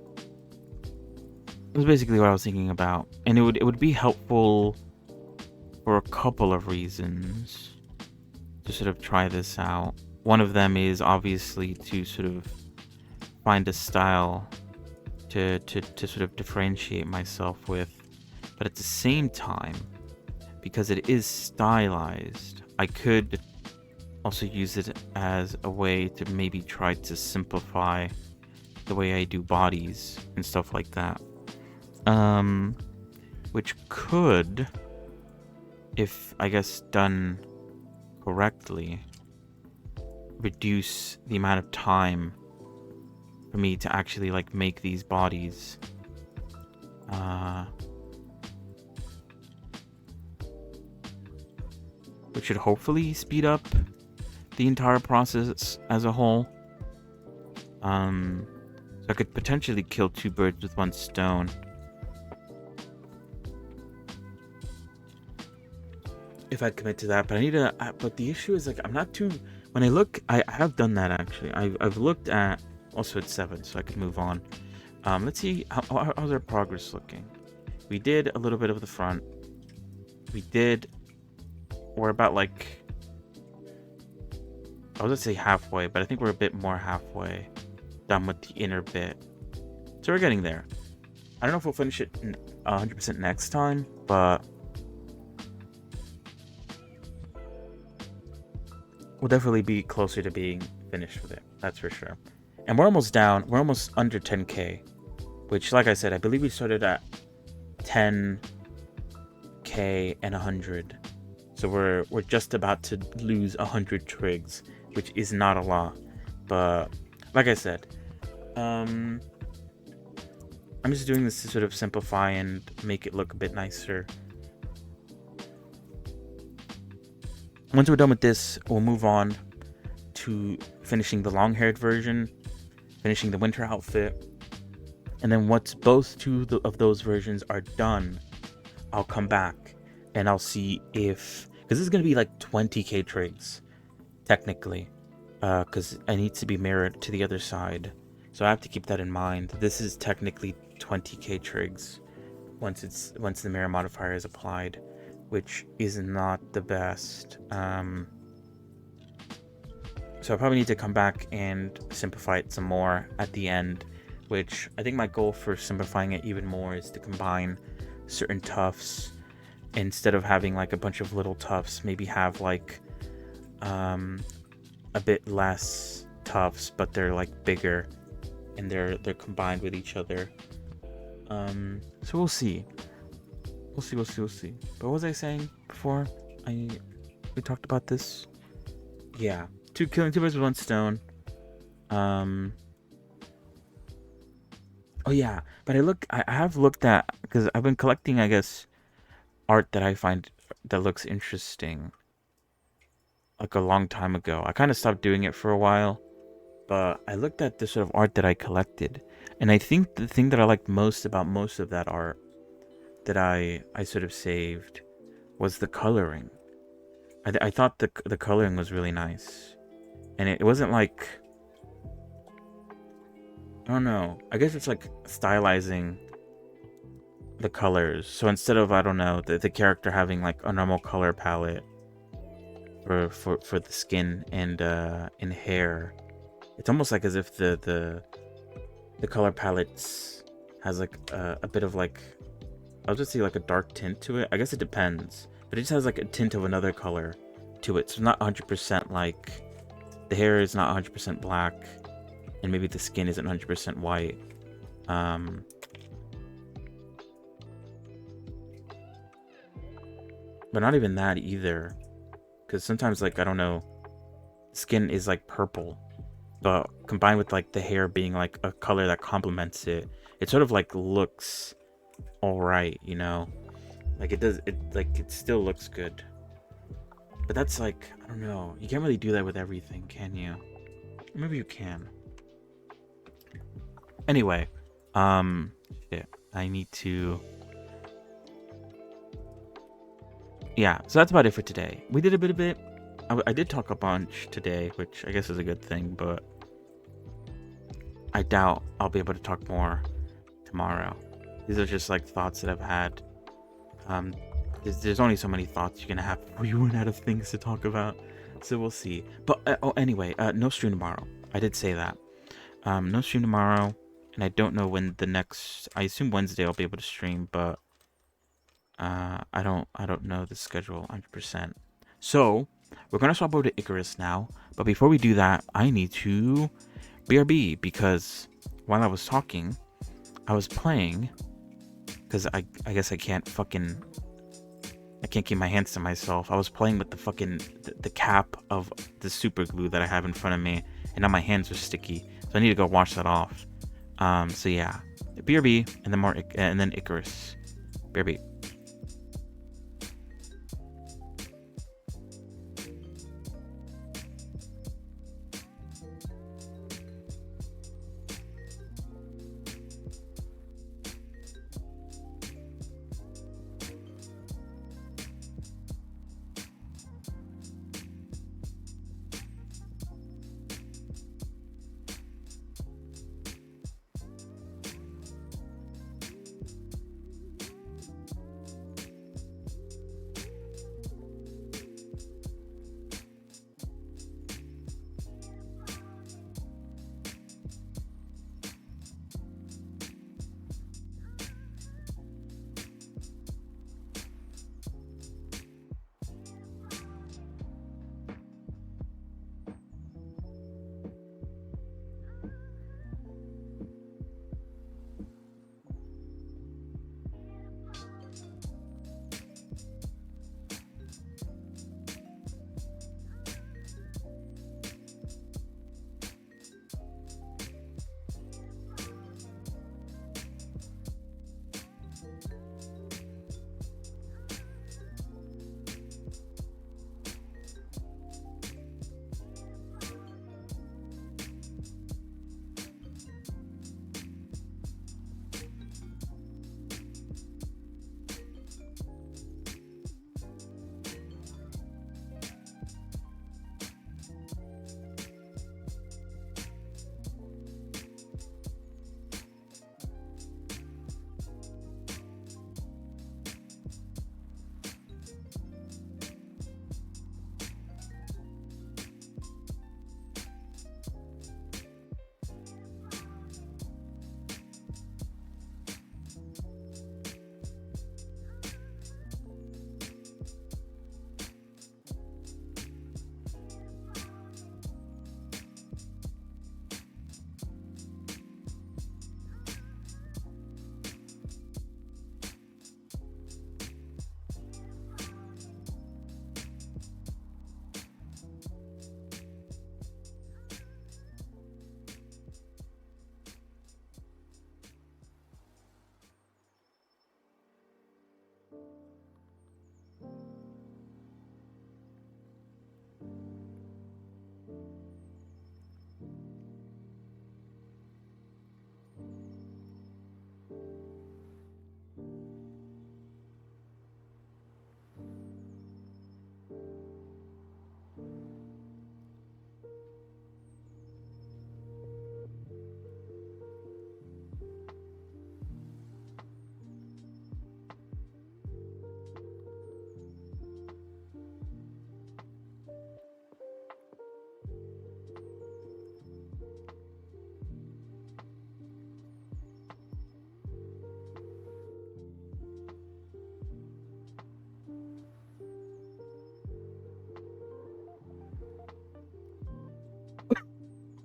it was basically what I was thinking about, and it would be helpful for a couple of reasons to sort of try this out. One of them is obviously to sort of find a style to sort of differentiate myself with, but at the same time, because it is stylized, I could also use it as a way to maybe try to simplify the way I do bodies and stuff like that. Which could, if I guess done correctly, reduce the amount of time for me to actually like make these bodies. which should hopefully speed up the entire process as a whole. So I could potentially kill 2 birds with 1 stone. If I commit to that, but I need to. But the issue is, like, I'm not too. When I look, I have done that actually. I've looked at. Also, it's 7, so I could move on. Let's see how's our progress looking. We did a little bit of the front. We're about like. I was gonna say halfway, but I think we're a bit more halfway done with the inner bit. So we're getting there. I don't know if we'll finish it 100% next time, but we'll definitely be closer to being finished with it. That's for sure. And we're almost down. We're almost under 10k, which, like I said, I believe we started at 10k and 100. So we're just about to lose 100 trigs, which is not a lot. But like I said, I'm just doing this to sort of simplify and make it look a bit nicer. Once we're done with this, we'll move on to finishing the long-haired version, finishing the winter outfit, and then once both of those versions are done, I'll come back and I'll see if, because this is going to be like 20k trigs, technically, because I need to be mirrored to the other side, so I have to keep that in mind. This is technically 20k trigs once the mirror modifier is applied, which is not the best. So I probably need to come back and simplify it some more at the end, which I think my goal for simplifying it even more is to combine certain tufts. Instead of having like a bunch of little tufts, maybe have like a bit less tufts, but they're like bigger and they're combined with each other. So we'll see. We'll see. But what was I saying before we talked about this? Yeah, killing 2 birds with 1 stone. Oh yeah, but I have looked at, because I've been collecting, I guess, art that I find that looks interesting, like a long time ago. I kind of stopped doing it for a while, but I looked at the sort of art that I collected, and I think the thing that I liked most about most of that art that I sort of saved was the coloring. I thought the coloring was really nice, and it wasn't like, I don't know, I guess it's like stylizing the colors. So instead of, I don't know, the character having like a normal color palette for the skin and hair, it's almost like as if the color palettes has like a bit of like, I'll just see like a dark tint to it. I guess it depends, but it just has like a tint of another color to it. So it's not 100% like, the hair is not 100% black, and maybe the skin isn't 100% white. But not even that either, because sometimes, like, I don't know, skin is like purple, but combined with like the hair being like a color that complements it, it sort of like looks all right, you know, like it still looks good. But that's like, I don't know, you can't really do that with everything, can you? Maybe you can. Anyway, shit, I need to, yeah, so that's about it for today. We did a bit. I did talk a bunch today, which I guess is a good thing, but I doubt I'll be able to talk more tomorrow. These are just like thoughts that I've had. There's only so many thoughts you're gonna have before you run out of things to talk about, so we'll see. But anyway, no stream tomorrow. I did say that. No stream tomorrow, and I don't know when the next. I assume Wednesday I'll be able to stream, but I don't know the schedule 100%. So we're gonna swap over to Icarus now. But before we do that, I need to BRB, because while I was talking, I was playing, because I guess I can't keep my hands to myself. I was playing with the cap of the super glue that I have in front of me, and now my hands are sticky, so I need to go wash that off. So yeah, BRB, and then Icarus. BRB.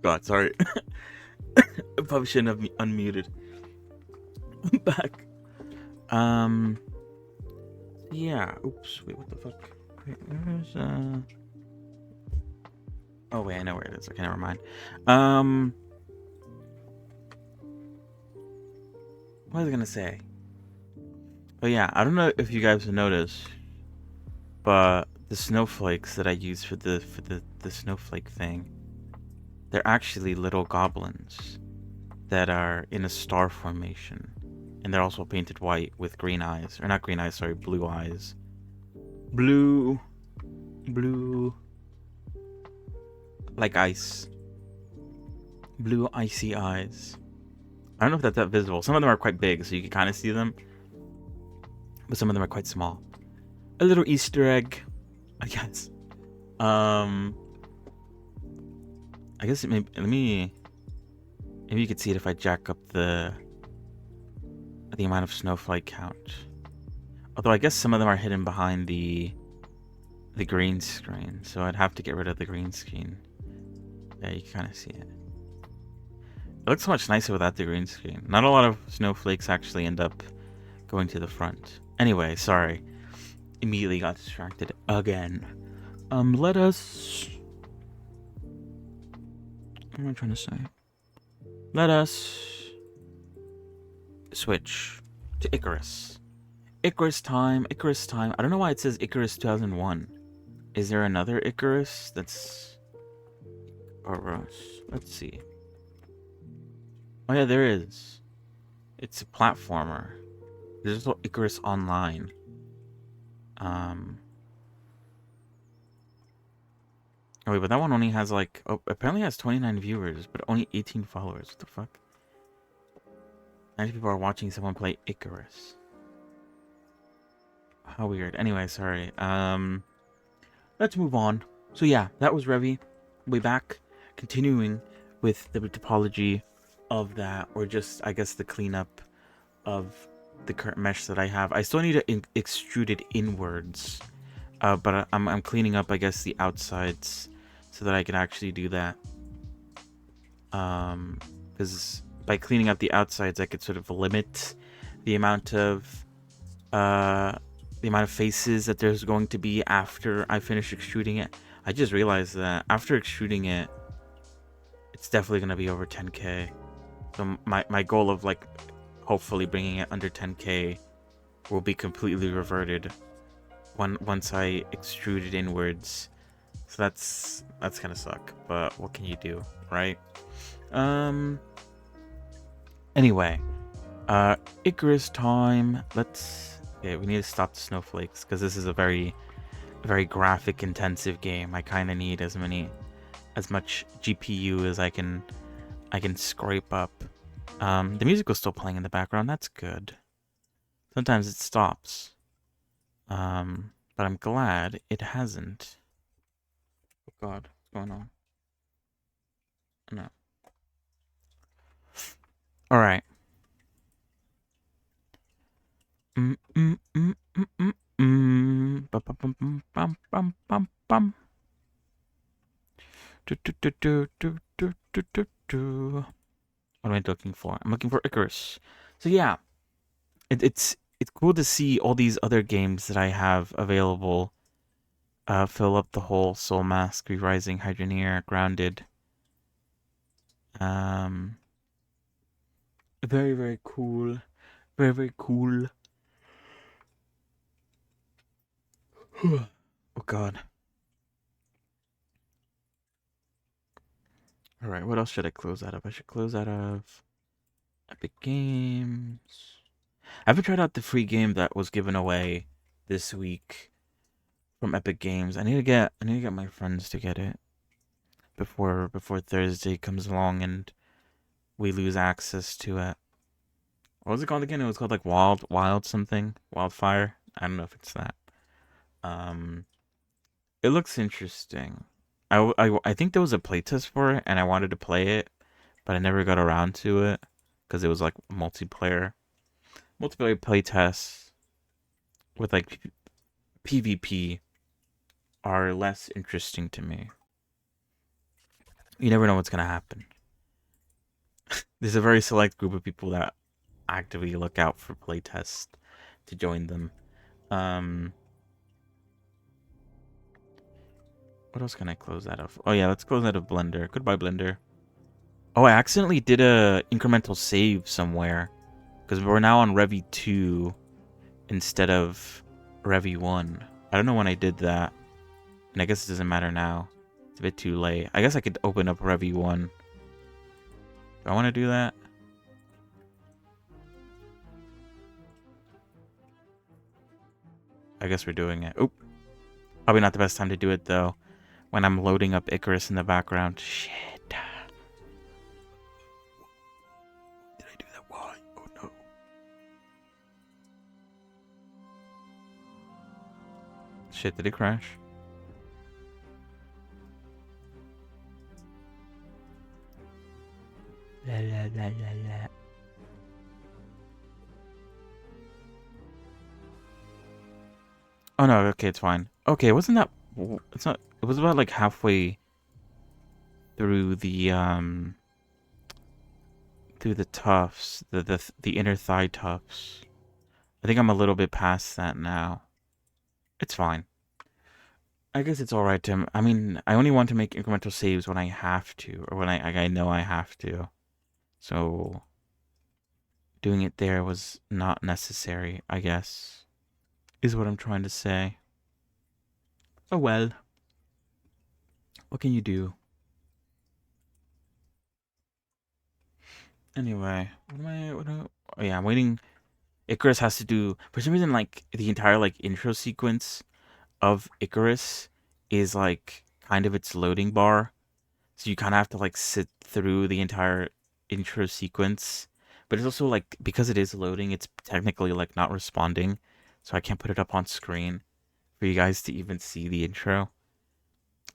forgot. Sorry. I probably shouldn't have unmuted. Back. Yeah. Oops. Wait. What the fuck? Wait, where's Oh wait, I know where it is. Okay, never mind. What was I gonna say? But yeah, I don't know if you guys have noticed, but the snowflakes that I use for the snowflake thing, they're actually little goblins that are in a star formation, and they're also painted white with green eyes, or not green eyes, sorry, blue eyes. Blue, blue, like ice. Blue icy eyes. I don't know if that's that visible. Some of them are quite big, so you can kind of see them, but some of them are quite small. A little Easter egg, I guess. I guess maybe maybe you could see it if I jack up the amount of snowflake count. Although I guess some of them are hidden behind the green screen, so I'd have to get rid of the green screen. Yeah, you can kind of see it. It looks much nicer without the green screen. Not a lot of snowflakes actually end up going to the front. Anyway, sorry. Immediately got distracted again. Let us... What am I trying to say? Let us switch to Icarus. Icarus time, Icarus time. I don't know why it says Icarus 2001. Is there another Icarus that's... Icarus. Let's see. Oh yeah, there is. It's a platformer. There's also Icarus Online. Oh wait, but that one only has like... Oh, apparently has 29 viewers, but only 18 followers. What the fuck? 90 people are watching someone play Icarus. How weird. Anyway, sorry. Let's move on. So yeah, that was Revy. Way back. Continuing with the topology of that, or just, I guess, the cleanup of the current mesh that I have. I still need to extrude it inwards. But I'm cleaning up, I guess, the outsides so that I can actually do that. Because by cleaning up the outsides, I could sort of limit the amount of faces that there's going to be after I finish extruding it. I just realized that after extruding it, it's definitely going to be over 10k. So my goal of like hopefully bringing it under 10k will be completely reverted once I extrude it inwards. So that's gonna suck, but what can you do, right? Anyway, Icarus time. Okay, we need to stop the snowflakes because this is a very graphic intensive game. I kind of need as much GPU as I can scrape up. The music was still playing in the background. That's good. Sometimes it stops. But I'm glad it hasn't. Oh God, what's going on? No. All right. What am I looking for? I'm looking for Icarus. So yeah, it's cool to see all these other games that I have available. Fill up the whole Soul Mask, Re-Rising, Hydroneer, Grounded. Very cool. Very cool. Oh God. All right, what else should I close out of? I should close out of Epic Games. I haven't tried out the free game that was given away this week from Epic Games. I need to get my friends to get it before Thursday comes along and we lose access to it. What was it called again? It was called like Wild something, Wildfire. I don't know if it's that. It looks interesting. I think there was a playtest for it, and I wanted to play it, but I never got around to it because it was like multiplayer playtests with like PvP are less interesting to me. You never know what's gonna happen. There's a very select group of people that actively look out for playtests to join them. Um, what else can I close out of? Oh yeah, let's close out of Blender. Goodbye, Blender. Oh, I accidentally did a incremental save somewhere because we're now on Revy 2 instead of Revy 1. I don't know when I did that, and I guess it doesn't matter now. It's a bit too late. I guess I could open up Revy 1. Do I want to do that? I guess we're doing it. Oop. Probably not the best time to do it, though, when I'm loading up Icarus in the background. Shit. Did I do that? Why? Oh, no. Shit, did it crash? La, la, la, la, la. Oh, no, okay, it's fine. Okay, wasn't that... It's not... It was about, like, halfway through the tufts, the inner thigh tufts. I think I'm a little bit past that now. It's fine. I guess it's alright, Tim. I mean, I only want to make incremental saves when I have to, or when I know I have to. So, doing it there was not necessary, I guess, is what I'm trying to say. Oh well. What can you do? Anyway, oh yeah, I'm waiting. Icarus has to do, for some reason, like, the entire, like, intro sequence of Icarus is, like, kind of its loading bar. So you kind of have to, like, sit through the entire intro sequence. But it's also, like, because it is loading, it's technically, like, not responding. So I can't put it up on screen for you guys to even see the intro.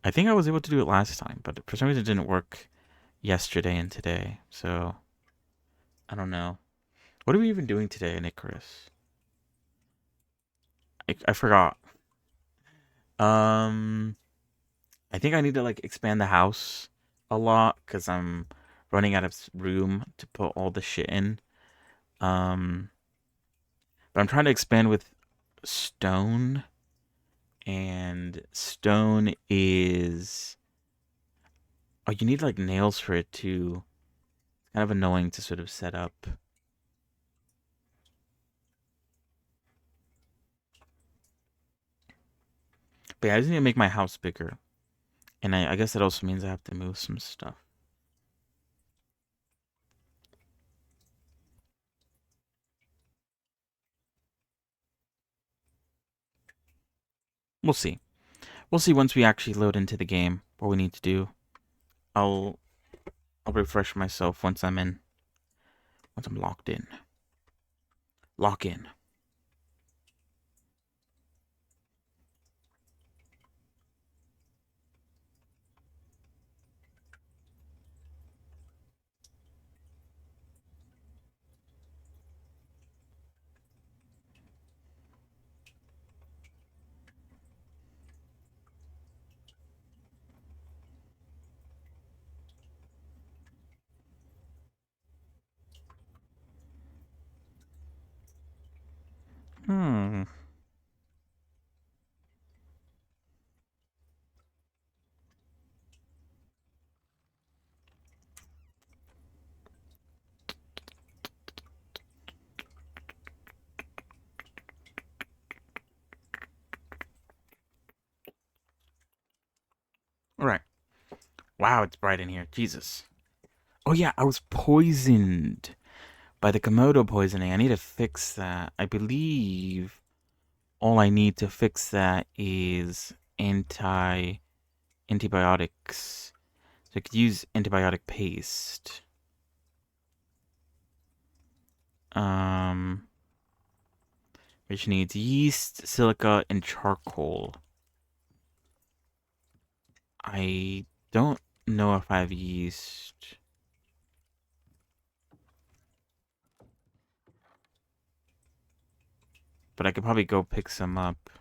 I think I was able to do it last time, but for some reason it didn't work yesterday and today. So I don't know. What are we even doing today in Icarus? I forgot. Um, I think I need to, like, expand the house a lot because I'm running out of room to put all the shit in. Um, but I'm trying to expand with stone, and stone is, oh, you need, like, nails for it too. It's kind of annoying to sort of set up. But yeah, I just need to make my house bigger. And I guess that also means I have to move some stuff. We'll see. We'll see once we actually load into the game what we need to do. I'll I'll refresh myself once I'm in. Once I'm locked in. Lock in. Hmm. Alright. Wow, it's bright in here. Jesus. Oh yeah, I was poisoned by the Komodo poisoning. I need to fix that. I believe all I need to fix that is antibiotics. So I could use antibiotic paste. Um, which needs yeast, silica, and charcoal. I don't know if I have yeast. But I could probably go pick some up.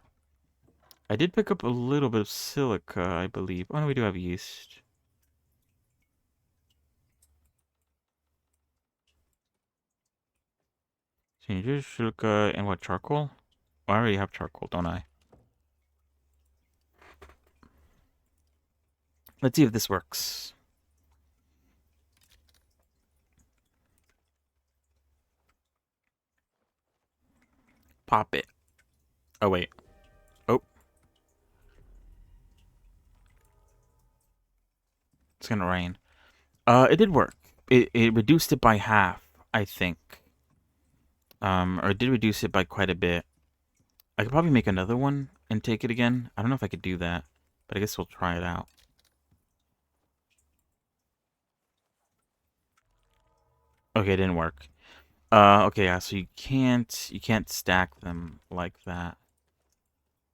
I did pick up a little bit of silica, I believe. Oh no, we do have yeast. So you do silica and what, charcoal? Well, I already have charcoal, don't I? Let's see if this works. Pop it. Oh, wait. Oh. It's gonna rain. It did work. It reduced it by half, I think. Or it did reduce it by quite a bit. I could probably make another one and take it again. I don't know if I could do that, but I guess we'll try it out. Okay, it didn't work. Okay, yeah, so you can't stack them like that.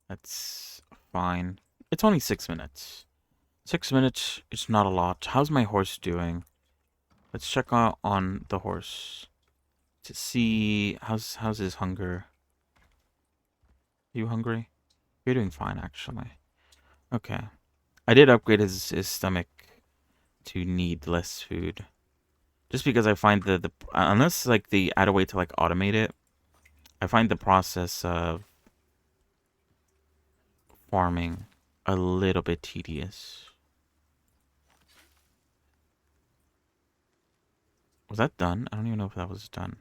That's fine. It's only 6 minutes. 6 minutes, it's not a lot. How's my horse doing? Let's check out on the horse to see how's his hunger. You hungry? You're doing fine, actually. Okay. I did upgrade his stomach to need less food. Just because I find the unless like they add a way to like automate it, I find the process of farming a little bit tedious. Was that done? I don't even know if that was done.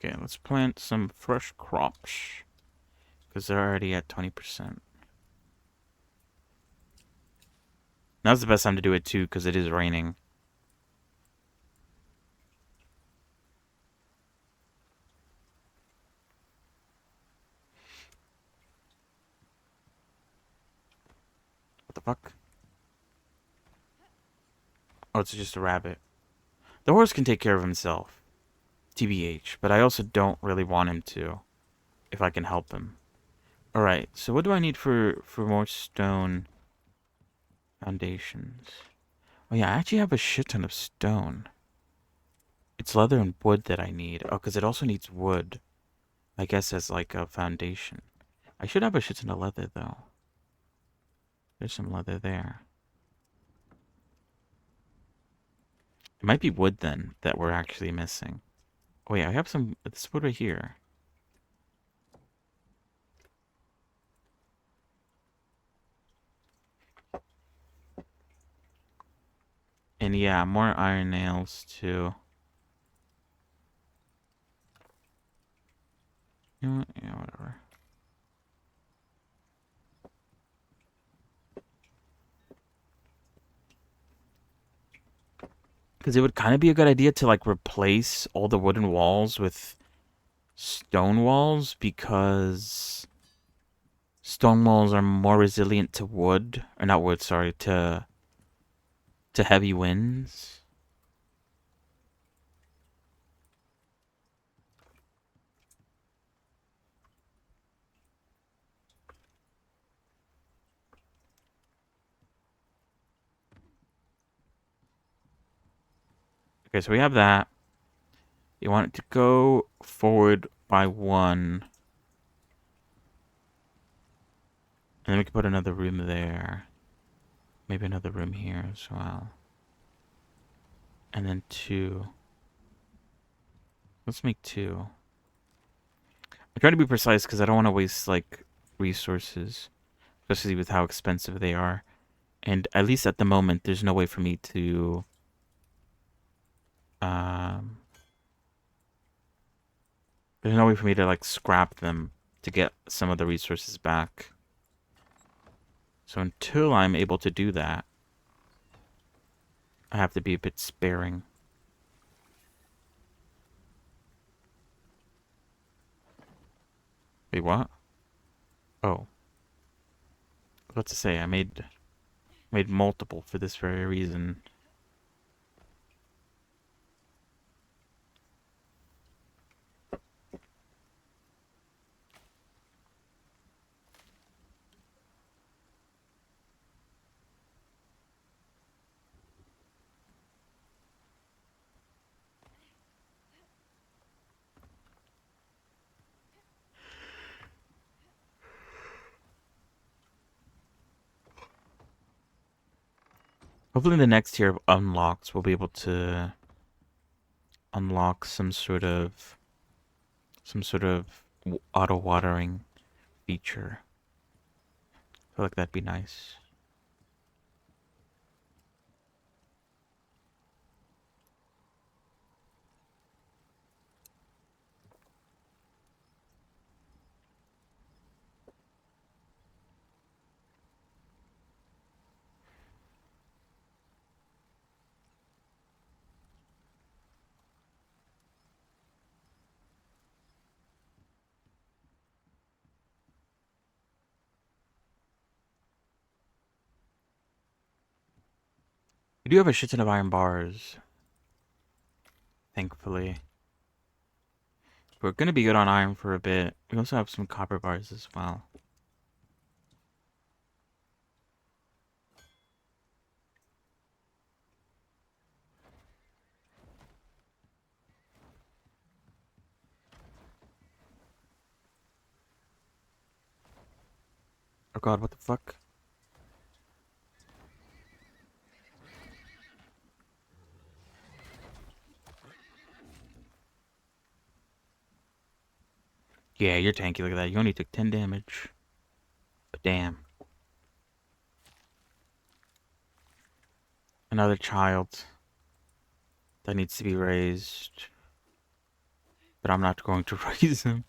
Okay, let's plant some fresh crops. Because they're already at 20%. Now's the best time to do it too, because it is raining. What the fuck? Oh, it's just a rabbit. The horse can take care of himself. TBH. But I also don't really want him to. If I can help him. Alright, so what do I need for more stone foundations? Oh yeah, I actually have a shit ton of stone. It's leather and wood that I need. Oh, because it also needs wood. I guess as like a foundation. I should have a shit ton of leather though. There's some leather there. It might be wood then that we're actually missing. Oh yeah, I have some this wood right here. And yeah, more iron nails too. You know what? Yeah, whatever. Because it would kind of be a good idea to like replace all the wooden walls with stone walls because stone walls are more resilient to wood, or not wood, sorry, to heavy winds. Okay, so we have that. You want it to go forward by 1. And then we can put another room there. Maybe another room here as well. And then 2. Let's make 2. I'm trying to be precise because I don't want to waste, like, resources. Especially with how expensive they are. And at least at the moment, there's no way for me to... there's no way for me to, like, scrap them to get some of the resources back. So until I'm able to do that, I have to be a bit sparing. Wait, what? Oh. What to say? I made multiple for this very reason. Hopefully in the next tier of unlocks, we'll be able to unlock some sort of auto watering feature. I feel like that'd be nice. We do have a shit ton of iron bars, thankfully. We're gonna be good on iron for a bit. We also have some copper bars as well. Oh god, what the fuck? Yeah, you're tanky. Look at that. You only took 10 damage. But damn. Another child that needs to be raised. But I'm not going to raise him.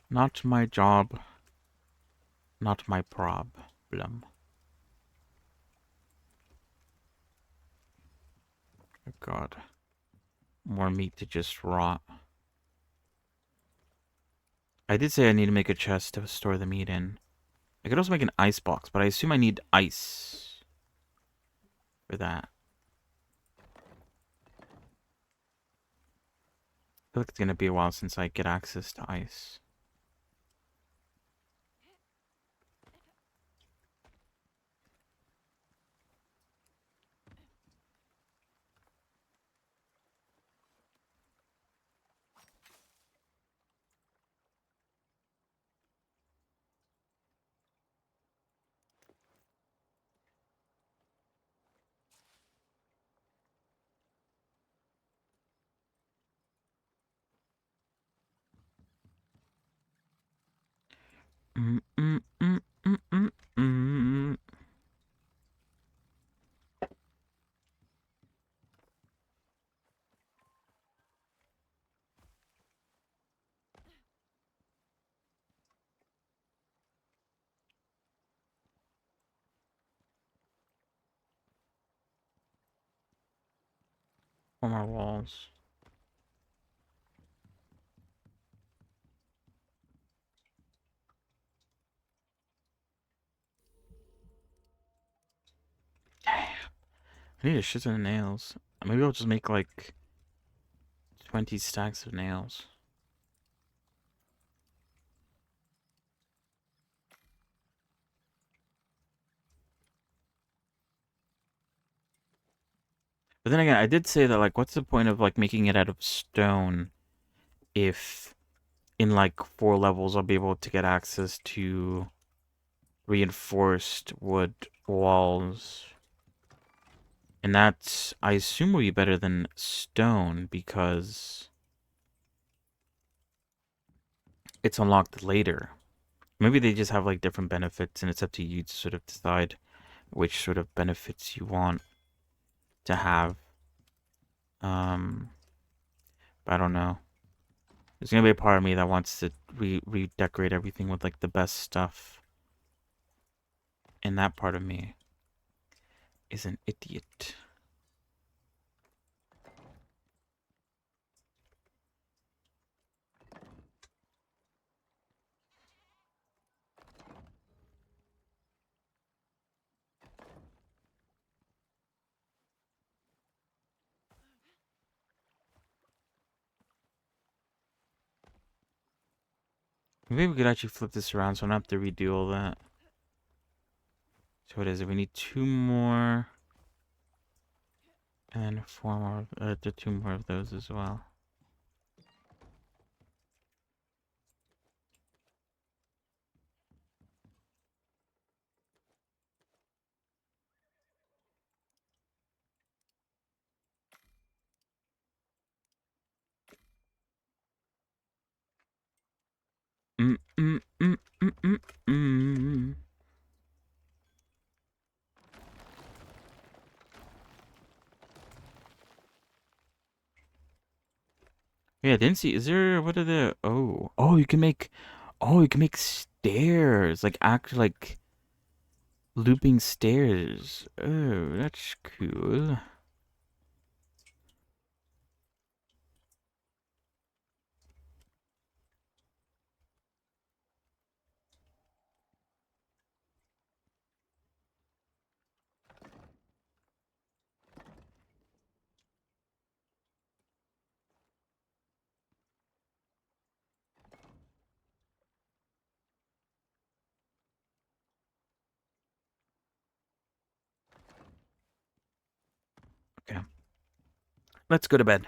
Not my job. Not my problem. Oh god. More meat to just rot. I did say I need to make a chest to store the meat in. I could also make an ice box, but I assume I need ice for that. I feel like it's gonna be a while since I get access to ice. Mm, mm, mm, mm, mm, mm. Four more walls. Damn. I need a shit ton of nails. Maybe I'll just make like 20 stacks of nails. But then again, I did say that, like, what's the point of, like, making it out of stone if in, like, 4 levels I'll be able to get access to reinforced wood walls. And that, I assume, will be better than stone because it's unlocked later. Maybe they just have, like, different benefits, and it's up to you to sort of decide which sort of benefits you want to have. I don't know. There's gonna be a part of me that wants to redecorate everything with, like, the best stuff. And that part of me is an idiot. Maybe we could actually flip this around so I don't have to redo all that. So what is it? We need 2 more. And then 4 more, 2 more of those as well. I didn't see. Is there? What are the? Oh, you can make. Oh, you can make stairs. Like actually, like looping stairs. Oh, that's cool. Okay, let's go to bed.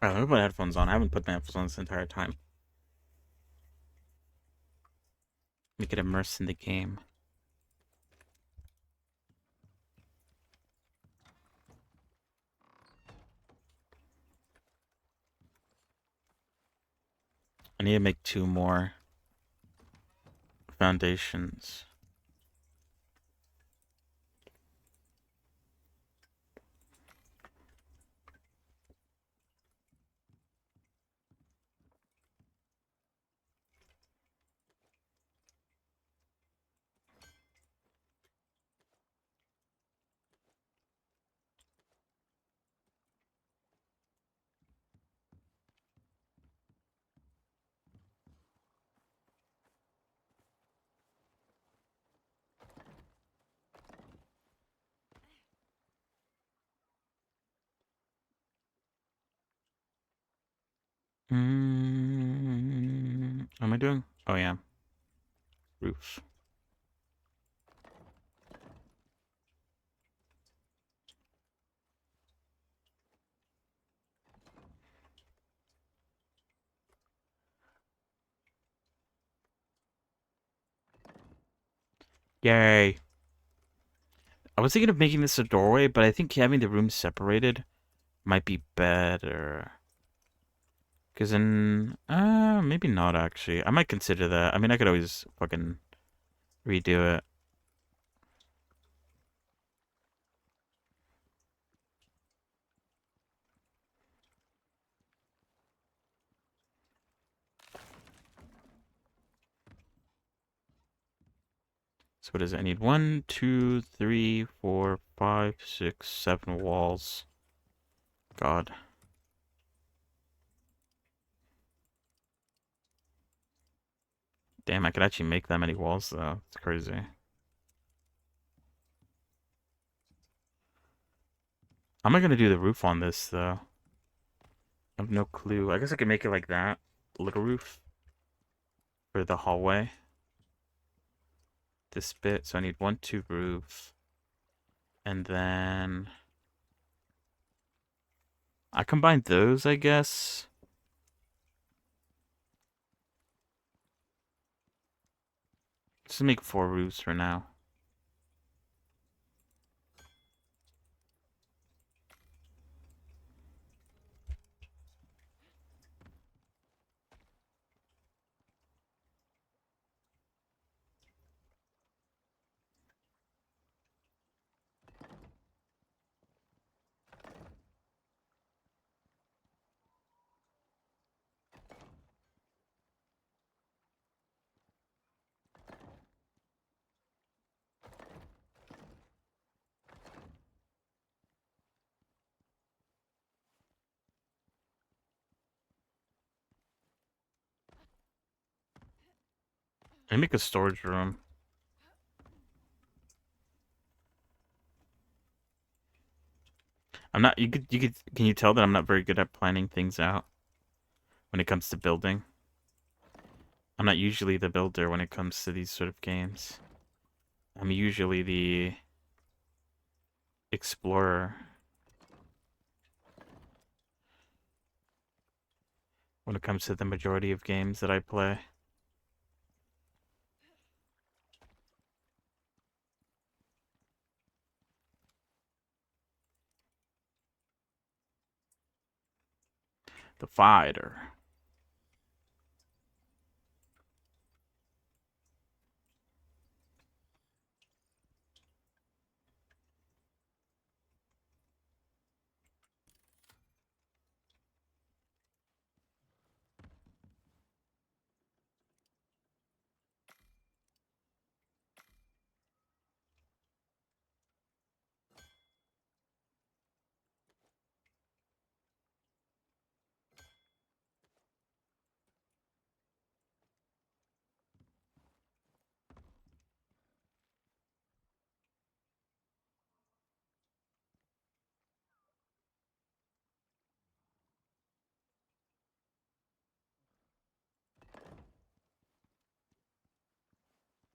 Oh, let me put headphones on. I haven't put my headphones on this entire time. Let me get immersed in the game. I need to make 2 more foundations. How am I doing? Oh yeah, roof. Yay! I was thinking of making this a doorway, but I think having the rooms separated might be better. Cause then, maybe not actually. I might consider that. I mean, I could always fucking redo it. So what is it? I need 1, 2, 3, 4, 5, 6, 7 walls. God. Damn, I could actually make that many walls though. It's crazy. How am I gonna do the roof on this though? I have no clue. I guess I could make it like that. Little roof for the hallway. This bit. So I need 1, 2 roof. And then I combined those, I guess. Just make 4 roofs for now. I make a storage room. I'm not. Can you tell that I'm not very good at planning things out when it comes to building? I'm not usually the builder when it comes to these sort of games. I'm usually the explorer when it comes to the majority of games that I play. The fighter.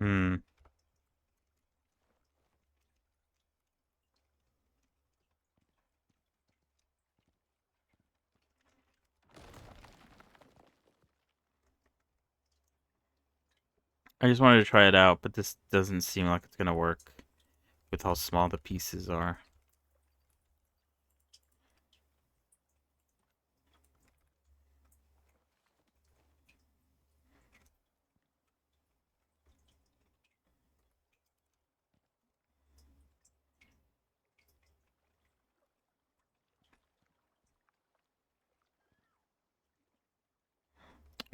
Hmm. I just wanted to try it out, but this doesn't seem like it's gonna work with how small the pieces are.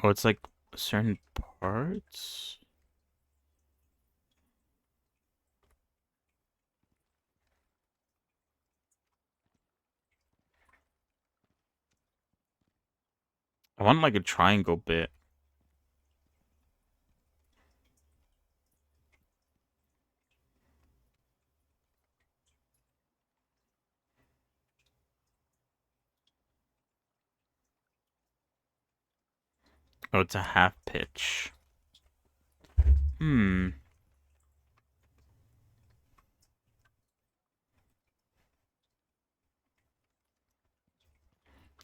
Oh, it's like certain parts? I want like a triangle bit. Oh, it's a half pitch. Hmm.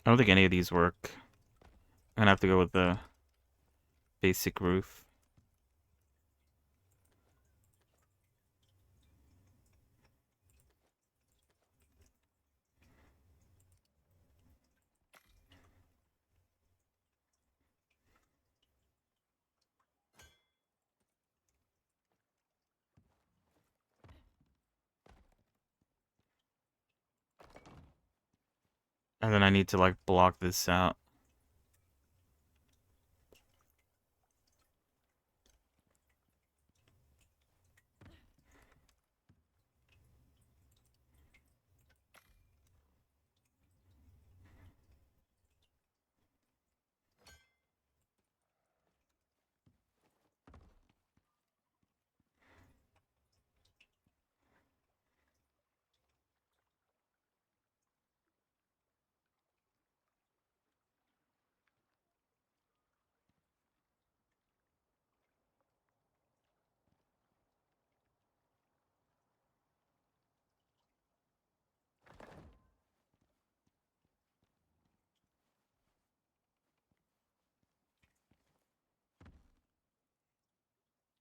I don't think any of these work. I'm gonna have to go with the basic roof. And then I need to like block this out.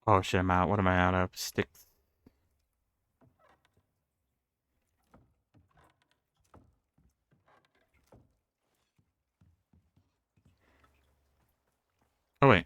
Oh shit, I'm out. What am I out of? Sticks. Oh wait.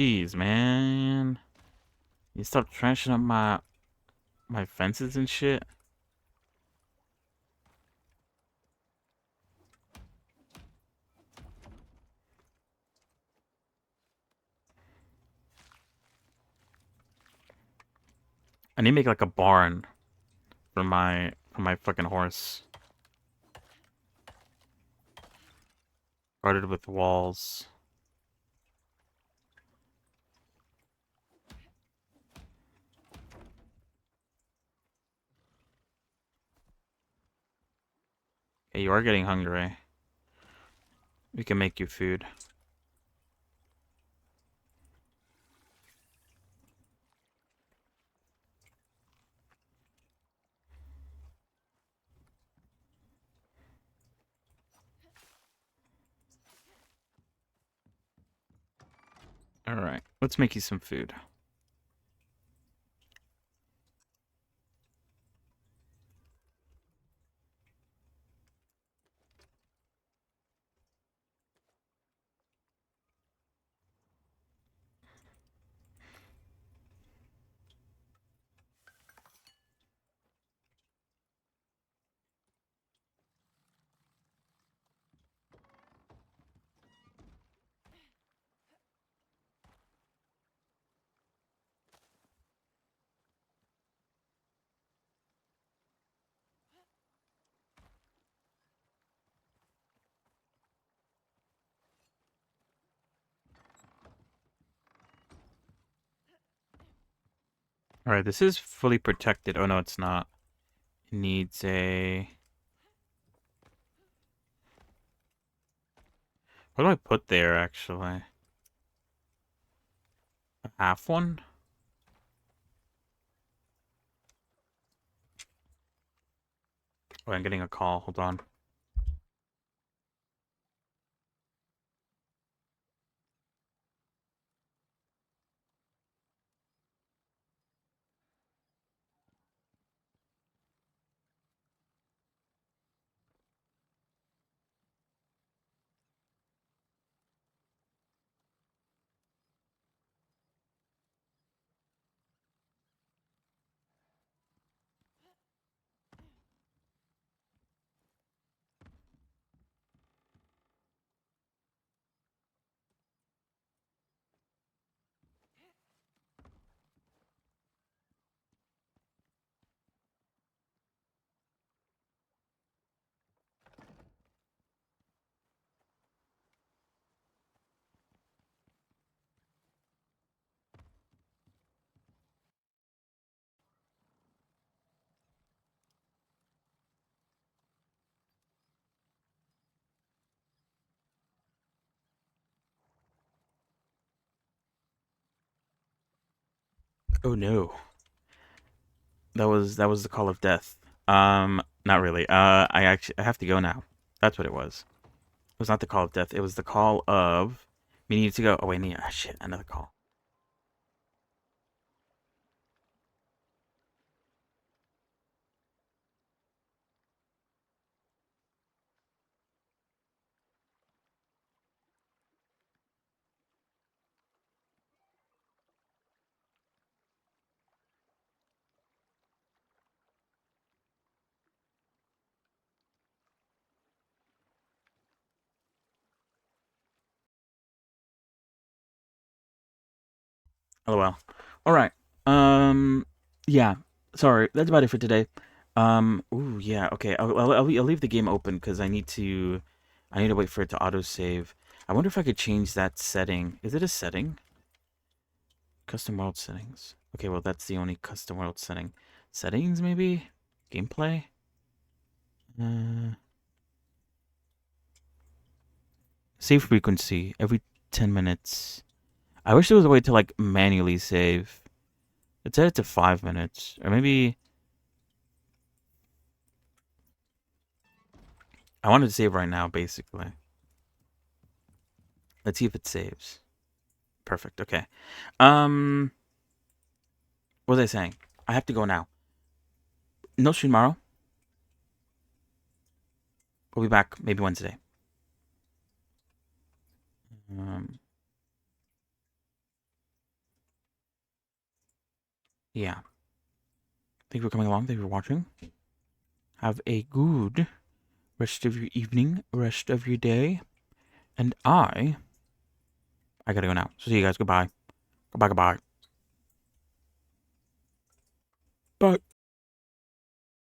Jeez, man. You stop trashing up my fences and shit. I need to make like a barn for my fucking horse. Guarded with walls. Hey, you are getting hungry. We can make you food. All right, let's make you some food. All right, this is fully protected. Oh no, it's not. It needs a. What do I put there actually? A half one? Oh, I'm getting a call. Hold on. Oh no. That was the call of death. Not really. I have to go now. That's what it was. It was not the call of death. It was the call of me needed to go. Oh wait, shit, another call. Oh well. All right. Yeah. Sorry. That's about it for today. Ooh, yeah. Okay. I'll leave the game open because I need to wait for it to autosave. I wonder if I could change that setting. Is it a setting? Custom world settings. Okay. Well, that's the only custom world setting. Settings, maybe. Gameplay. Uh, Save frequency every 10 minutes. I wish there was a way to like manually save. It said it to 5 minutes, or maybe I wanted to save right now, basically. Let's see if it saves. Perfect. Okay. Um, what was I saying? I have to go now. No stream tomorrow. We'll be back maybe Wednesday. Um, yeah. Thank you for coming along. Thank you for watching. Have a good rest of your evening, rest of your day, and I gotta go now. So see you guys. Goodbye. Goodbye. Goodbye. Bye.